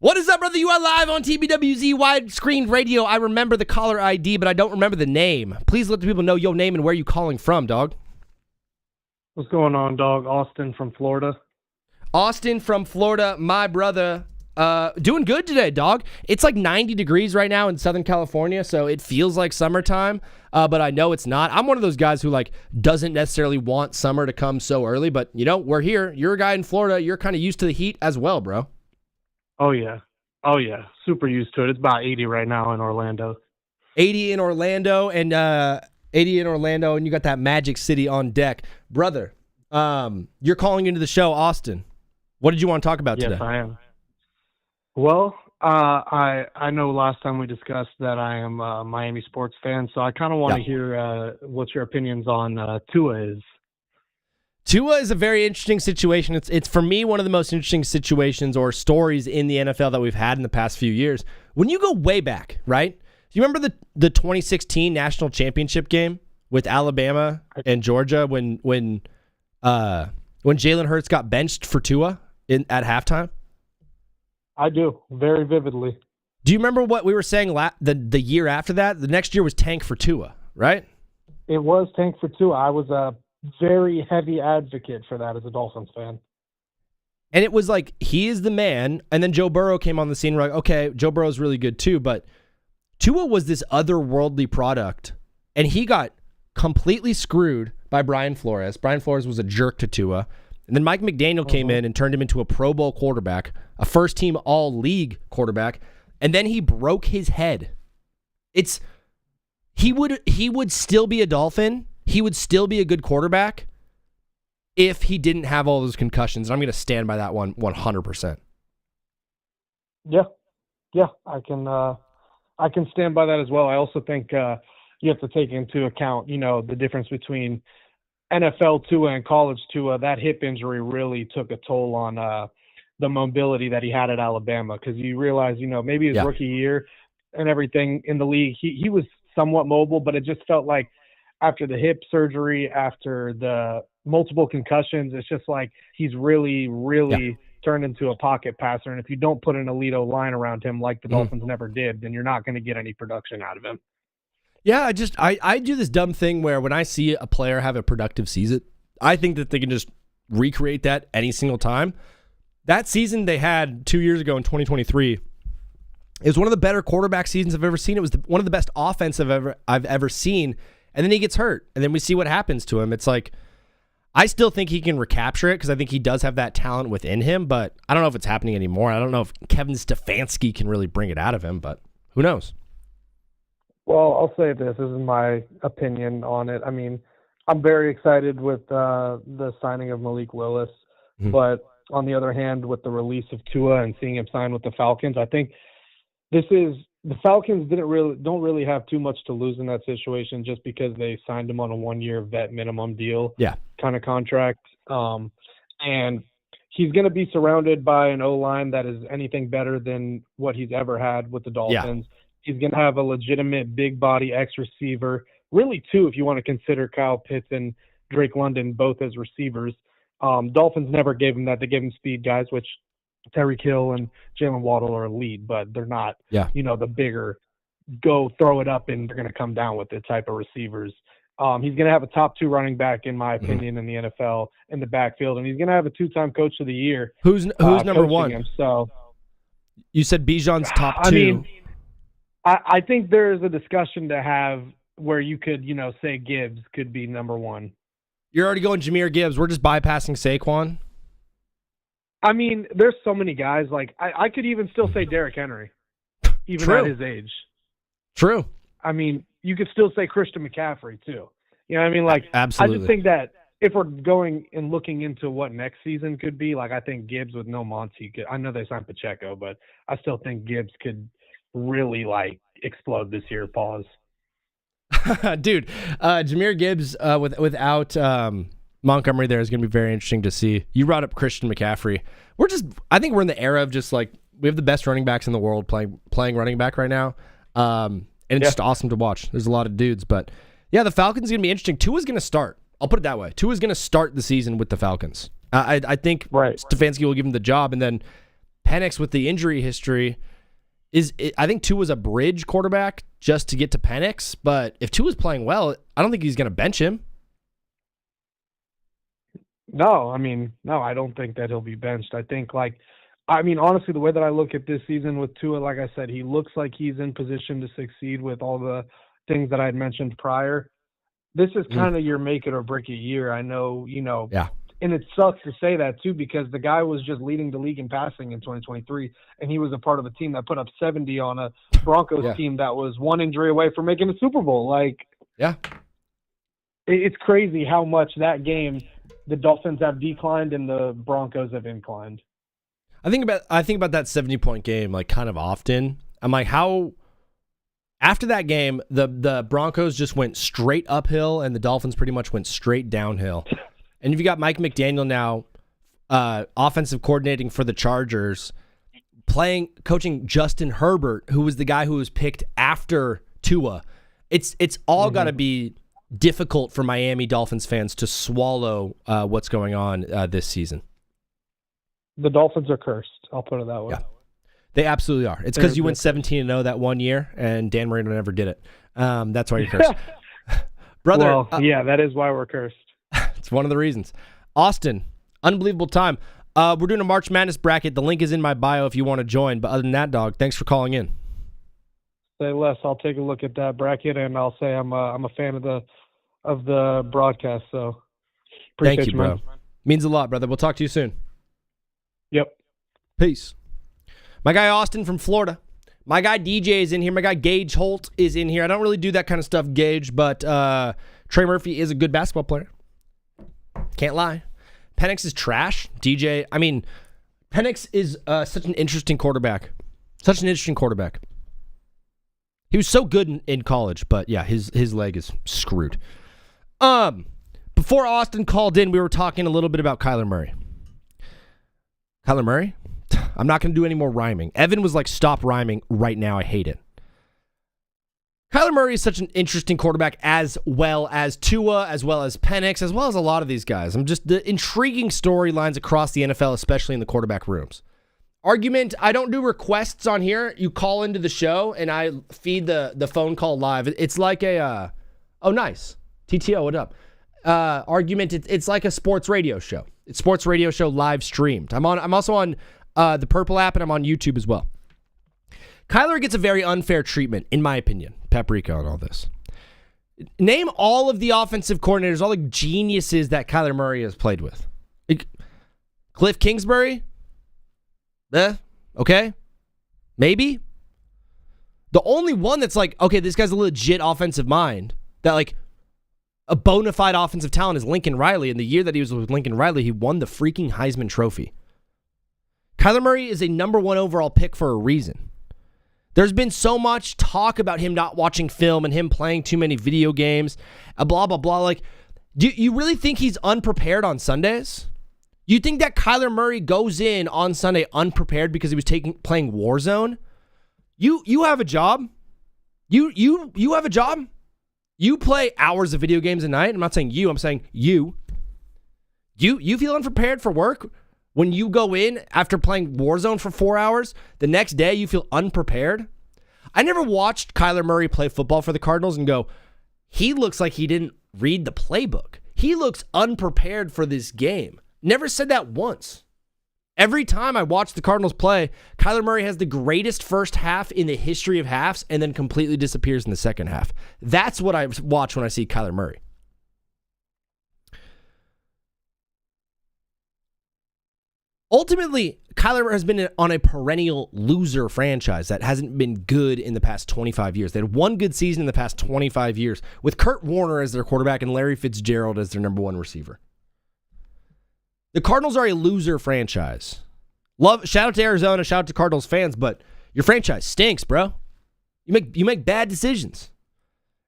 What is up, brother? You are live on TBWZ widescreen radio. I remember the caller ID, but I don't remember the name. Please let the people know your name and where you calling from, dog. What's going on, dog? Austin from Florida. Austin from Florida, my brother. Doing good today, dog. It's like 90 degrees right now in Southern California, so it feels like summertime, but I know it's not. I'm one of those guys who like doesn't necessarily want summer to come so early, but you know, we're here. You're a guy in Florida. You're kind of used to the heat as well, bro. Oh, yeah. Super used to it. It's about 80 right now in Orlando. 80 in Orlando, and you got that Magic City on deck. Brother, you're calling into the show, Austin. What did you want to talk about today? Yes, I am. Well, I know last time we discussed that I am a Miami sports fan, so I kind of want to hear what your opinions on Tua is. Tua is a very interesting situation. It's for me one of the most interesting situations or stories in the NFL that we've had in the past few years. When you go way back, right? Do you remember the 2016 national championship game with Alabama and Georgia when Jalen Hurts got benched for Tua at halftime? I do, very vividly. Do you remember what we were saying the year after that? The next year was tank for Tua, right? It was tank for Tua. I was a very heavy advocate for that as a Dolphins fan. And it was like, he is the man. And then Joe Burrow came on the scene. We're like, okay, Joe Burrow's really good too. But Tua was this otherworldly product. And he got completely screwed by Brian Flores. Brian Flores was a jerk to Tua. And then Mike McDaniel came in and turned him into a Pro Bowl quarterback, a first-team all-league quarterback. And then he broke his head. He would still be a Dolphin. He would still be a good quarterback if he didn't have all those concussions. And I'm going to stand by that one 100%. Yeah, I can stand by that as well. I also think you have to take into account, the difference between NFL Tua and college Tua. That hip injury really took a toll on the mobility that he had at Alabama, because you realize, maybe his rookie year and everything in the league, he was somewhat mobile, but it just felt like after the hip surgery, after the multiple concussions, it's just like he's really turned into a pocket passer. And if you don't put an elite line around him like the Dolphins never did, then you're not going to get any production out of him. Yeah, I do this dumb thing where when I see a player have a productive season, I think that they can just recreate that any single time. That season they had 2 years ago in 2023, it was one of the better quarterback seasons I've ever seen. It was one of the best offense I've ever seen. And then he gets hurt, and then we see what happens to him. It's like, I still think he can recapture it because I think he does have that talent within him, but I don't know if it's happening anymore. I don't know if Kevin Stefanski can really bring it out of him, but who knows? Well, I'll say this is my opinion on it. I mean, I'm very excited with the signing of Malik Willis, but on the other hand, with the release of Tua and seeing him sign with the Falcons, I think the Falcons don't really have too much to lose in that situation, just because they signed him on a 1-year vet minimum deal kind of contract. And he's going to be surrounded by an O-line that is anything better than what he's ever had with the Dolphins. Yeah. He's going to have a legitimate big body X receiver, really two, if you want to consider Kyle Pitts and Drake London both as receivers. Dolphins never gave him that. They gave him speed guys, which Tyreek Hill and Jalen Waddle are elite, but they're not, the bigger go throw it up and they're going to come down with it type of receivers. He's going to have a top 2 running back, in my opinion, in the NFL in the backfield, and he's going to have a 2-time coach of the year. Who's number one? Him. So you said Bijan's top 2. I mean, I think there's a discussion to have where you could, say Gibbs could be number 1. You're already going Jahmyr Gibbs. We're just bypassing Saquon. I mean, there's so many guys. Like, I could even still say Derrick Henry, even at his age. True. I mean, you could still say Christian McCaffrey, too. You know what I mean? Like, absolutely. I just think that if we're going and looking into what next season could be, like I think Gibbs with no Monty I know they signed Pacheco, but I still think Gibbs could really like explode this year. Pause. Dude, Jahmyr Gibbs without Montgomery there is going to be very interesting to see. You brought up Christian McCaffrey. I think we're in the era of just like we have the best running backs in the world playing running back right now, and it's just awesome to watch. There's a lot of dudes, but yeah, the Falcons are going to be interesting. Tua's going to start. I'll put it that way. Tua's going to start the season with the Falcons. I think Stefanski will give him the job, and then Penix with the injury history I think Tua's a bridge quarterback just to get to Penix, but if Tua's playing well, I don't think he's going to bench him. No, I don't think that he'll be benched. I think, honestly, the way that I look at this season with Tua, like I said, he looks like he's in position to succeed with all the things that I had mentioned prior. This is kind of your make it or break it year. I know, and it sucks to say that too, because the guy was just leading the league in passing in 2023, and he was a part of a team that put up 70 on a Broncos team that was one injury away from making a Super Bowl. It's crazy how much that game the Dolphins have declined and the Broncos have inclined. I think about that 70-point game kind of often. I'm like, how after that game the Broncos just went straight uphill and the Dolphins pretty much went straight downhill. And if you got Mike McDaniel now, offensive coordinating for the Chargers, coaching Justin Herbert, who was the guy who was picked after Tua, it's all got to be difficult for Miami Dolphins fans to swallow what's going on this season. The Dolphins are cursed. I'll put it that way. Yeah, they absolutely are. It's because you went 17-0 that one year, and Dan Marino never did it. That's why you're cursed. Brother. Well, that is why we're cursed. It's one of the reasons. Austin, unbelievable time. We're doing a March Madness bracket. The link is in my bio if you want to join. But other than that, dog, thanks for calling in. Say less. I'll take a look at that bracket, and I'll say I'm a fan of the broadcast. So appreciate thank you, bro. Man. Means a lot, brother. We'll talk to you soon. Yep. Peace. My guy Austin from Florida. My guy DJ is in here. My guy Gage Holt is in here. I don't really do that kind of stuff, Gage, but Trey Murphy is a good basketball player. Can't lie. Penix is trash. DJ, Penix is such an interesting quarterback. Such an interesting quarterback. He was so good in college, but yeah, his leg is screwed. Before Austin called in, we were talking a little bit about Kyler Murray. Kyler Murray? I'm not going to do any more rhyming. Evan was like, stop rhyming right now. I hate it. Kyler Murray is such an interesting quarterback, as well as Tua, as well as Penix, as well as a lot of these guys. The intriguing storylines across the NFL, especially in the quarterback rooms. Argument, I don't do requests on here. You call into the show, and I feed the phone call live. It's like a, oh, nice. TTO, what up? Argument, it's like a sports radio show. It's sports radio show live streamed. I'm also on the Purple app, and I'm on YouTube as well. Kyler gets a very unfair treatment, in my opinion. Paprika on all this. Name all of the offensive coordinators, all the geniuses that Kyler Murray has played with. Cliff Kingsbury? Okay. Maybe. The only one that's like, okay, this guy's a legit offensive mind, that a bona fide offensive talent is Lincoln Riley. And the year that he was with Lincoln Riley, he won the freaking Heisman Trophy. Kyler Murray is a number 1 overall pick for a reason. There's been so much talk about him not watching film and him playing too many video games, blah, blah, blah. Do you really think he's unprepared on Sundays? You think that Kyler Murray goes in on Sunday unprepared because he was playing Warzone? You have a job. You have a job. You play hours of video games a night. I'm not saying you. I'm saying you. You feel unprepared for work? When you go in after playing Warzone for 4 hours, the next day you feel unprepared? I never watched Kyler Murray play football for the Cardinals and go, he looks like he didn't read the playbook. He looks unprepared for this game. Never said that once. Every time I watch the Cardinals play, Kyler Murray has the greatest first half in the history of halves and then completely disappears in the second half. That's what I watch when I see Kyler Murray. Ultimately, Kyler has been on a perennial loser franchise that hasn't been good in the past 25 years. They had one good season in the past 25 years with Kurt Warner as their quarterback and Larry Fitzgerald as their number 1 receiver. The Cardinals are a loser franchise. Shout out to Arizona, shout out to Cardinals fans, but your franchise stinks, bro. You make bad decisions.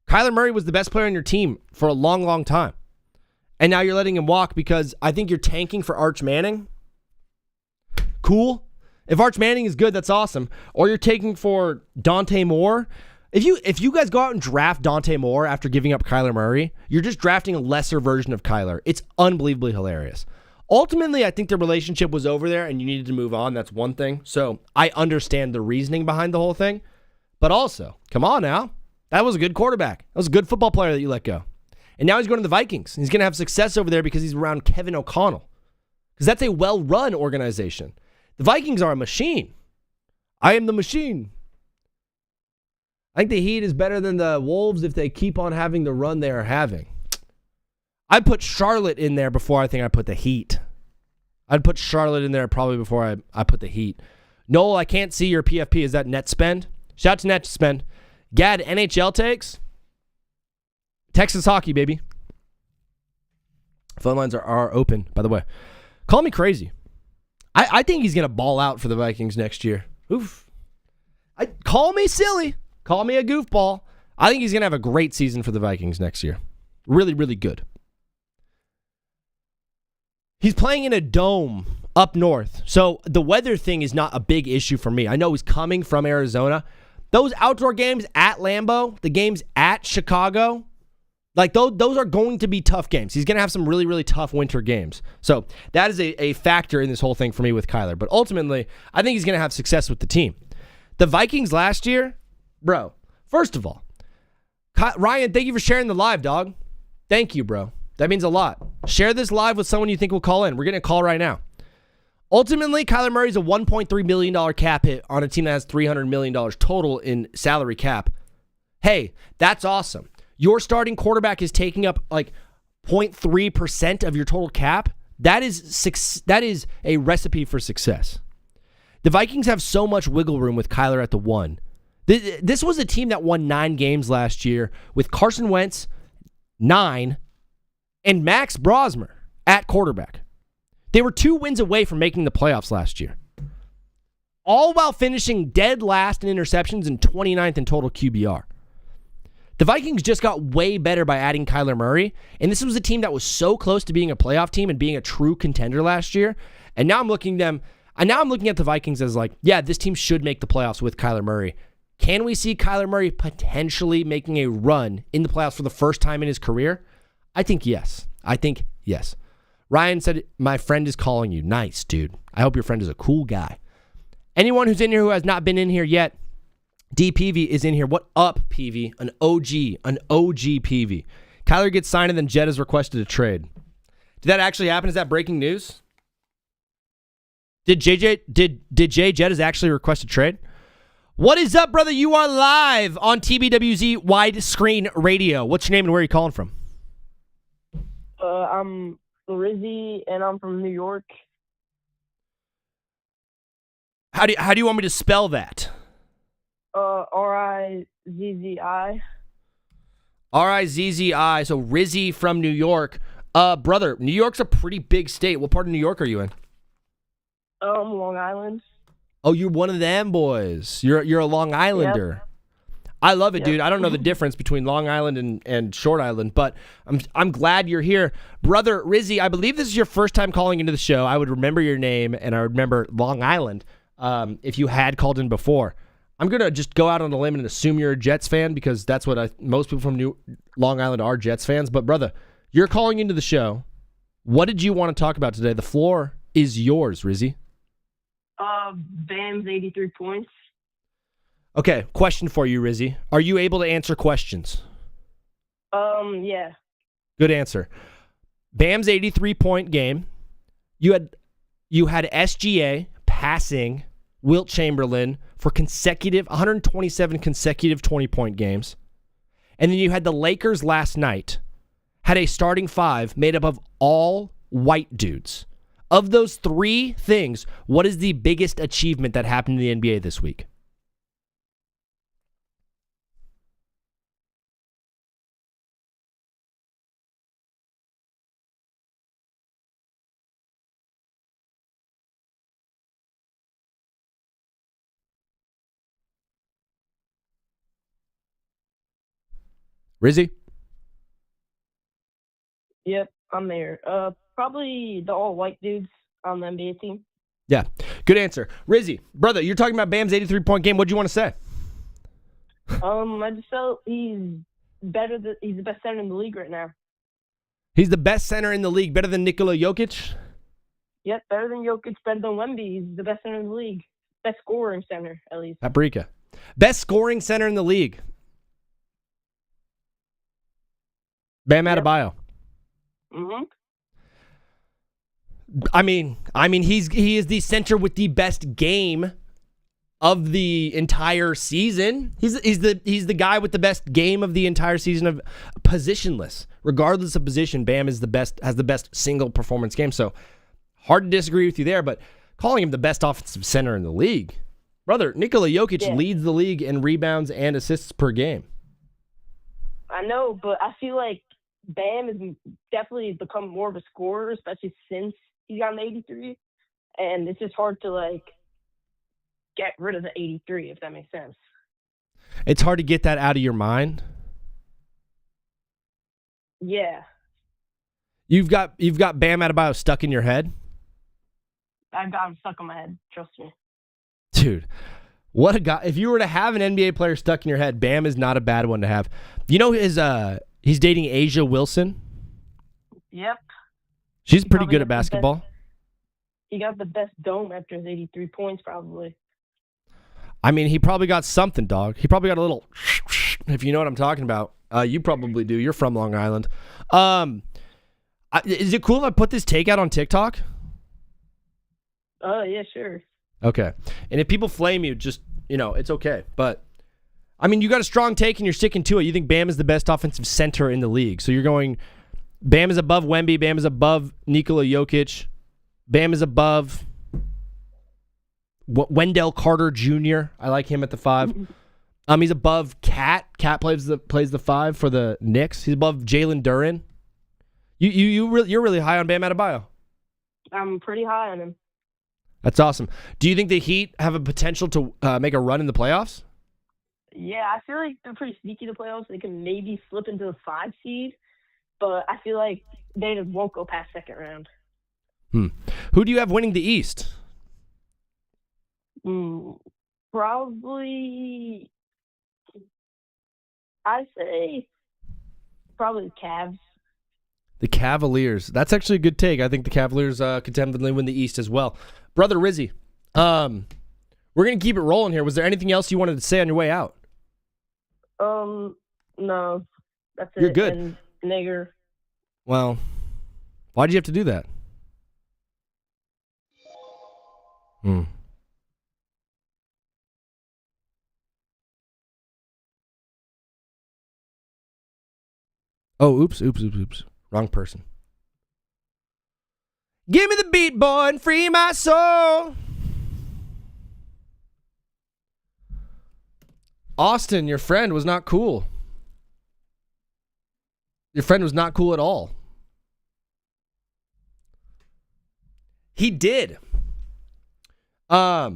Kyler Murray was the best player on your team for a long, long time. And now you're letting him walk because I think you're tanking for Arch Manning. Cool. If Arch Manning is good, that's awesome. Or you're taking for Dante Moore. If you guys go out and draft Dante Moore after giving up Kyler Murray, you're just drafting a lesser version of Kyler. It's unbelievably hilarious. Ultimately, I think the relationship was over there and you needed to move on. That's one thing. So I understand the reasoning behind the whole thing. But also, come on now. That was a good quarterback. That was a good football player that you let go. And now he's going to the Vikings. He's going to have success over there because he's around Kevin O'Connell. Because that's a well-run organization. The Vikings are a machine. I am the machine. I think the Heat is better than the Wolves if they keep on having the run they are having. I'd put Charlotte in there before I think I put the Heat. I'd put Charlotte in there probably before I put the Heat. Noel, I can't see your PFP. Is that net spend? Shout out to net spend. Gad, NHL takes. Texas hockey, baby. Phone lines are open, by the way. Call me crazy. I think he's going to ball out for the Vikings next year. Oof. Call me silly. Call me a goofball. I think he's going to have a great season for the Vikings next year. Really, really good. He's playing in a dome up north. So the weather thing is not a big issue for me. I know he's coming from Arizona. Those outdoor games at Lambeau, the games at Chicago, like those are going to be tough games. He's going to have some really, really tough winter games. So that is a factor in this whole thing for me with Kyler. But ultimately, I think he's going to have success with the team. The Vikings last year, bro, first of all, Ryan, thank you for sharing the live, dog. Thank you, bro. That means a lot. Share this live with someone you think will call in. We're getting a call right now. Ultimately, Kyler Murray's a $1.3 million cap hit on a team that has $300 million total in salary cap. Hey, that's awesome. Your starting quarterback is taking up like 0.3% of your total cap. That is a recipe for success. The Vikings have so much wiggle room with Kyler at the 1. This was a team that won 9 games last year with Carson Wentz, 9, and Max Brosmer at quarterback. They were 2 wins away from making the playoffs last year. All while finishing dead last in interceptions and 29th in total QBR. The Vikings just got way better by adding Kyler Murray, and this was a team that was so close to being a playoff team and being a true contender last year. And now I'm looking at the Vikings as like, yeah, this team should make the playoffs with Kyler Murray. Can we see Kyler Murray potentially making a run in the playoffs for the first time in his career? I think yes. Ryan said, my friend is calling you. Nice, dude. I hope your friend is a cool guy. Anyone who's in here who has not been in here yet, DPV is in here. What up, PV? An OG PV. Kyler gets signed and then Jed has requested a trade. Did that actually happen? Is that breaking news? Did Jay Jed has actually requested a trade? What is up, brother? You are live on TBWZ widescreen radio. What's your name and where are you calling from? I'm Rizzy, and I'm from New York. How do you want me to spell that? R-I-Z-Z-I. R-I-Z-Z-I. So Rizzy from New York. Brother, New York's a pretty big state. What part of New York are you in? Long Island. Oh, you're one of them boys. You're a Long Islander. Yep. I love it, dude. I don't know the difference between Long Island and Short Island, but I'm glad you're here. Brother Rizzy, I believe this is your first time calling into the show. I would remember your name, and I would remember Long Island if you had called in before. I'm going to just go out on a limb and assume you're a Jets fan because that's what most people from Long Island are, Jets fans. But, brother, you're calling into the show. What did you want to talk about today? The floor is yours, Rizzy. Bam's 83 points. Okay, question for you, Rizzy. Are you able to answer questions? Yeah. Good answer. Bam's 83-point game. You had SGA passing Wilt Chamberlain for 127 consecutive 20-point games. And then you had the Lakers last night had a starting 5 made up of all white dudes. Of those 3 things, what is the biggest achievement that happened in the NBA this week? Rizzy? Yep, I'm there. Probably the all-white dudes on the NBA team. Yeah, good answer. Rizzy, brother, you're talking about Bam's 83-point game. What do you want to say? I just felt he's he's the best center in the league right now. He's the best center in the league, better than Nikola Jokic? Yep, better than Jokic, better than Wemby. He's the best center in the league. Best scoring center, at least. Paprika. Best scoring center in the league. Bam Adebayo. Mm-hmm. I mean, he is the center with the best game of the entire season. He's the guy with the best game of the entire season of positionless. Regardless of position, Bam has the best single performance game. So hard to disagree with you there, but calling him the best offensive center in the league. Brother, Nikola Jokic leads the league in rebounds and assists per game. I know, but I feel like Bam has definitely become more of a scorer, especially since he got an 83. And it's just hard to, get rid of the 83, if that makes sense. It's hard to get that out of your mind. Yeah. You've got Bam Adebayo stuck in your head? I've got him stuck in my head, trust me. Dude, what a guy. If you were to have an NBA player stuck in your head, Bam is not a bad one to have. You know he's dating Asia Wilson? Yep. She's pretty good at basketball. He got the best dome after his 83 points, probably. I mean, he probably got something, dog. He probably got a little, if you know what I'm talking about. You probably do. You're from Long Island. Is it cool if I put this take out on TikTok? Yeah, sure. Okay. And if people flame you, just, it's okay. But, I mean, you got a strong take and you're sticking to it. You think Bam is the best offensive center in the league. So you're going, Bam is above Wemby. Bam is above Nikola Jokic. Bam is above Wendell Carter Jr. I like him at the 5. He's above Cat. Cat plays the 5 for the Knicks. He's above Jalen Duren. You're really high on Bam Adebayo. I'm pretty high on him. That's awesome. Do you think the Heat have a potential to make a run in the playoffs? Yeah, I feel like they're pretty sneaky in the playoffs. They can maybe slip into the 5 seed, but I feel like they just won't go past second round. Who do you have winning the East? Probably, I say probably the Cavs. The Cavaliers. That's actually a good take. I think the Cavaliers could definitely win the East as well. Brother Rizzy, we're going to keep it rolling here. Was there anything else you wanted to say on your way out? No. That's it. You're good. And nigger. Well, why did you have to do that? Oh, oops. Wrong person. Give me the beat, boy, and free my soul. Austin, your friend was not cool. Your friend was not cool at all. He did. I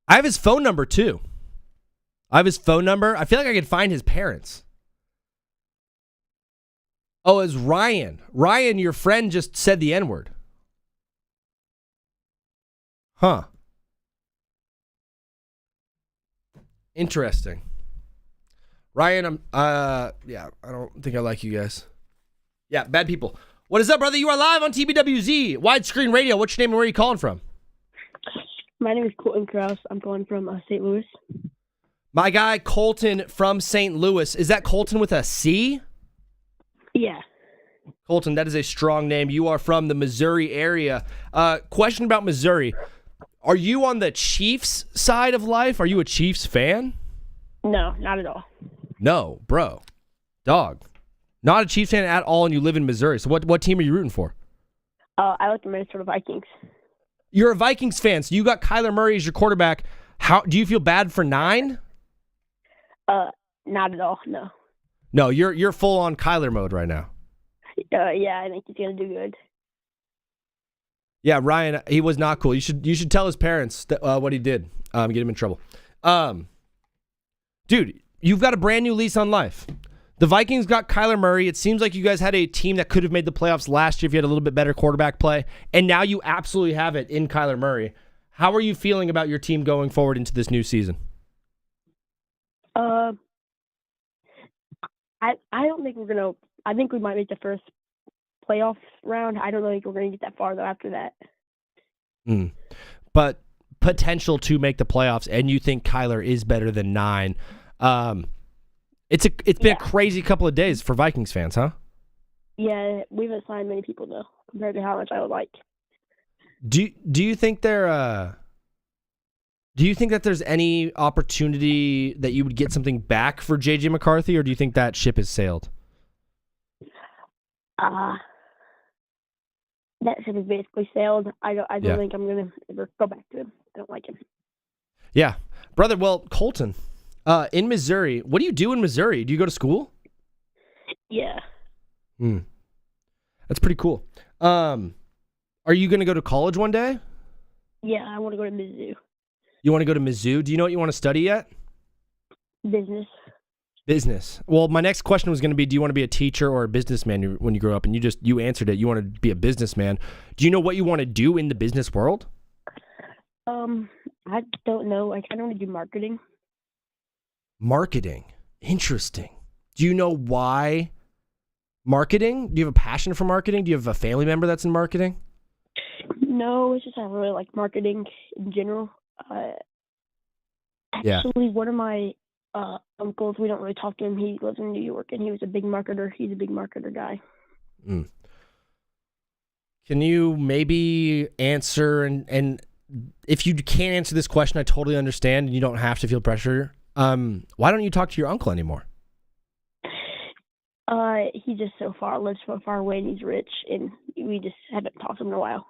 have his phone number, too. I feel like I could find his parents. Oh, it's Ryan. Ryan, your friend just said the N-word. Huh. Interesting. Ryan, I don't think I like you guys. Yeah, bad people. What is up, brother? You are live on TBWZ, widescreen radio. What's your name and where are you calling from? My name is Colton Krause. I'm calling from St. Louis. My guy, Colton from St. Louis. Is that Colton with a C? Yeah. Colton, that is a strong name. You are from the Missouri area. Question about Missouri. Are you on the Chiefs side of life? Are you a Chiefs fan? No, not at all. No, bro. Dog. Not a Chiefs fan at all, and you live in Missouri. So what team are you rooting for? I like the Minnesota Vikings. You're a Vikings fan, so you got Kyler Murray as your quarterback. How do you feel bad for 9? Not at all, no. No, you're full on Kyler mode right now. Yeah, I think he's gonna do good. Yeah, Ryan, he was not cool. You should tell his parents that, what he did. Get him in trouble. Dude, you've got a brand new lease on life. The Vikings got Kyler Murray. It seems like you guys had a team that could have made the playoffs last year if you had a little bit better quarterback play, and now you absolutely have it in Kyler Murray. How are you feeling about your team going forward into this new season? I don't think we're gonna. I think we might make the first playoffs round. I don't think we're gonna get that far though after that. But potential to make the playoffs, and you think Kyler is better than 9. It's been a crazy couple of days for Vikings fans, huh? Yeah, we haven't signed many people though compared to how much I would like. Do you think do you think that there's any opportunity that you would get something back for JJ McCarthy, or do you think that ship has sailed? That ship has basically sailed. I don't think I'm gonna ever go back to him. I don't like him. Yeah, brother. Well, Colton, in Missouri, what do you do in Missouri? Do you go to school? Yeah. That's pretty cool. Are you going to go to college one day? Yeah, I want to go to Mizzou. You want to go to Mizzou? Do you know what you want to study yet? Business. Well, my next question was going to be, do you want to be a teacher or a businessman when you grow up? And you answered it. You want to be a businessman. Do you know what you want to do in the business world? I don't know. I kind of want to do marketing. Marketing. Interesting. Do you know why marketing? Do you have a passion for marketing? Do you have a family member that's in marketing? No, it's just I really like marketing in general. Actually, one of my uncles, we don't really talk to him. He lives in New York, and he was a big marketer. He's a big marketer guy. Can you maybe answer, and if you can't answer this question, I totally understand, and you don't have to feel pressure. Why don't you talk to your uncle anymore? He just lives so far away, and he's rich, and we just haven't talked to him in a while.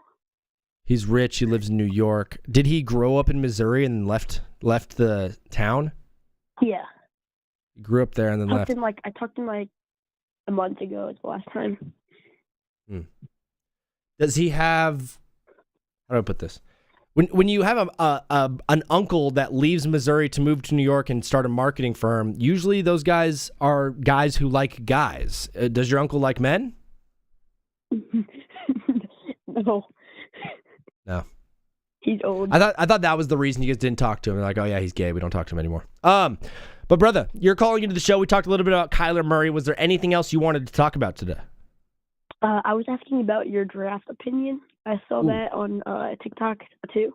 He's rich. He lives in New York. Did he grow up in Missouri and left the town? Yeah. He grew up there and then left. I talked to him like a month ago. It's the last time. Does he have? How do I put this? When you have an uncle that leaves Missouri to move to New York and start a marketing firm, usually those guys are guys who like guys. Does your uncle like men? No. No. He's old. I thought that was the reason you guys didn't talk to him. Like, oh yeah, he's gay. We don't talk to him anymore. But brother, you're calling into the show. We talked a little bit about Kyler Murray. Was there anything else you wanted to talk about today? I was asking about your draft opinion. I saw that on TikTok too,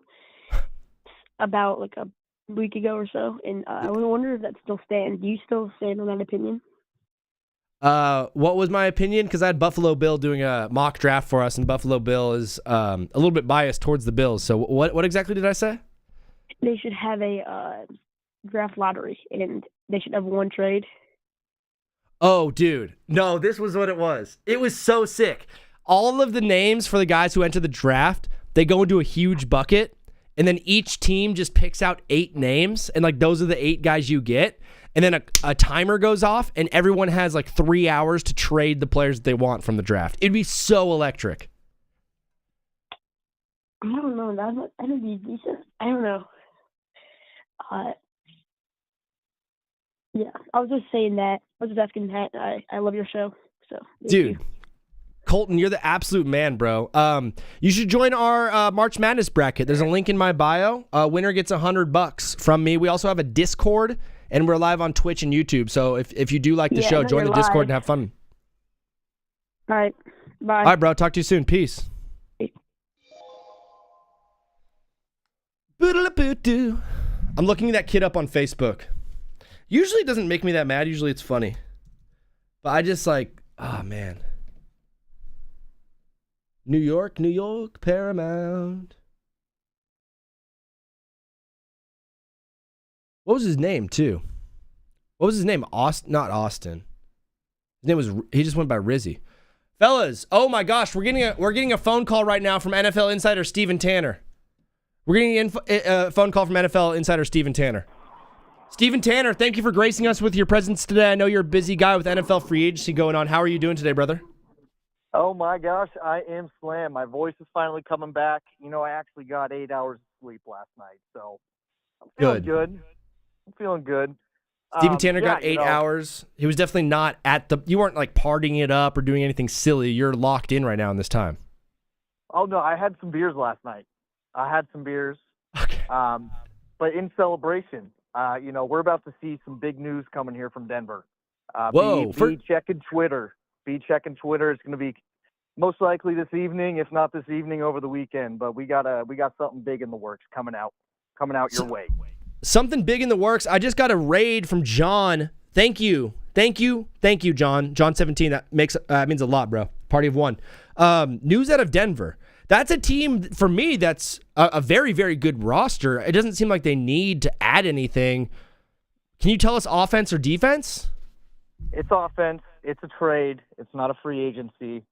about like a week ago or so, and I wonder if that still stands. Do you still stand on that opinion? What was my opinion? Because I had Buffalo Bill doing a mock draft for us, and Buffalo Bill is a little bit biased towards the Bills. So what exactly did I say? They should have a draft lottery, and they should have one trade. Oh, dude. No, this was what it was. It was so sick. All of the names for the guys who enter the draft, they go into a huge bucket, and then each team just picks out 8 names, and like those are the 8 guys you get. And then a timer goes off, and everyone has like 3 hours to trade the players that they want from the draft. It'd be so electric. I don't know. That'd be decent. I don't know. Yeah, I was just saying that. I was just asking that. I love your show. So, dude, Colton, you're the absolute man, bro. You should join our March Madness bracket. There's a link in my bio. Winner gets $100 from me. We also have a Discord, and we're live on Twitch and YouTube. So if you do like the show, join the Discord and have fun. All right. Bye. All right, bro. Talk to you soon. Peace. I'm looking that kid up on Facebook. Usually it doesn't make me that mad. Usually it's funny. But I just like, oh, man. New York, Paramount. What was his name, too? What was his name? Not Austin. His name was, he just went by Rizzy. Fellas, oh my gosh, we're getting a phone call right now from NFL insider Steven Tanner. We're getting a phone call from NFL insider Steven Tanner. Steven Tanner, thank you for gracing us with your presence today. I know you're a busy guy with NFL free agency going on. How are you doing today, brother? Oh my gosh, I am slammed. My voice is finally coming back. You know, I actually got 8 hours of sleep last night, so I'm feeling good. I'm feeling good. Steven Tanner yeah, got 8 hours. He was definitely not you weren't like partying it up or doing anything silly. You're locked in right now in this time. Oh, no, I had some beers last night. I had some beers. Okay. But in celebration, we're about to see some big news coming here from Denver. Whoa. Be checking Twitter. Be checking Twitter. It's going to be most likely this evening, if not this evening, over the weekend. But we got something big in the works coming out your way. Something big in the works. I just got a raid from John. Thank you, John. John 17. That means a lot, bro. Party of one. News out of Denver. That's a team, for me, that's a very, very good roster. It doesn't seem like they need to add anything. Can you tell us offense or defense? It's offense. It's a trade. It's not a free agency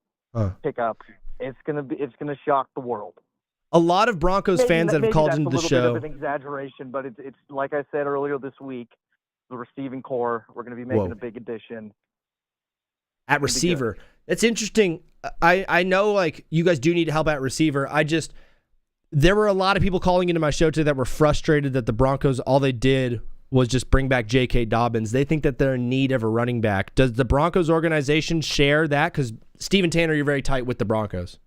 pickup. It's gonna shock the world. A lot of Broncos fans that have called into the show. That's a little bit of an exaggeration, but it's like I said earlier this week, the receiving core, we're going to be making a big addition. At receiver. It's interesting. I know like you guys do need help at receiver. There were a lot of people calling into my show today that were frustrated that the Broncos, all they did was just bring back J.K. Dobbins. They think that they're in need of a running back. Does the Broncos organization share that? Because Steven Tanner, you're very tight with the Broncos.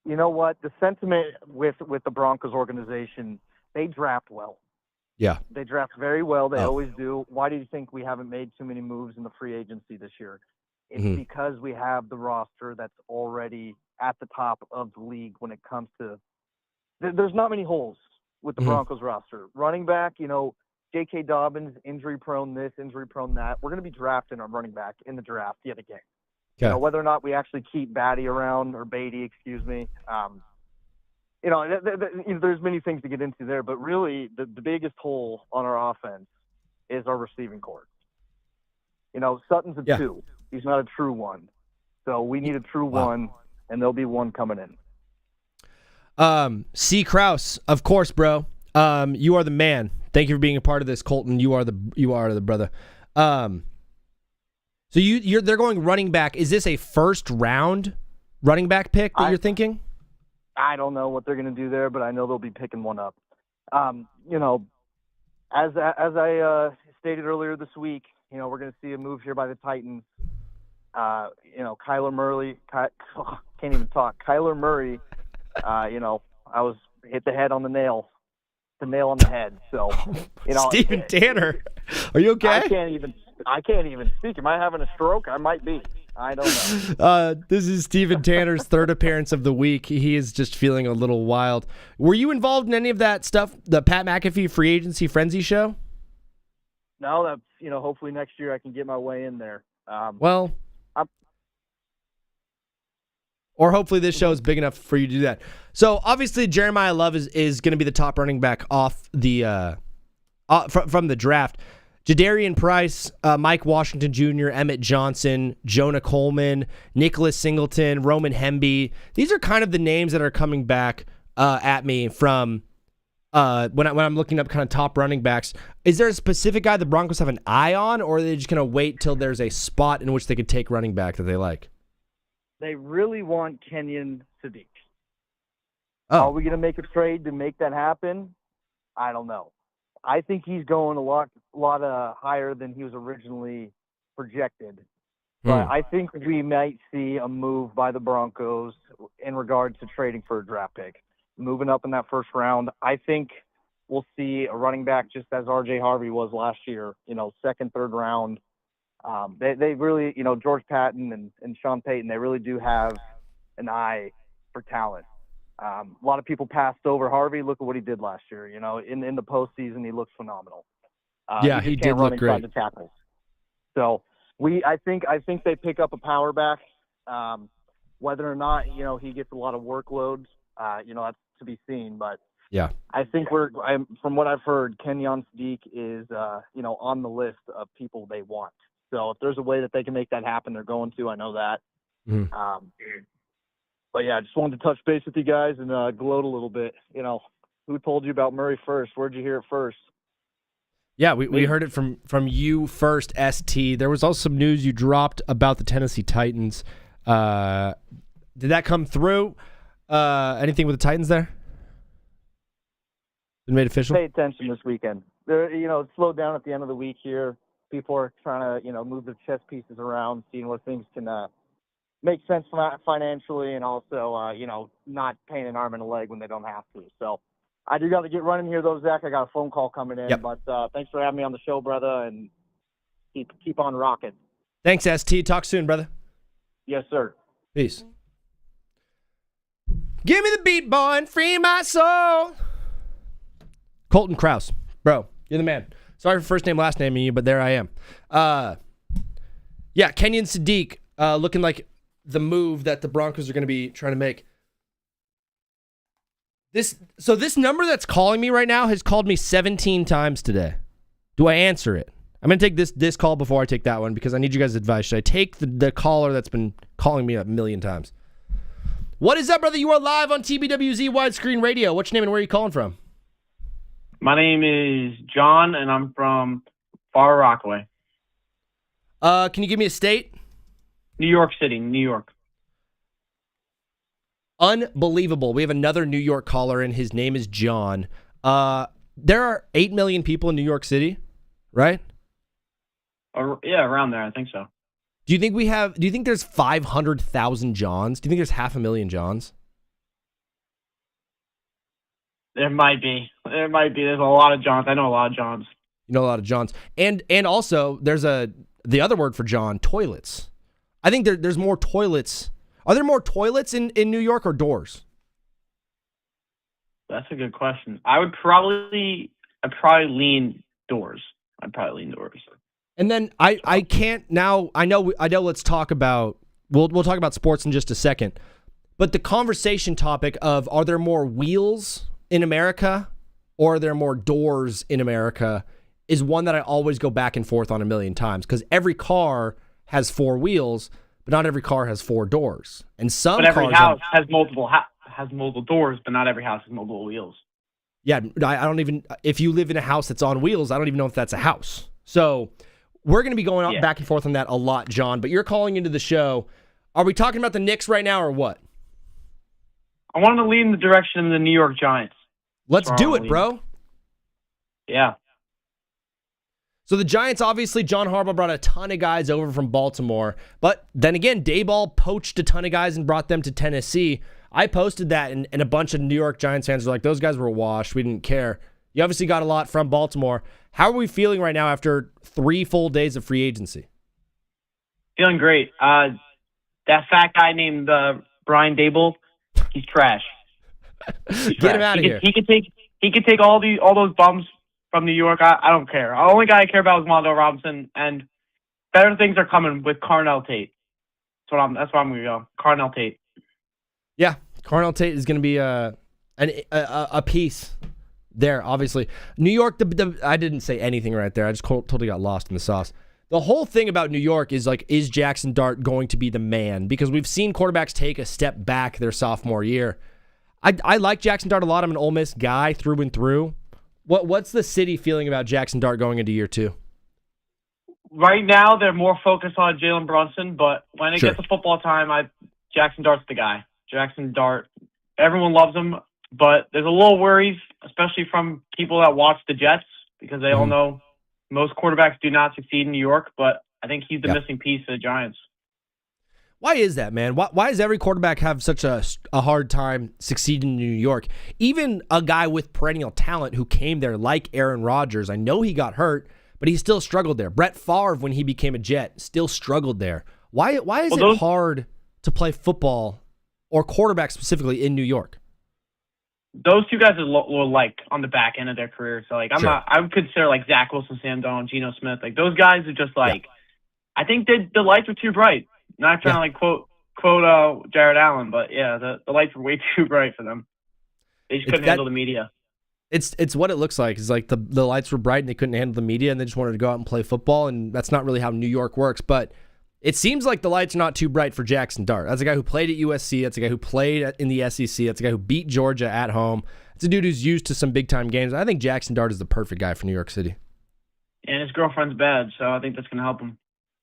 You know what? The sentiment with the Broncos organization, they draft well. Yeah. They draft very well. They always do. Why do you think we haven't made too many moves in the free agency this year? It's because we have the roster that's already at the top of the league when it comes to – there's not many holes with the Broncos roster. Running back, J.K. Dobbins, injury-prone this, injury-prone that. We're going to be drafting our running back in the draft yet again. Okay. Whether or not we actually keep Beatty around, or Beatty, excuse me. There's many things to get into there, but really the biggest hole on our offense is our receiving core. Sutton's a 2. He's not a true 1. So we need a true 1, and there'll be 1 coming in. C. Krause, of course, bro. You are the man. Thank you for being a part of this, Colton. You are the brother. So they're going running back. Is this a first round running back pick that you're thinking? I don't know what they're going to do there, but I know they'll be picking one up. As I stated earlier this week, we're going to see a move here by the Titans. Kyler Murray, can't even talk. Kyler Murray, I was hit the head on the nail on the head. So, Steven Tanner, are you okay? I can't even speak. Am I having a stroke? I might be. I don't know. This is Steven Tanner's third appearance of the week. He is just feeling a little wild. Were you involved in any of that stuff, the Pat McAfee free agency frenzy show? No, that's, hopefully next year I can get my way in there. Or hopefully this show is big enough for you to do that. So obviously Jeremiah Love is going to be the top running back off the from the draft. Jadarian Price, Mike Washington Jr., Emmett Johnson, Jonah Coleman, Nicholas Singleton, Roman Hemby. These are kind of the names that are coming back at me from when I'm looking up kind of top running backs. Is there a specific guy the Broncos have an eye on, or are they just going to wait till there's a spot in which they could take running back that they like? They really want Kenyon Sadiq. Oh. Are we going to make a trade to make that happen? I don't know. I think he's going a lot higher than he was originally projected. But I think we might see a move by the Broncos in regards to trading for a draft pick. Moving up in that first round, I think we'll see a running back just as R.J. Harvey was last year, second, third round. They really, George Patton and Sean Payton, they really do have an eye for talent. A lot of people passed over Harvey. Look at what he did last year. In the postseason, he looked phenomenal. He did look great. The tackles. So I think they pick up a power back. Whether or not he gets a lot of workloads, that's to be seen. But yeah, I think from what I've heard, Kenyon Sadiq is on the list of people they want. So if there's a way that they can make that happen, they're going to. I know that. But yeah, I just wanted to touch base with you guys and gloat a little bit. Who told you about Murray first? Where'd you hear it first? Yeah, we heard it from you first, ST. There was also some news you dropped about the Tennessee Titans. Did that come through? Anything with the Titans there? Been made official? Pay attention this weekend. they're, it slowed down at the end of the week here. People are trying to, move their chess pieces around, seeing where things can make sense financially, and also, not paying an arm and a leg when they don't have to. So I do got to get running here, though, Zach. I got a phone call coming in. Yep. But thanks for having me on the show, brother, and keep on rocking. Thanks, ST. Talk soon, brother. Yes, sir. Peace. Give me the beat, boy, and free my soul. Colton Krause. Bro, you're the man. Sorry for first name, last name, but there I am. Yeah, Kenyon Sadiq looking like the move that the Broncos are going to be trying to make. This number that's calling me right now has called me 17 times today. Do I answer it? I'm going to take this call before I take that one because I need you guys' advice. Should I take the caller that's been calling me a million times? What is up, brother? You are live on TBWZ Widescreen Radio. What's your name and where are you calling from? My name is John, and I'm from Far Rockaway. Can you give me a state? New York City, New York. Unbelievable. We have another New York caller, and his name is John. There are 8 million people in New York City, right? Yeah, around there. I think so. Do you think there's 500,000 Johns? Do you think there's 500,000 Johns? There might be. There's a lot of Johns. I know a lot of Johns. You know a lot of Johns. And also, there's the other word for John, toilets. I think there's more toilets. Are there more toilets in New York or doors? That's a good question. I'd probably lean doors. And then I can't now. I know. Let's talk about. We'll talk about sports in just a second. But the conversation topic of are there more wheels in America or are there more doors in America is one that I always go back and forth on a million times because every car has 4 wheels, but not every car has 4 doors. And but every house has multiple doors, but not every house has multiple wheels. Yeah, I don't even. If you live in a house that's on wheels, I don't even know if that's a house. So we're going to be going back and forth on that a lot, John. But you're calling into the show. Are we talking about the Knicks right now or what? I want to lead in the direction of the New York Giants. Let's do it, bro. Yeah. So the Giants, obviously, John Harbaugh brought a ton of guys over from Baltimore. But then again, Daboll poached a ton of guys and brought them to Tennessee. I posted that, and a bunch of New York Giants fans were like, those guys were washed. We didn't care. You obviously got a lot from Baltimore. How are we feeling right now after 3 full days of free agency? Feeling great. That fat guy named Brian Daboll, he's trash. Get him out of here. He could take all those bums from New York. I don't care. The only guy I care about is Wandale Robinson, and better things are coming with Carnell Tate. That's where I'm going to go. Carnell Tate. Yeah, Carnell Tate is going to be a piece there, obviously. New York, I didn't say anything right there. I just totally got lost in the sauce. The whole thing about New York is is Jackson Dart going to be the man? Because we've seen quarterbacks take a step back their sophomore year. I like Jackson Dart a lot. I'm an Ole Miss guy through and through. What's the city feeling about Jackson Dart going into year 2? Right now, they're more focused on Jalen Brunson, but when it gets to football time, Jackson Dart's the guy. Jackson Dart, everyone loves him, but there's a little worries, especially from people that watch the Jets, because they all know most quarterbacks do not succeed in New York, but I think he's the missing piece of the Giants. Why is that, man? Why does every quarterback have such a hard time succeeding in New York? Even a guy with perennial talent who came there like Aaron Rodgers, I know he got hurt, but he still struggled there. Brett Favre, when he became a Jet, still struggled there. Why is it hard to play football or quarterback specifically in New York? Those two guys were like on the back end of their career. So I would consider like Zach Wilson, Sam Darnold, Geno Smith. Like those guys are just like, I think the lights were too bright. Not trying to quote Jared Allen, but the lights were way too bright for them. They just couldn't handle the media. It's what it looks like. It's like the lights were bright and they couldn't handle the media and they just wanted to go out and play football, and that's not really how New York works. But it seems like the lights are not too bright for Jackson Dart. That's a guy who played at USC. That's a guy who played in the SEC. That's a guy who beat Georgia at home. It's a dude who's used to some big-time games. I think Jackson Dart is the perfect guy for New York City. And his girlfriend's bad, so I think that's going to help him.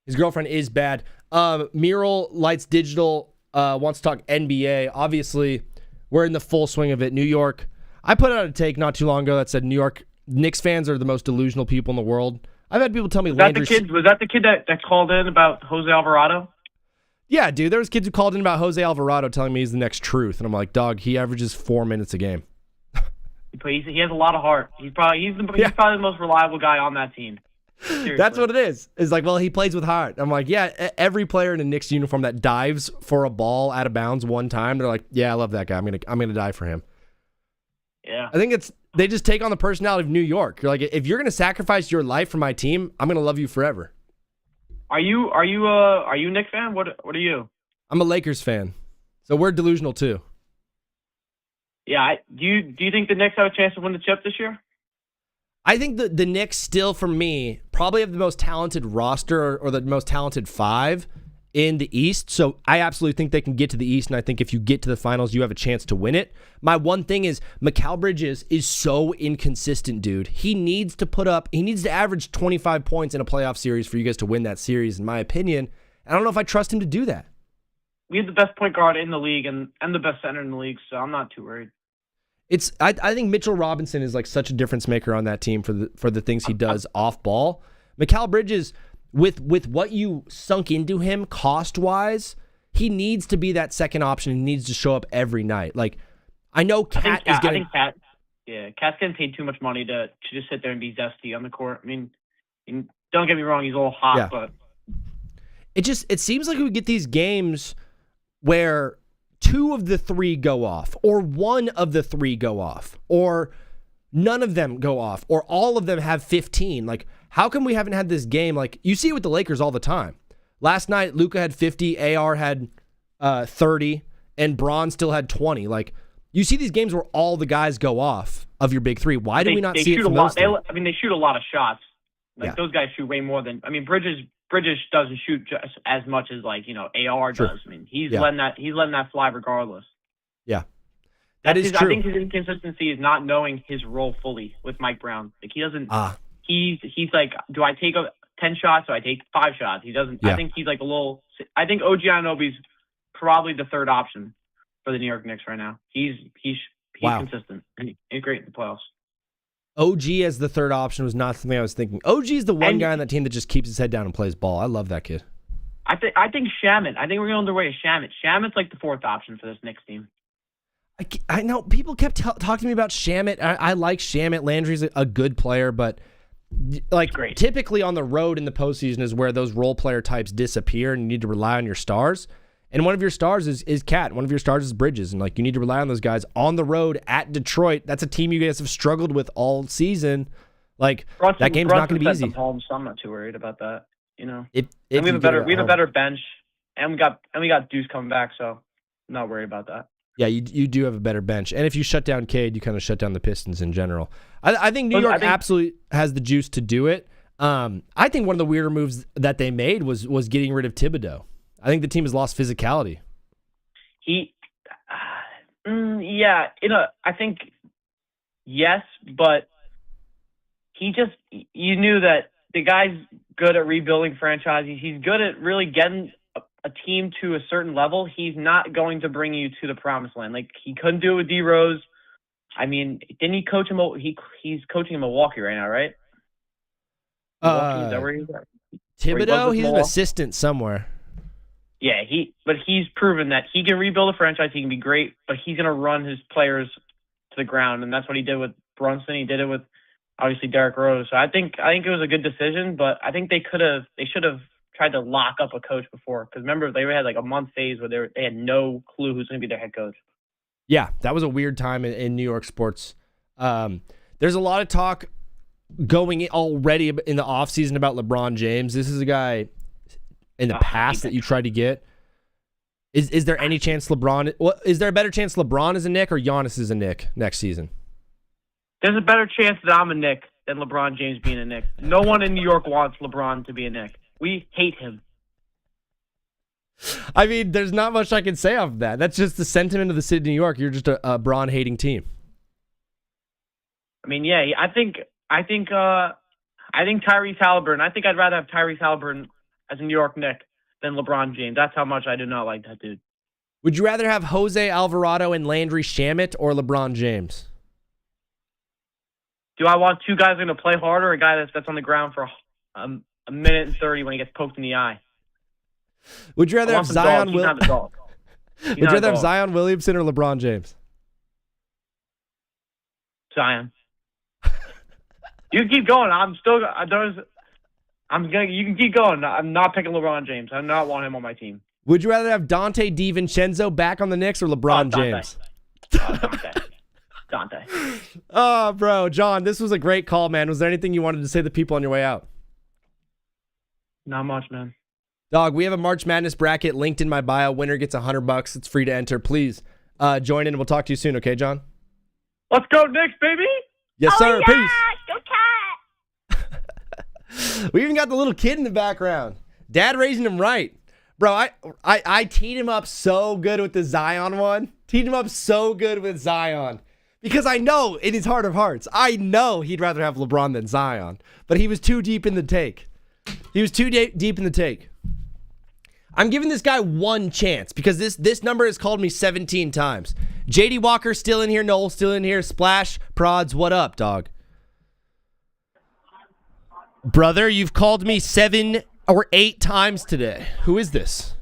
His girlfriend is bad. Mural Lights Digital wants to talk NBA. Obviously, we're in the full swing of it. New York. I put out a take not too long ago that said New York Knicks fans are the most delusional people in the world. I've had people tell me Was that Landry. the kid that called in about Jose Alvarado? Yeah, dude. There was kids who called in about Jose Alvarado telling me he's the next truth, and I'm like, dog, he averages 4 minutes a game. He has a lot of heart. He's probably the most reliable guy on that team. Seriously. That's what it is. It's like, well, he plays with heart. I'm like, yeah, every player in a Knicks uniform that dives for a ball out of bounds one time, they're like, yeah, I love that guy. I'm gonna die for him. Yeah. I think they just take on the personality of New York. You're like, if you're gonna sacrifice your life for my team, I'm gonna love you forever. Are you a Knicks fan? What are you? I'm a Lakers fan, so we're delusional too. Yeah. Do you think the Knicks have a chance to win the chip this year? I think the Knicks still, for me, probably have the most talented roster or the most talented 5 in the East. So I absolutely think they can get to the East, and I think if you get to the finals, you have a chance to win it. My one thing is Mikal Bridges is so inconsistent, dude. He needs to average 25 points in a playoff series for you guys to win that series, in my opinion. I don't know if I trust him to do that. We have the best point guard in the league and the best center in the league, so I'm not too worried. I think Mitchell Robinson is like such a difference maker on that team for the things he does off ball. Mikal Bridges, with what you sunk into him cost wise, he needs to be that second option. He needs to show up every night. Like, I know Cat is getting. Cat's getting paid too much money to just sit there and be zesty on the court. I mean, don't get me wrong, he's a little hot, but it seems like we get these games where 2 of the 3 go off, or 1 of the 3 go off, or none of them go off, or all of them have 15. Like, how come we haven't had this game? Like, you see it with the Lakers all the time. Last night, Luka had 50, AR had 30, and Bron still had 20. Like, you see these games where all the guys go off of your big 3. Why do we not see it from those? They shoot a lot of shots. Like, those guys shoot way more than. I mean, Bridges doesn't shoot just as much as AR does. I mean, he's letting that fly regardless. Yeah, that is true. I think his inconsistency is not knowing his role fully with Mike Brown. Like, he doesn't. He's like, do I take 10 shots? Do I take 5 shots? He doesn't. Yeah. I think he's like a little. I think OG Anunoby's probably the third option for the New York Knicks right now. He's consistent and he's great in the playoffs. OG as the third option was not something I was thinking. OG is the one guy on that team that just keeps his head down and plays ball. I love that kid. I think Shamet. I think we're going the way of Shamet. Shamet's like the 4th option for this Knicks team. I know people kept talking to me about Shamet. I like Shamet. Landry's a good player, but like typically on the road in the postseason is where those role player types disappear, and you need to rely on your stars. And one of your stars is Cat. One of your stars is Bridges. And like you need to rely on those guys on the road at Detroit. That's a team you guys have struggled with all season. Like that game's not going to be easy. Home, so I'm not too worried about that. You know, if we have a better bench, and we got Deuce coming back, so I'm not worried about that. Yeah, you do have a better bench, and if you shut down Cade, you kind of shut down the Pistons in general. I think New York absolutely has the juice to do it. I think one of the weirder moves that they made was getting rid of Thibodeau. I think the team has lost physicality. I think yes, but you knew that the guy's good at rebuilding franchises. He's good at really getting a team to a certain level. He's not going to bring you to the promised land. Like, he couldn't do it with D Rose. I mean, didn't he coach him? He's coaching in Milwaukee right now, right? Milwaukee, is that where he's at? Thibodeau, he's an assistant somewhere. Yeah, but he's proven that he can rebuild a franchise. He can be great, but he's going to run his players to the ground, and that's what he did with Brunson. He did it with obviously Derrick Rose. So I think it was a good decision, but I think they should have tried to lock up a coach before, because remember they had like a month phase where they had no clue who's going to be their head coach. Yeah, that was a weird time in New York sports. There's a lot of talk going already in the offseason about LeBron James. This is a guy in the past that you tried to get. Is there any chance LeBron? Well, is there a better chance LeBron is a Knick or Giannis is a Knick next season? There's a better chance that I'm a Knick than LeBron James being a Knick. No one in New York wants LeBron to be a Knick. We hate him. I mean, there's not much I can say off of that. That's just the sentiment of the city of New York. You're just a Bron-hating team. I mean, yeah, I think Tyrese Halliburton. I think I'd rather have Tyrese Halliburton as a New York Knick than LeBron James. That's how much I do not like that dude. Would you rather have Jose Alvarado and Landry Shamet or LeBron James? Do I want two guys who are going to play harder, or a guy that's on the ground for a minute and 30 when he gets poked in the eye? Would you rather have Zion Williamson or LeBron James? Zion. You can keep going. You can keep going. I'm not picking LeBron James. I do not want him on my team. Would you rather have Dante DiVincenzo back on the Knicks or LeBron James? Dante. Oh, bro, John, this was a great call, man. Was there anything you wanted to say to the people on your way out? Not much, man. Dog, we have a March Madness bracket linked in my bio. Winner gets $100. It's free to enter. Please join in, and we'll talk to you soon, okay, John? Let's go, Knicks, baby! Yes, sir. Yeah! Peace. Go Cat! We even got the little kid in the background. Dad raising him right. Bro, I teed him up so good with the Zion one. Teed him up so good with Zion. Because I know, in his heart of hearts, I know he'd rather have LeBron than Zion. But he was too deep in the take. Deep in the take. I'm giving this guy one chance because this number has called me 17 times. JD Walker still in here. Noel still in here. Splash, Prods, what up, dog? Brother, you've called me 7 or 8 times today. Who is this?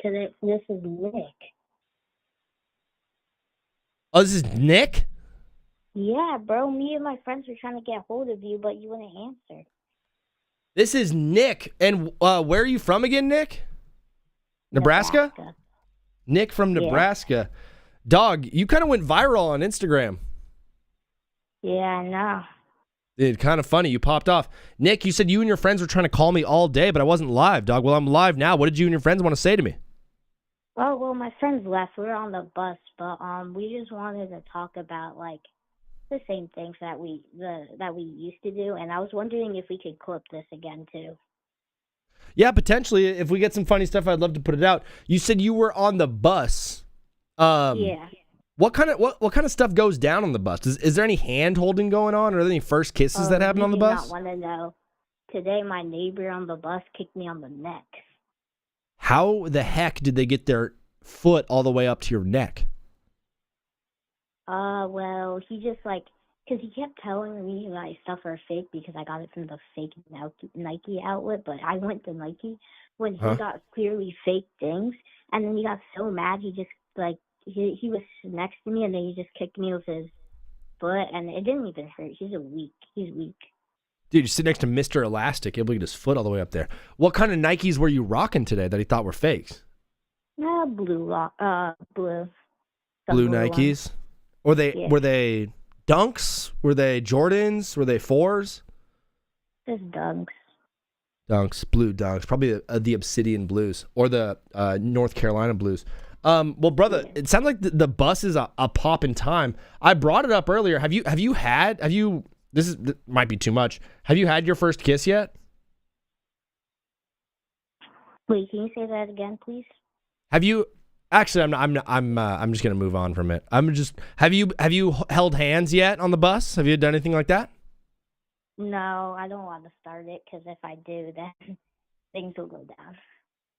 Today, this is Nick. Oh, this is Nick? Yeah, bro. Me and my friends were trying to get a hold of you, but you wouldn't answer. This is Nick. And where are you from again, Nick? Nebraska? Nick from Nebraska. Yeah. Dog, you kind of went viral on Instagram. Yeah, I know. Dude, kind of funny. You popped off. Nick, you said you and your friends were trying to call me all day, but I wasn't live, dog. Well, I'm live now. What did you and your friends want to say to me? Oh, well, my friends left. We were on the bus, but we just wanted to talk about, like, the same things that we used to do, and I was wondering if we could clip this again, too. Yeah, potentially. If we get some funny stuff, I'd love to put it out. You said you were on the bus. Yeah. What kind of stuff goes down on the bus? Is there any hand holding going on, or are there any first kisses that happen on the bus? I want to know. Today, my neighbor on the bus kicked me on the neck. How the heck did they get their foot all the way up to your neck? Well, he just because he kept telling me my stuff are fake because I got it from the fake Nike outlet, but I went to Nike when he got clearly fake things, and then he got so mad he just he was next to me and then he just kicked me with his foot and it didn't even hurt. He's weak. Dude, you sit next to Mr. Elastic, able to get his foot all the way up there. What kind of Nikes were you rocking today that he thought were fakes? Blue. Blue Nikes? Were they Dunks? Were they Jordans? Were they 4s? Just Dunks. Dunks, blue Dunks. Probably the Obsidian Blues or the North Carolina Blues. Well, brother, it sounds like the bus is a pop in time. I brought it up earlier. This might be too much. Have you had your first kiss yet? Wait, can you say that again, please? Have you? Actually, I'm just gonna move on from it. Have you held hands yet on the bus? Have you done anything like that? No, I don't want to start it because if I do, then things will go down.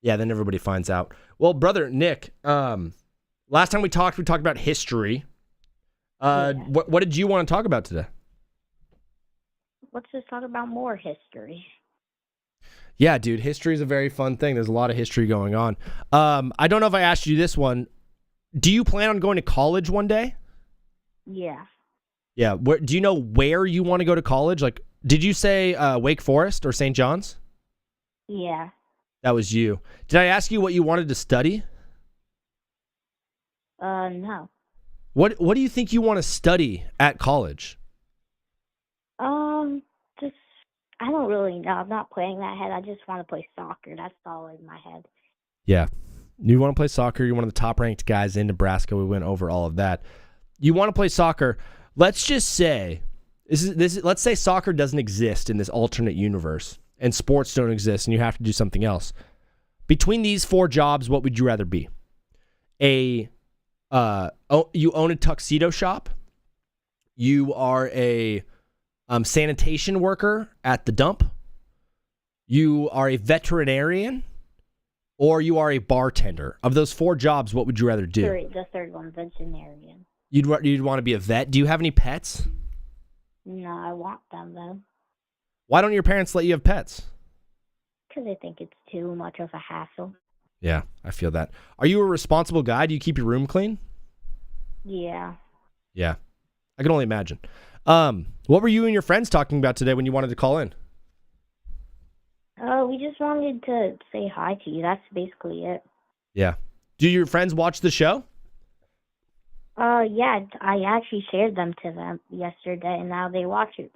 Yeah, then everybody finds out. Well, brother Nick, last time we talked about history. What did you want to talk about today? Let's just talk about more history. Yeah, dude, history is a very fun thing. There's a lot of history going on. I don't know if I asked you this one. Do you plan on going to college one day? Yeah. Yeah. Do you know where you want to go to college? Like, did you say Wake Forest or St. John's? Yeah. That was you. Did I ask you what you wanted to study? No. What do you think you want to study at college? Just I don't really know. I'm not playing that head. I just want to play soccer. That's all in my head. Yeah. You want to play soccer. You're one of the top ranked guys in Nebraska. We went over all of that. You want to play soccer. Let's just say let's say soccer doesn't exist in this alternate universe and sports don't exist and you have to do something else. Between these 4 jobs, what would you rather be? You own a tuxedo shop. You are a sanitation worker at the dump. You are a veterinarian, or you are a bartender. Of those 4 jobs, what would you rather do? The third one, veterinarian. You'd want to be a vet. Do you have any pets? No, I want them though. Why don't your parents let you have pets? Because I think it's too much of a hassle. Yeah, I feel that. Are you a responsible guy? Do you keep your room clean? Yeah. Yeah, I can only imagine. What were you and your friends talking about today when you wanted to call in? We just wanted to say hi to you. That's basically it. Yeah. Do your friends watch the show? Yeah, I actually shared them to them yesterday, and now they watch it.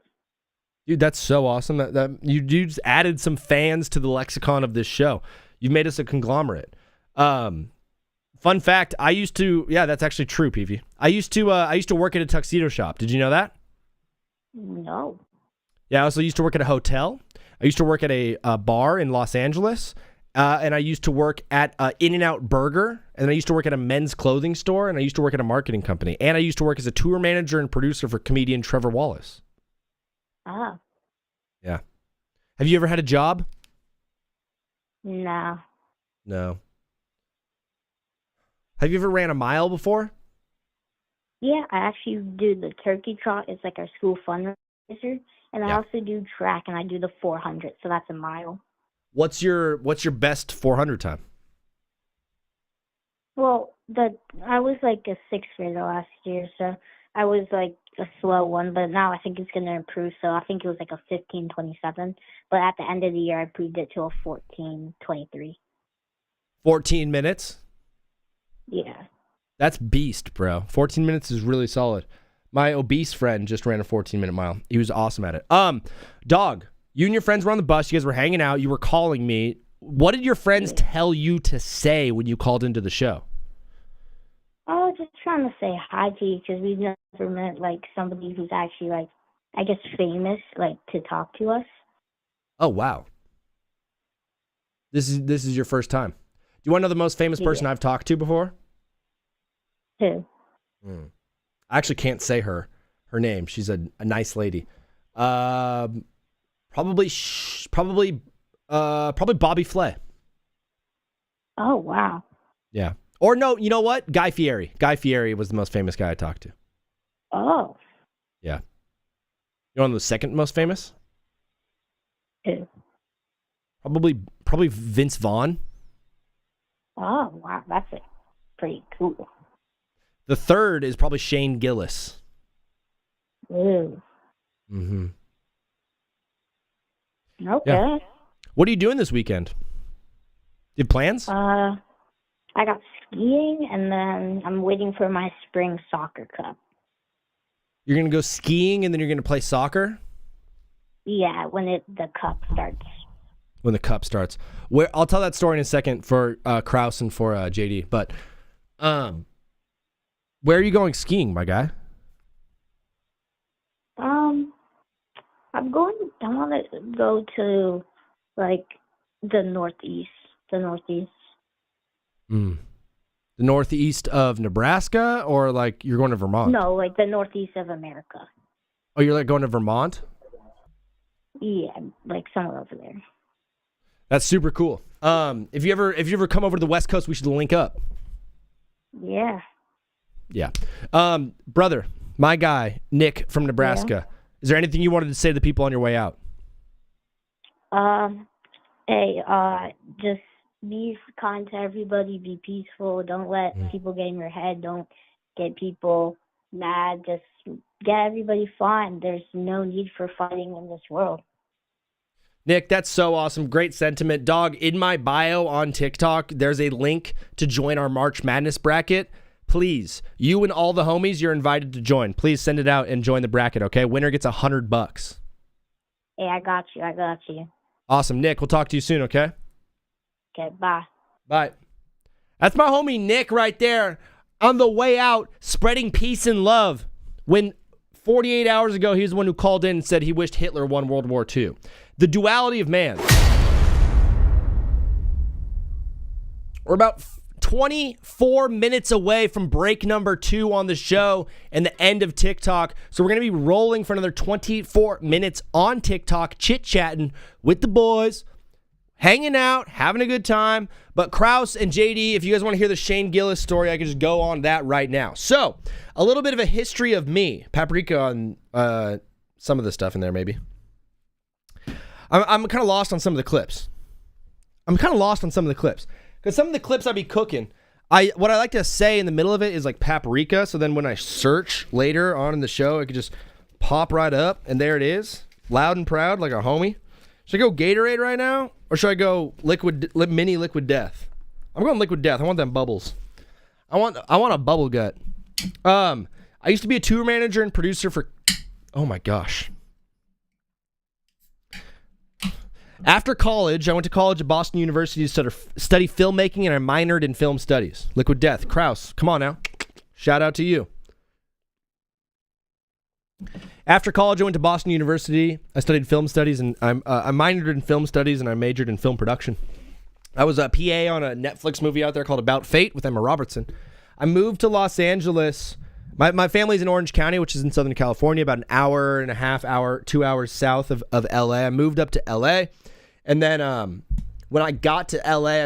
Dude, that's so awesome. That you just added some fans to the lexicon of this show. You've made us a conglomerate. Fun fact, I used to, yeah, that's actually true, PV. I used to work at a tuxedo shop. Did you know that? No. Yeah, I also used to work at a hotel. I used to work at a bar in Los Angeles. And I used to work at In-N-Out Burger. And I used to work at a men's clothing store. And I used to work at a marketing company. And I used to work as a tour manager and producer for comedian Trevor Wallace. Ah. Yeah. Have you ever had a job? No. No. Have you ever ran a mile before? Yeah, I actually do the turkey trot. It's like our school fundraiser. And I also do track, and I do the 400. So that's a mile. What's your best 400 time? Well, I was like a sixth grader last year, so I was like a slow one, but now I think it's going to improve. So I think it was like a 15:27. But at the end of the year, I improved it to a 14:23. 14 minutes? Yeah. That's beast, bro. 14 minutes is really solid. My obese friend just ran a 14-minute mile. He was awesome at it. Dog, you and your friends were on the bus. You guys were hanging out. You were calling me. What did your friends tell you to say when you called into the show? I was just trying to say hi to you because we've never met like somebody who's actually like, I guess, famous, like to talk to us. Oh, wow. This is your first time. Do you want to know the most famous person I've talked to before? Who? I actually can't say her name. She's a nice lady. Probably Bobby Flay. Oh, wow. Yeah. Or no, you know what? Guy Fieri. Guy Fieri was the most famous guy I talked to. Oh. Yeah. You want the second most famous? Who? Probably Vince Vaughn. Oh, wow. That's pretty cool. The third is probably Shane Gillis. Ooh. Mm-hmm. Okay. Yeah. What are you doing this weekend? Do you have plans? I got skiing, and then I'm waiting for my spring soccer cup. You're going to go skiing, and then you're going to play soccer? Yeah, when the cup starts. When the cup starts. I'll tell that story in a second for Kraus and for JD. But where are you going skiing, my guy? I want to go to like the northeast. The northeast of Nebraska, or like you're going to Vermont? No, like the northeast of America. Oh, you're like going to Vermont? Yeah, like somewhere over there. That's super cool. If you ever come over to the West Coast, we should link up. Yeah. Yeah. Brother, my guy, Nick from Nebraska. Yeah. Is there anything you wanted to say to the people on your way out? Hey, just be kind to everybody, be peaceful, don't let people get in your head, don't get people mad, just get everybody fine. There's no need for fighting in this world. Nick, that's so awesome. Great sentiment. Dog, in my bio on TikTok, there's a link to join our March Madness bracket. Please, you and all the homies, you're invited to join. Please send it out and join the bracket, okay? Winner gets $100. Hey, I got you. Awesome. Nick, we'll talk to you soon, okay? Okay, bye. Bye. That's my homie Nick right there on the way out, spreading peace and love. When 48 hours ago, he was the one who called in and said he wished Hitler won World War II. The duality of man. We're about 24 minutes away from break number 2 on the show and the end of TikTok. So we're going to be rolling for another 24 minutes on TikTok, chit-chatting with the boys, hanging out, having a good time. But Kraus and JD, if you guys want to hear the Shane Gillis story, I can just go on that right now. So, a little bit of a history of me. Paprika on some of the stuff in there, maybe. I'm kind of lost on some of the clips. Because some of the clips I be cooking, what I like to say in the middle of it is like paprika. So then when I search later on in the show, it could just pop right up, and there it is, loud and proud like a homie. Should I go Gatorade right now, or should I go mini liquid death? I'm going liquid death. I want them bubbles. I want a bubble gut. I used to be a tour manager and producer for. Oh my gosh. After college, I went to college at Boston University to study filmmaking, and I minored in film studies. Liquid Death. Kraus, come on now. Shout out to you. After college, I went to Boston University. I studied film studies, and I minored in film studies, and I majored in film production. I was a PA on a Netflix movie out there called About Fate with Emma Robertson. I moved to Los Angeles. My family's in Orange County, which is in Southern California, about an hour and a half, 2 hours south of LA. I moved up to LA. And then when I got to LA,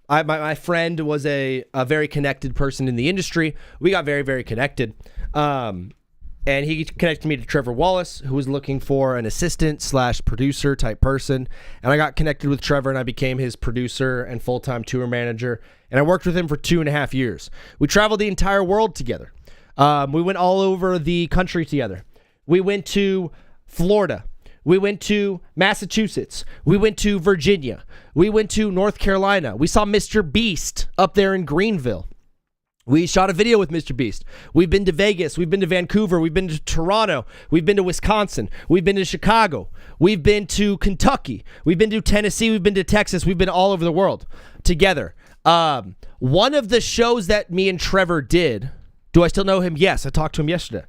my friend was a very connected person in the industry. We got very, very connected. And he connected me to Trevor Wallace, who was looking for an assistant/producer type person. And I got connected with Trevor, and I became his producer and full-time tour manager. And I worked with him for 2.5 years. We traveled the entire world together. We went all over the country together. We went to Florida. We went to Massachusetts. We went to Virginia. We went to North Carolina. We saw Mr. Beast up there in Greenville. We shot a video with Mr. Beast. We've been to Vegas. We've been to Vancouver. We've been to Toronto. We've been to Wisconsin. We've been to Chicago. We've been to Kentucky. We've been to Tennessee. We've been to Texas. We've been all over the world together. One of the shows that me and Trevor did, do I still know him? Yes, I talked to him yesterday.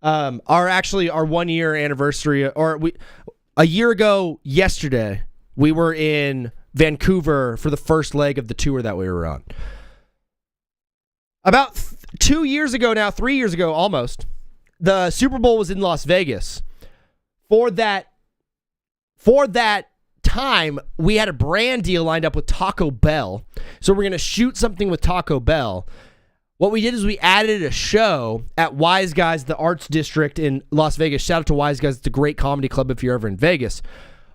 Our 1 year anniversary, a year ago yesterday, we were in Vancouver for the first leg of the tour that we were on. About 2 years ago now, 3 years ago almost, the Super Bowl was in Las Vegas. For that time, we had a brand deal lined up with Taco Bell. So we're going to shoot something with Taco Bell. What we did is we added a show at Wise Guys, the Arts District in Las Vegas. Shout out to Wise Guys. It's a great comedy club if you're ever in Vegas.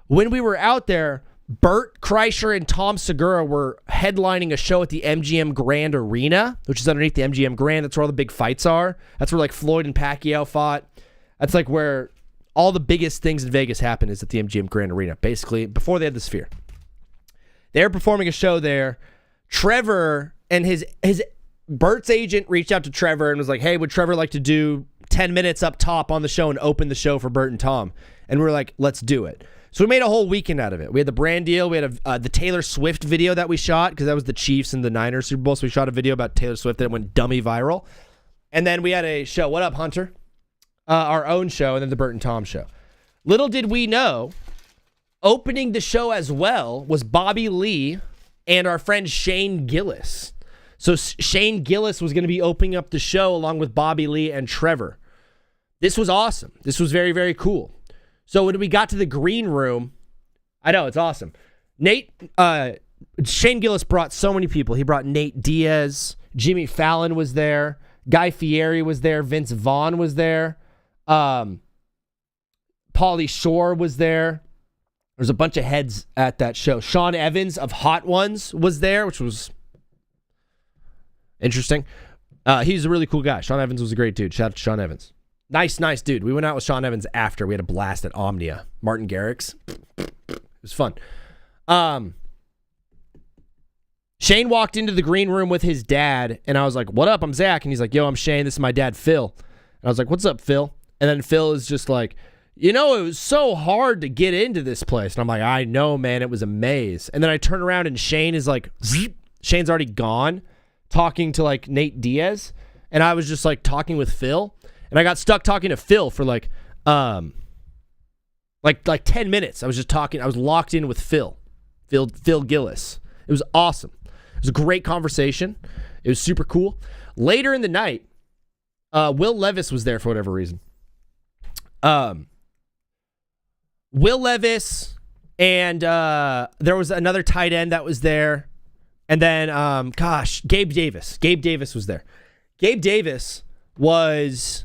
When we were out there, Bert Kreischer and Tom Segura were headlining a show at the MGM Grand Arena, which is underneath the MGM Grand. That's where all the big fights are. That's where like Floyd and Pacquiao fought. That's like where all the biggest things in Vegas happen, is at the MGM Grand Arena, basically, before they had the Sphere. They were performing a show there. Trevor and his Bert's agent reached out to Trevor and was like, hey, would Trevor like to do 10 minutes up top on the show and open the show for Bert and Tom? And we were like, let's do it. So we made a whole weekend out of it. We had the brand deal. We had the Taylor Swift video that we shot, because that was the Chiefs and the Niners Super Bowl. So we shot a video about Taylor Swift that went dummy viral. And then we had a show. What up, Hunter? Our own show, and then the Bert and Tom show. Little did we know, opening the show as well was Bobby Lee and our friend Shane Gillis. So Shane Gillis was going to be opening up the show along with Bobby Lee and Trevor. This was awesome. This was very, very cool. So when we got to the green room, I know, it's awesome. Shane Gillis brought so many people. He brought Nate Diaz. Jimmy Fallon was there. Guy Fieri was there. Vince Vaughn was there. Pauly Shore was there. There's a bunch of heads at that show. Sean Evans of Hot Ones was there, which was interesting. He's a really cool guy. Sean Evans was a great dude. Shout out to Sean Evans. Nice dude. We went out with Sean Evans after. We had a blast at Omnia. Martin Garrix. It was fun. Shane walked into the green room with his dad, and I was like, what up? I'm Zach. And he's like, yo, I'm Shane. This is my dad, Phil. And I was like, what's up, Phil? And then Phil is just like, it was so hard to get into this place. And I'm like, I know, man. It was a maze. And then I turn around, and Shane is like, Shane's already gone, talking to like Nate Diaz. And I was just like talking with Phil. And I got stuck talking to Phil for like 10 minutes. I was just talking. I was locked in with Phil Gillis. It was awesome. It was a great conversation. It was super cool. Later in the night, Will Levis was there for whatever reason. Will Levis, And there was another tight end that was there. And then, Gabe Davis. Gabe Davis was there. Gabe Davis was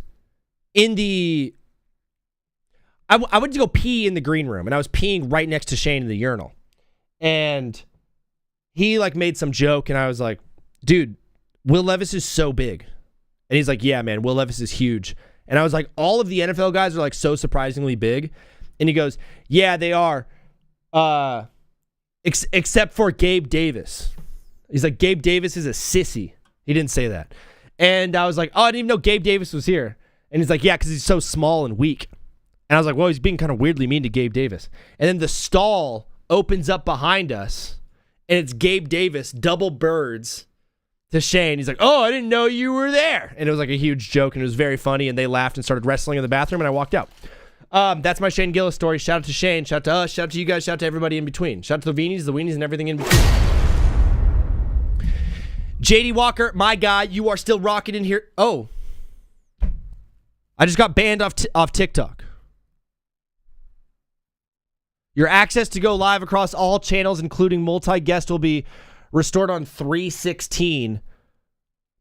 in the... I went to go pee in the green room, and I was peeing right next to Shane in the urinal. And he, like, made some joke, and I was like, dude, Will Levis is so big. And he's like, yeah, man, Will Levis is huge. And I was like, all of the NFL guys are, like, so surprisingly big. And he goes, yeah, they are. Except for Gabe Davis. He's like, Gabe Davis is a sissy. He didn't say that. And I was like, oh, I didn't even know Gabe Davis was here. And he's like, yeah, because he's so small and weak. And I was like, well, he's being kind of weirdly mean to Gabe Davis. And then the stall opens up behind us, and it's Gabe Davis, double birds to Shane. He's like, oh, I didn't know you were there. And it was like a huge joke, and it was very funny, and they laughed and started wrestling in the bathroom, and I walked out. That's my Shane Gillis story. Shout out to Shane. Shout out to us. Shout out to you guys. Shout out to everybody in between. Shout out to the weenies, and everything in between. JD Walker, my guy, you are still rocking in here. Oh. I just got banned off TikTok. Your access to go live across all channels, including multi-guest, will be restored on 3/16.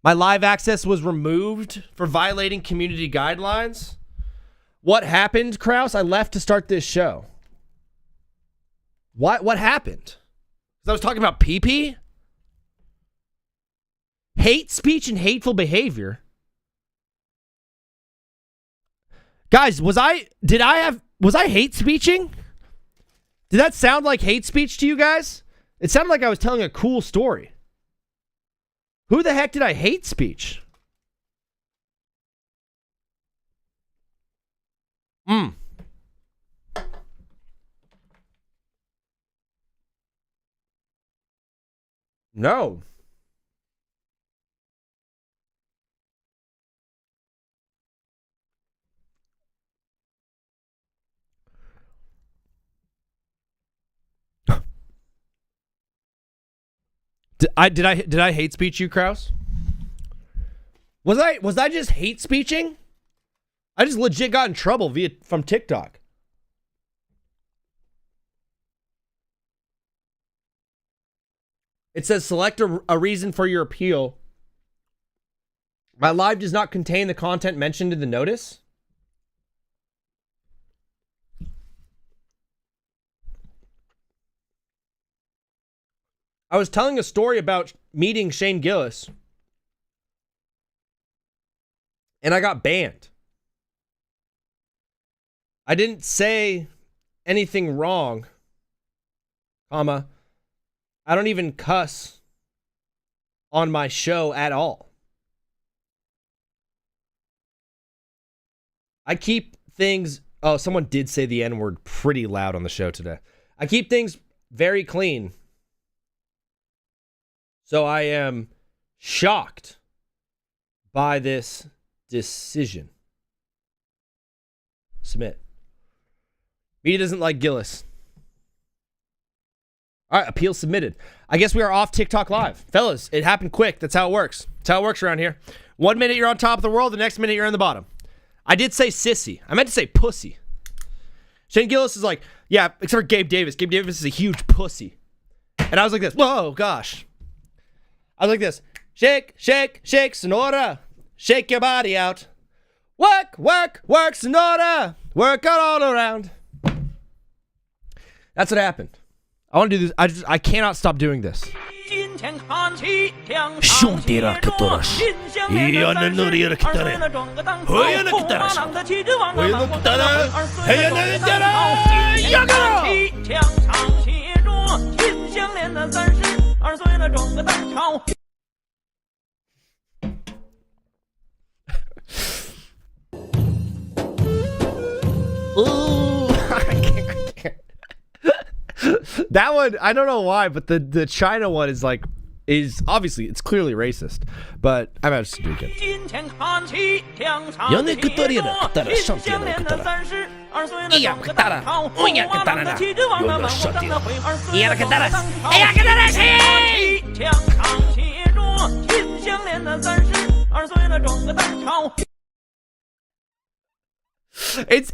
My live access was removed for violating community guidelines. What happened, Kraus? I left to start this show. What happened? 'Cause I was talking about pee-pee? Hate speech and hateful behavior. Guys, was I hate speeching? Did that sound like hate speech to you guys? It sounded like I was telling a cool story. Who the heck did I hate speech? No. Did I hate speech you, Kraus? Was I just hate speeching? I just legit got in trouble from TikTok. It says select a reason for your appeal. My live does not contain the content mentioned in the notice. I was telling a story about meeting Shane Gillis, and I got banned. I didn't say anything wrong, comma. I don't even cuss on my show at all. I keep things... Oh, someone did say the N-word pretty loud on the show today. I keep things very clean. So I am shocked by this decision. Submit. Media doesn't like Gillis. All right, appeal submitted. I guess we are off TikTok Live. Fellas, it happened quick. That's how it works. That's how it works around here. 1 minute you're on top of the world, the next minute you're on the bottom. I did say sissy. I meant to say pussy. Shane Gillis is like, yeah, except for Gabe Davis. Gabe Davis is a huge pussy. And I was like this. Whoa, gosh. I was like this. Shake, shake, shake, Sonora. Shake your body out. Work, work, work, Sonora. Work it all around. That's what happened. I want to do this. I cannot stop doing this. Ooh, I can't. That one, I don't know why, but the China one is like, is obviously, it's clearly racist, but I'm about to do it again.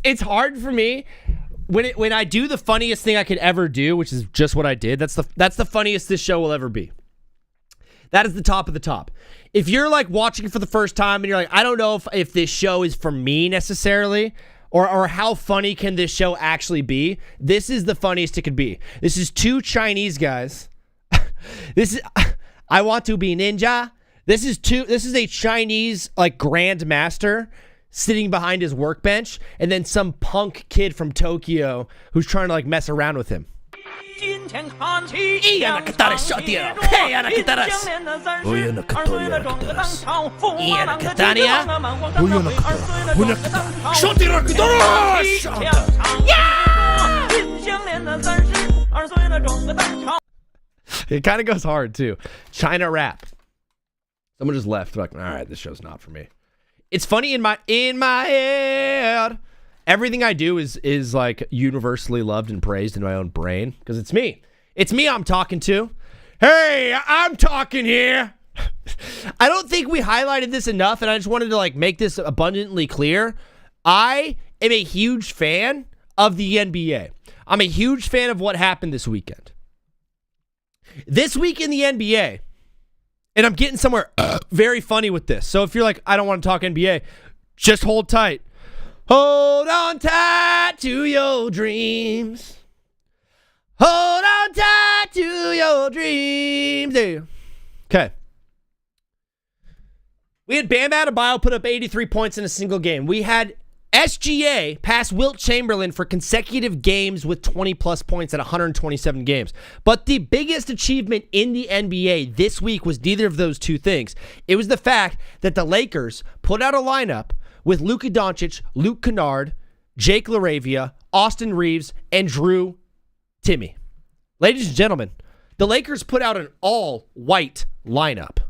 It's hard for me when I do the funniest thing I could ever do, which is just what I did, that's the funniest this show will ever be. That is the top of the top. If you're like watching for the first time and you're like, I don't know if this show is for me necessarily, or how funny can this show actually be, this is the funniest it could be. This is two Chinese guys. This is I want to be ninja. This is a Chinese like grandmaster sitting behind his workbench, and then some punk kid from Tokyo who's trying to like mess around with him. It kind of goes hard too. China rap. Someone just left. Like, all right, this show's not for me. It's funny in my head. Everything I do is like universally loved and praised in my own brain because it's me. It's me I'm talking to. Hey, I'm talking here. I don't think we highlighted this enough, and I just wanted to like make this abundantly clear. I am a huge fan of the NBA. I'm a huge fan of what happened this weekend. This week in the NBA, and I'm getting somewhere very funny with this. So if you're like, I don't want to talk NBA, just hold tight. Hold on tight to your dreams. Hold on tight to your dreams. There. Okay. We had Bam Adebayo put up 83 points in a single game. We had SGA pass Wilt Chamberlain for consecutive games with 20-plus points at 127 games. But the biggest achievement in the NBA this week was neither of those two things. It was the fact that the Lakers put out a lineup with Luka Doncic, Luke Kennard, Jake LaRavia, Austin Reeves, and Drew Timmy. Ladies and gentlemen, the Lakers put out an all-white lineup.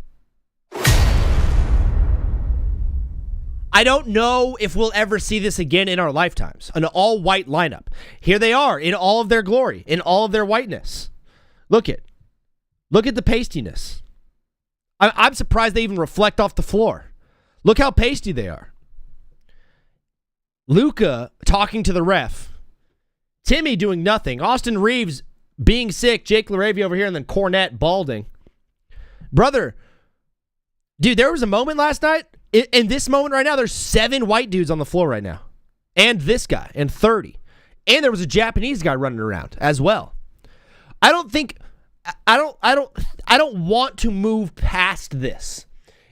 I don't know if we'll ever see this again in our lifetimes. An all-white lineup. Here they are in all of their glory, in all of their whiteness. Look at the pastiness. I'm surprised they even reflect off the floor. Look how pasty they are. Luka talking to the ref. Timmy doing nothing. Austin Reeves being sick. Jake LaRavia over here, and then Cornette balding. Brother, dude, there was a moment last night. In this moment right now, there's 7 white dudes on the floor right now. And this guy, and 30. And there was a Japanese guy running around as well. I don't want to move past this.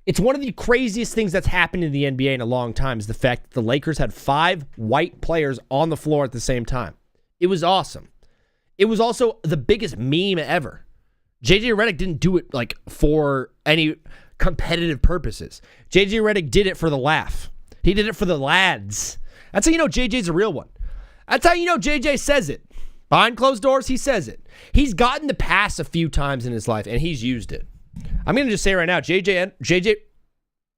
It's one of the craziest things that's happened in the NBA in a long time is the fact that the Lakers had 5 white players on the floor at the same time. It was awesome. It was also the biggest meme ever. JJ Redick didn't do it like for any competitive purposes. JJ Redick did it for the laugh. He did it for the lads. That's how you know JJ's a real one. That's how you know JJ says it. Behind closed doors, he says it. He's gotten the pass a few times in his life, and he's used it. I'm going to just say right now, I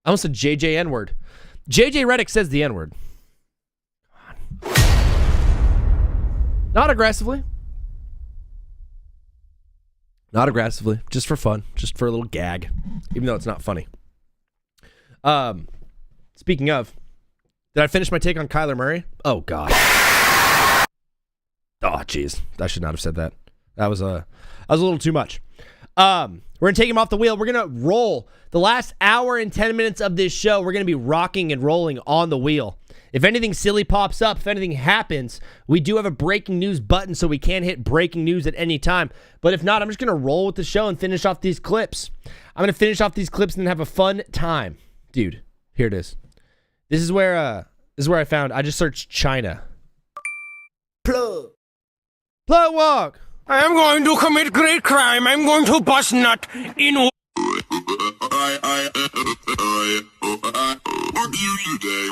almost said JJ N-word. JJ Redick says the N-word. Not aggressively. Not aggressively. Just for fun. Just for a little gag. Even though it's not funny. Speaking of, did I finish my take on Kyler Murray? Oh, God. Oh, jeez. I should not have said that. That was a little too much. We're going to take him off the wheel. We're going to roll the last hour and 10 minutes of this show. We're going to be rocking and rolling on the wheel. If anything silly pops up, if anything happens, we do have a breaking news button, so we can hit breaking news at any time. But if not, I'm just going to roll with the show and finish off these clips. I'm going to finish off these clips and then have a fun time. Dude, here it is. This is where I found. I just searched China. Plug walk. I am going to commit great crime. I'm going to bust nut in. What do you today?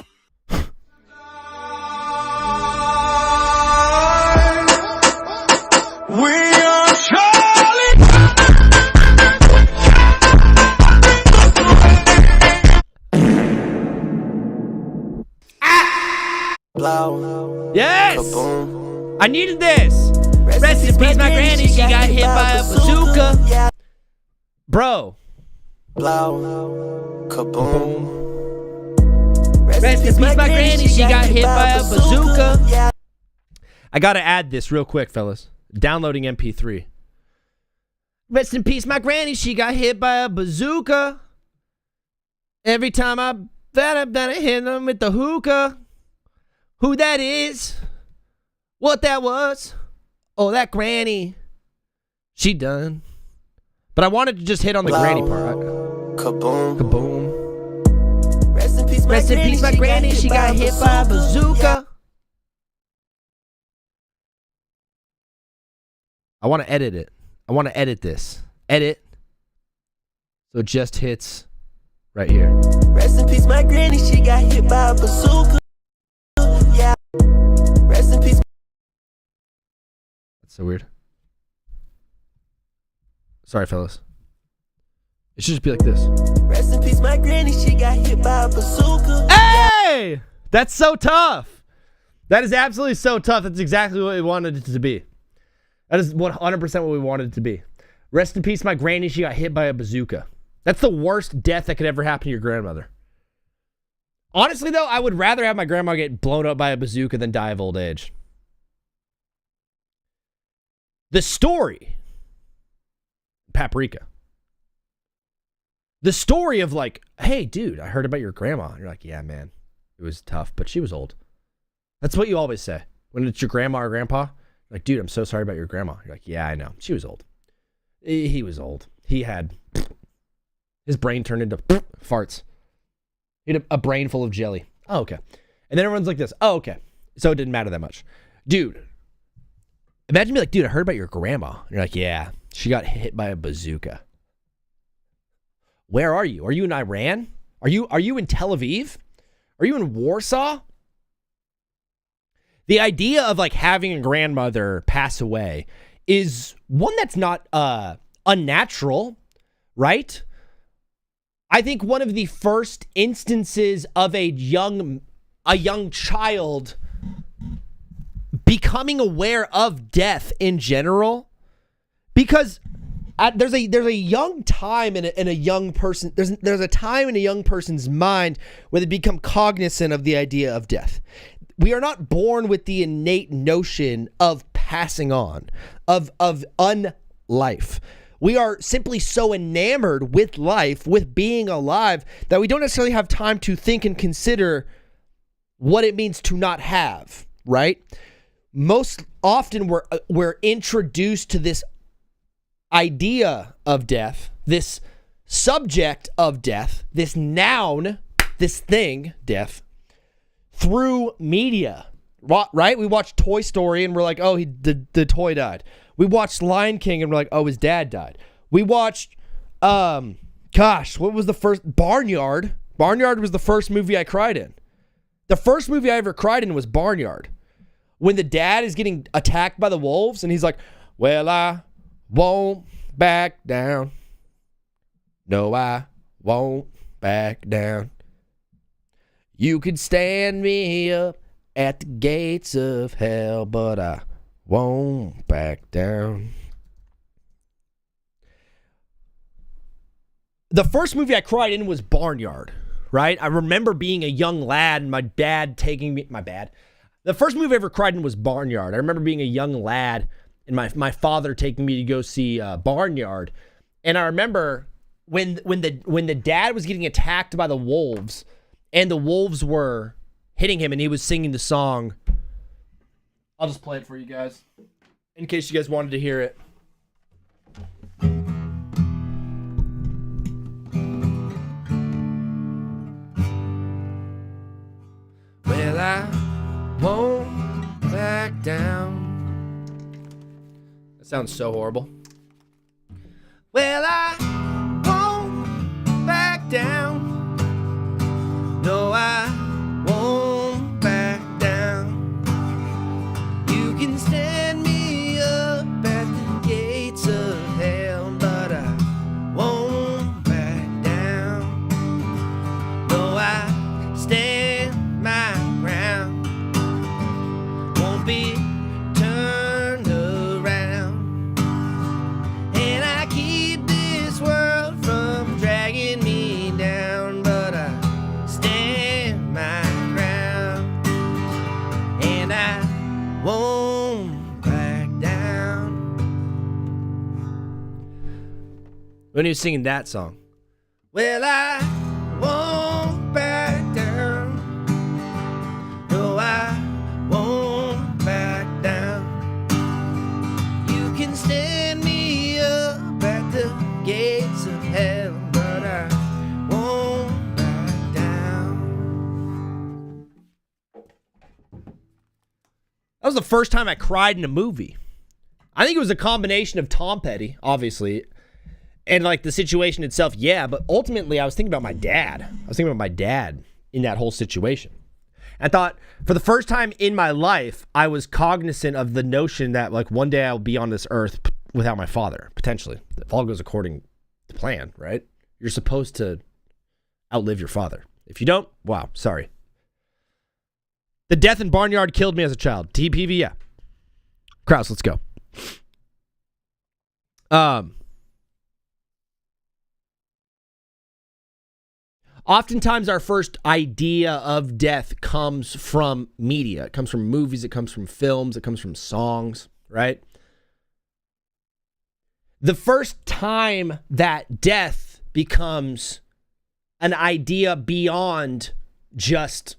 We are Charlie. Yes! I needed this. Rest in peace, my granny. She got hit by a bazooka. Bro. Kaboom. Rest in peace, my granny. She got hit by a bazooka. I got to add this real quick, fellas. Downloading MP3. Rest in peace, my granny. She got hit by a bazooka. Every time I hit them with the hookah. Who that is? What that was? Oh, that granny. She done. But I wanted to just hit on the granny part. Kaboom. Kaboom. Rest in peace, my granny. She got hit by a bazooka. I want to edit it. I want to edit this. Edit. So it just hits right here. Rest in peace, my granny. She got hit by a bazooka. Yeah. Rest in peace. That's so weird. Sorry, fellas. It should just be like this. Rest in peace, my granny. She got hit by a bazooka. Hey! That's so tough. That is absolutely so tough. That's exactly what we wanted it to be. That is 100% what we wanted it to be. Rest in peace, my granny. She got hit by a bazooka. That's the worst death that could ever happen to your grandmother. Honestly, though, I would rather have my grandma get blown up by a bazooka than die of old age. The story, Paprika. The story of like, hey, dude, I heard about your grandma. And you're like, yeah, man, it was tough, but she was old. That's what you always say when it's your grandma or grandpa. Like, dude, I'm so sorry about your grandma. You're like, yeah, I know. She was old. He was old. He had, his brain turned into farts. He had a brain full of jelly. Oh, okay. And then everyone's like this. Oh, okay. So it didn't matter that much. Dude, imagine me like, dude, I heard about your grandma. And you're like, yeah, she got hit by a bazooka. Where are you? Are you in Iran? Are you in Tel Aviv? Are you in Warsaw? The idea of like having a grandmother pass away is one that's not unnatural, right? I think one of the first instances of a young child becoming aware of death in general, because there's a young time in a young person. There's a time in a young person's mind where they become cognizant of the idea of death. We are not born with the innate notion of passing on, of unlife. We are simply so enamored with life, with being alive, that we don't necessarily have time to think and consider what it means to not have, right? Most often we're introduced to this idea of death, this subject of death, this noun, this thing, death, through media, right? We watch Toy Story and we're like, oh, the toy died. We watched Lion King and we're like, oh, his dad died. We watched, what was the first? Barnyard. Barnyard was the first movie I cried in. The first movie I ever cried in was Barnyard. When the dad is getting attacked by the wolves and he's like, well, I won't back down. No, I won't back down. You could stand me up at the gates of hell, but I won't back down. The first movie I cried in was Barnyard, right? I remember being a young lad and my dad taking me, the first movie I ever cried in was Barnyard. I remember being a young lad and my father taking me to go see Barnyard. And I remember when the dad was getting attacked by the wolves and the wolves were hitting him and he was singing the song. I'll just play it for you guys in case you guys wanted to hear it. Well, I won't back down. That sounds so horrible. Well, I won't back down. No, I won't back down. You can stand me up at the gates of hell, but I won't back down. No, I stand my ground. Won't be turned around. And I keep this world from dragging me down. when he was singing that song. Well, I won't back down. No, I won't back down. You can stand me up at the gates of hell, but I won't back down. That was the first time I cried in a movie. I think it was a combination of Tom Petty, obviously, and like the situation itself, yeah, but ultimately I was thinking about my dad. I was thinking about my dad in that whole situation. I thought for the first time in my life, I was cognizant of the notion that like one day I'll be on this earth without my father, potentially. If all goes according to plan, right? You're supposed to outlive your father. If you don't, wow, sorry. The death in Barnyard killed me as a child. TPV, yeah. Kraus, let's go. Oftentimes our first idea of death comes from media. It comes from movies, it comes from films, it comes from songs, right? The first time that death becomes an idea beyond just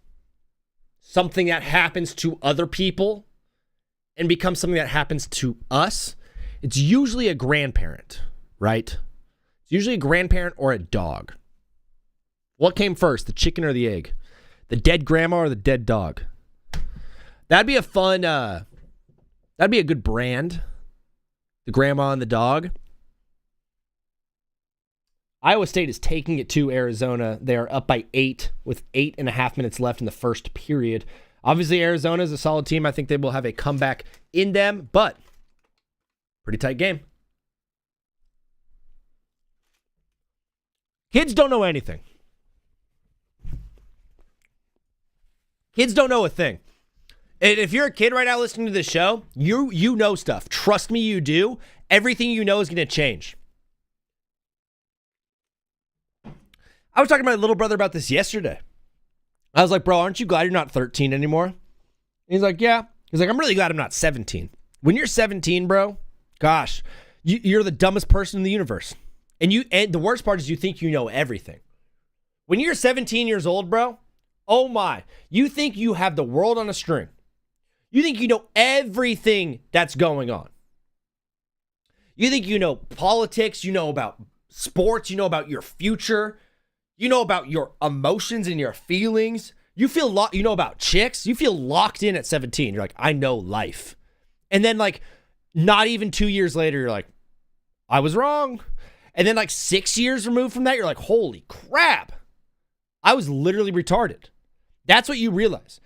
something that happens to other people and becomes something that happens to us, it's usually a grandparent, right? It's usually a grandparent or a dog. What came first, the chicken or the egg? The dead grandma or the dead dog? That'd be a fun, that'd be a good brand. The grandma and the dog. Iowa State is taking it to Arizona. They are up by 8 with 8.5 minutes left in the first period. Obviously, Arizona is a solid team. I think they will have a comeback in them, but pretty tight game. Kids don't know anything. Kids don't know a thing. And if you're a kid right now listening to this show, you know stuff. Trust me, you do. Everything you know is going to change. I was talking to my little brother about this yesterday. I was like, bro, aren't you glad you're not 13 anymore? And he's like, yeah. He's like, I'm really glad I'm not 17. When you're 17, bro, gosh, you're the dumbest person in the universe. And the worst part is you think you know everything. When you're 17 years old, bro, oh my, you think you have the world on a string. You think you know everything that's going on. You think you know politics, you know about sports, you know about your future, you know about your emotions and your feelings. You know about chicks. You feel locked in at 17. You're like, I know life. And then like, not even 2 years later, you're like, I was wrong. And then like 6 years removed from that, you're like, holy crap. I was literally retarded. That's what you realize.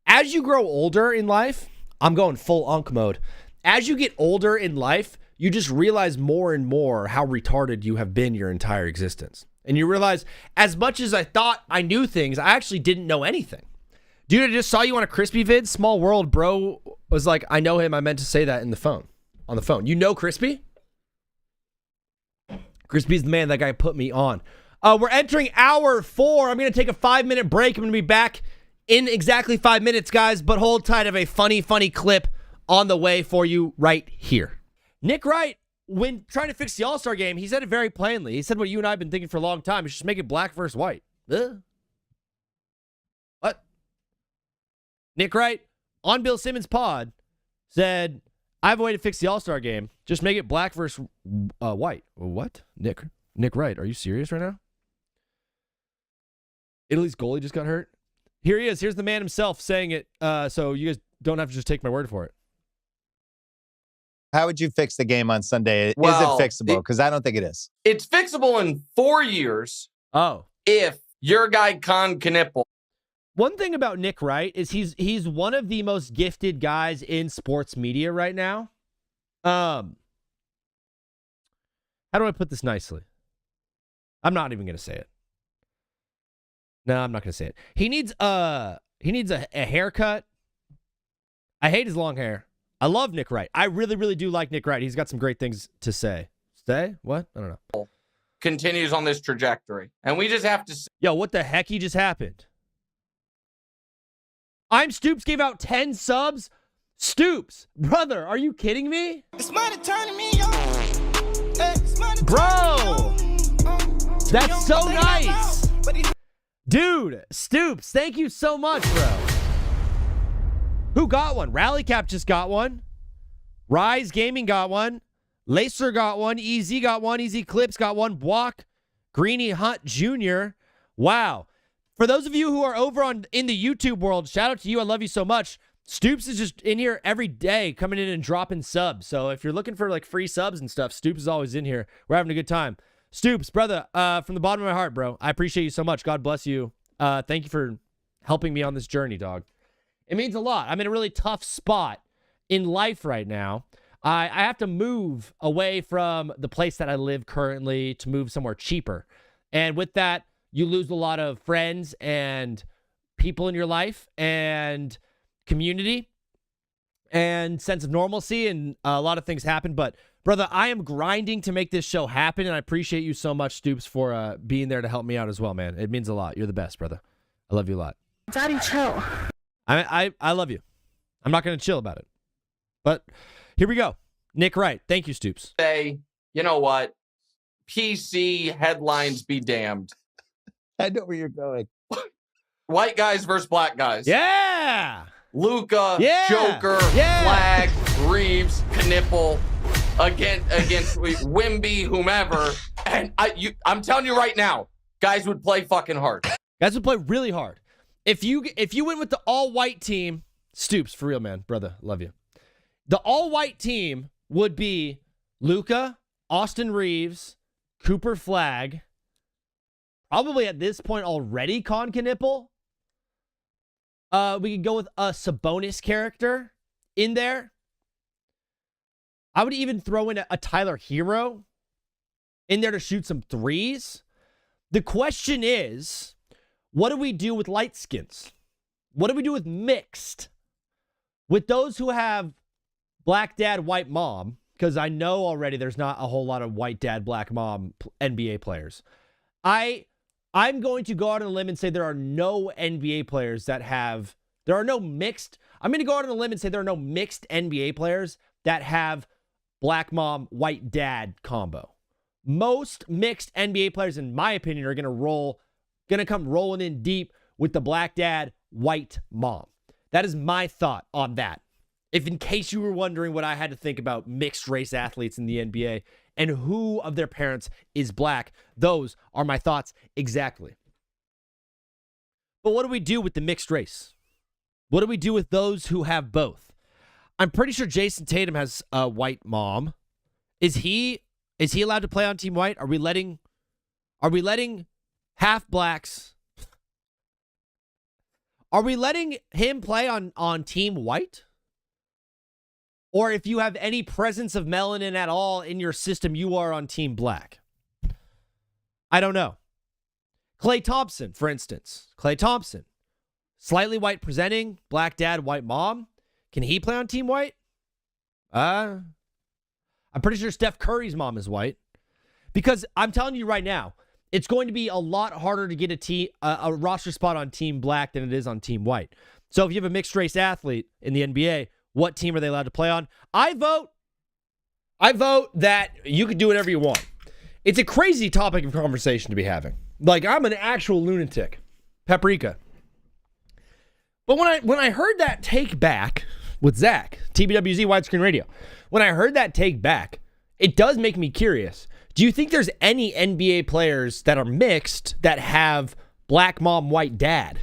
As you grow older in life, I'm going full unk mode. As you get older in life, you just realize more and more how retarded you have been your entire existence. And you realize as much as I thought I knew things, I actually didn't know anything. Dude, I just saw you on a Crispy vid. Small world, bro. Was like, I know him. I meant to say that on the phone. You know Crispy? Crispy's the man that guy put me on. We're entering hour 4. I'm going to take a 5-minute break. I'm going to be back in exactly 5 minutes, guys. But hold tight. I have a funny clip on the way for you right here. Nick Wright, when trying to fix the All-Star game, he said it very plainly. He said what you and I have been thinking for a long time. You should just make it black versus white. What? Nick Wright, on Bill Simmons' pod, said, I have a way to fix the All-Star game. Just make it black versus white. What? Nick Wright, are you serious right now? Italy's goalie just got hurt. Here he is. Here's the man himself saying it. So you guys don't have to just take my word for it. How would you fix the game on Sunday? Well, is it fixable? Because I don't think it is. It's fixable in 4 years. Oh. If your guy Con Knipple. One thing about Nick Wright is he's one of the most gifted guys in sports media right now. How do I put this nicely? I'm not even going to say it. No, I'm not going to say it. He needs a haircut. I hate his long hair. I love Nick Wright. I really, really do like Nick Wright. He's got some great things to say. Say? What? I don't know. Continues on this trajectory. And we just have to see. Yo, what the heck just happened? I'm Stoops gave out 10 subs? Stoops, brother, are you kidding me? It's money turning me on. Hey, it's money Bro! That's so nice. Dude, Stoops, thank you so much, bro. Who got one? Rallycap just got one. Rise Gaming got one. Lacer got one. EZ got one. EZ Clips got one. Block. Greeny Hunt Jr. Wow. For those of you who are over in the YouTube world, shout out to you. I love you so much. Stoops is just in here every day coming in and dropping subs. So if you're looking for like free subs and stuff, Stoops is always in here. We're having a good time. Stoops, brother, from the bottom of my heart, bro, I appreciate you so much. God bless you. Thank you for helping me on this journey, dog. It means a lot. I'm in a really tough spot in life right now. I have to move away from the place that I live currently to move somewhere cheaper. And with that, you lose a lot of friends and people in your life and community and sense of normalcy, and a lot of things happen. But brother, I am grinding to make this show happen, and I appreciate you so much, Stoops, for being there to help me out as well, man. It means a lot. You're the best, brother. I love you a lot. Daddy, chill. I love you. I'm not going to chill about it. But here we go. Nick Wright. Thank you, Stoops. Say, you know what? PC headlines be damned. I know where you're going. White guys versus black guys. Yeah. Luka, Yeah. Joker, Flag, Reeves, Knipple, against Wimby, whomever. And I'm telling you right now, guys would play fucking hard. Guys would play really hard. If you went with the all-white team, Stoops, for real, man, brother, love you. The all-white team would be Luka, Austin Reeves, Cooper Flag, probably at this point already Con Knipple. We could go with a Sabonis character in there. I would even throw in a Tyler Hero in there to shoot some threes. The question is, what do we do with light skins? What do we do with mixed? With those who have black dad, white mom, because I know already there's not a whole lot of white dad, black mom NBA players. I'm going to go out on a limb and say there are no NBA players that have, there are no mixed, I'm going to go out on a limb and say there are no mixed NBA players that have black mom, white dad combo. Most mixed NBA players, in my opinion, are going to come rolling in deep with the black dad, white mom. That is my thought on that. If in case you were wondering what I had to think about mixed race athletes in the NBA and who of their parents is black, those are my thoughts exactly. But what do we do with the mixed race? What do we do with those who have both? I'm pretty sure Jason Tatum has a white mom. Is he allowed to play on Team White? Are we letting half blacks? Are we letting him play on Team White? Or if you have any presence of melanin at all in your system, you are on Team Black. I don't know. Klay Thompson, for instance. Klay Thompson. Slightly white presenting, black dad, white mom. Can he play on Team White? I'm pretty sure Steph Curry's mom is white. Because I'm telling you right now, it's going to be a lot harder to get a roster spot on Team Black than it is on Team White. So if you have a mixed race athlete in the NBA, what team are they allowed to play on? I vote that you could do whatever you want. It's a crazy topic of conversation to be having. Like, I'm an actual lunatic. Paprika. But when I heard that take back with Zach, TBWZ Widescreen Radio, when I heard that take back, it does make me curious. Do you think there's any NBA players that are mixed that have black mom, white dad?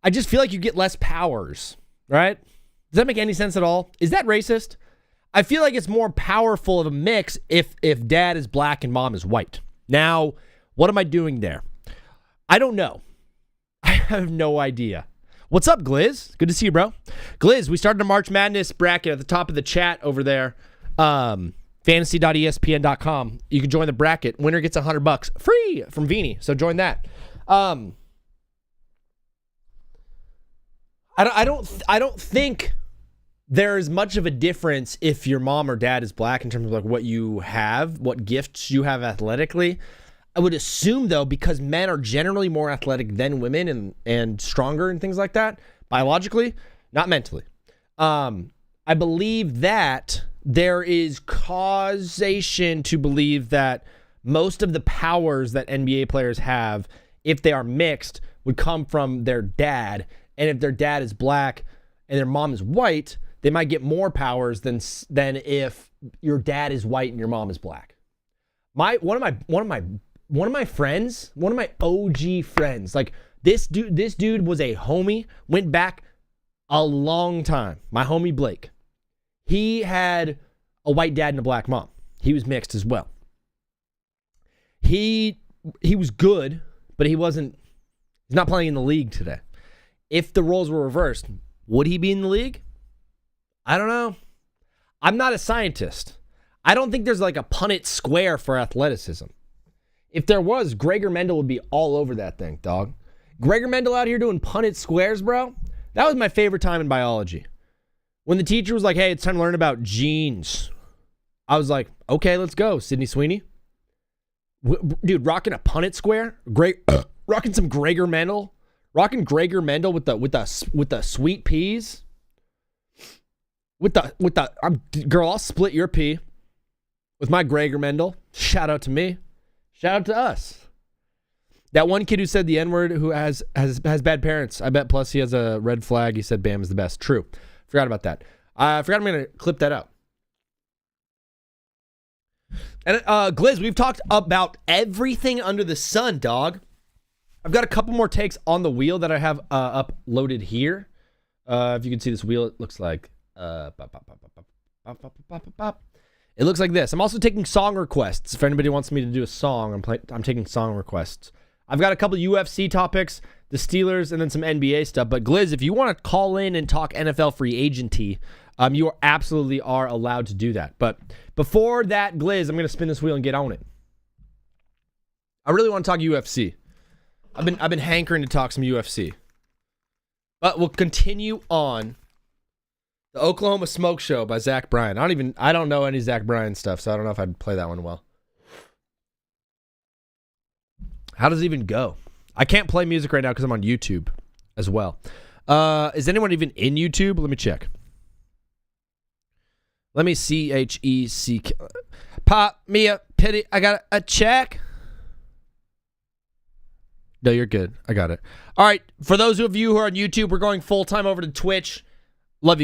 I just feel like you get less powers. Right? Does that make any sense at all? Is that racist? I feel like it's more powerful of a mix if dad is black and mom is white. Now, what am I doing there? I don't know. I have no idea. What's up, Gliz? Good to see you, bro. Gliz, we started a March Madness bracket at the top of the chat over there. Fantasy.espn.com. You can join the bracket. Winner gets $100 free from Vini. So join that. I don't think there is much of a difference if your mom or dad is black in terms of like what you have, what gifts you have athletically. I would assume though, because men are generally more athletic than women and stronger and things like that, biologically, not mentally. I believe that there is causation to believe that most of the powers that NBA players have, if they are mixed, would come from their dad. And if their dad is black and their mom is white, they might get more powers than if your dad is white and your mom is black. One of my friends, one of my OG friends, like this dude was a homie, went back a long time. My homie Blake. He had a white dad and a black mom. He was mixed as well. He was good, but he's not playing in the league today. If the roles were reversed, would he be in the league? I don't know. I'm not a scientist. I don't think there's like a Punnett square for athleticism. If there was, Gregor Mendel would be all over that thing, dog. Gregor Mendel out here doing Punnett squares, bro. That was my favorite time in biology. When the teacher was like, hey, it's time to learn about genes. I was like, okay, let's go, Sydney Sweeney. Dude, rocking a Punnett square? Rocking some Gregor Mendel? Rocking Gregor Mendel with the sweet peas? Girl, I'll split your pea with my Gregor Mendel. Shout out to me. Shout out to us. That one kid who said the N-word who has bad parents. I bet plus he has a red flag. He said Bam is the best. True. Forgot about that. I forgot I'm going to clip that out. And Gliz, we've talked about everything under the sun, dog. I've got a couple more takes on the wheel that I have uploaded here. If you can see this wheel, it looks like it looks like this. I'm also taking song requests. If anybody wants me to do a song, I'm taking song requests. I've got a couple UFC topics, the Steelers, and then some NBA stuff. But Gliz, if you want to call in and talk NFL free agency, you absolutely are allowed to do that. But before that, Gliz, I'm going to spin this wheel and get on it. I really want to talk UFC. I've been hankering to talk some UFC. But we'll continue on the Oklahoma Smoke Show by Zach Bryan. I don't know any Zach Bryan stuff, so I don't know if I'd play that one well. How does it even go? I can't play music right now because I'm on YouTube as well. Is anyone even in YouTube? Let me check. Let me CHECK. Pop me a pity. I got a check. No, you're good. I got it. All right. For those of you who are on YouTube, we're going full time over to Twitch. Love you.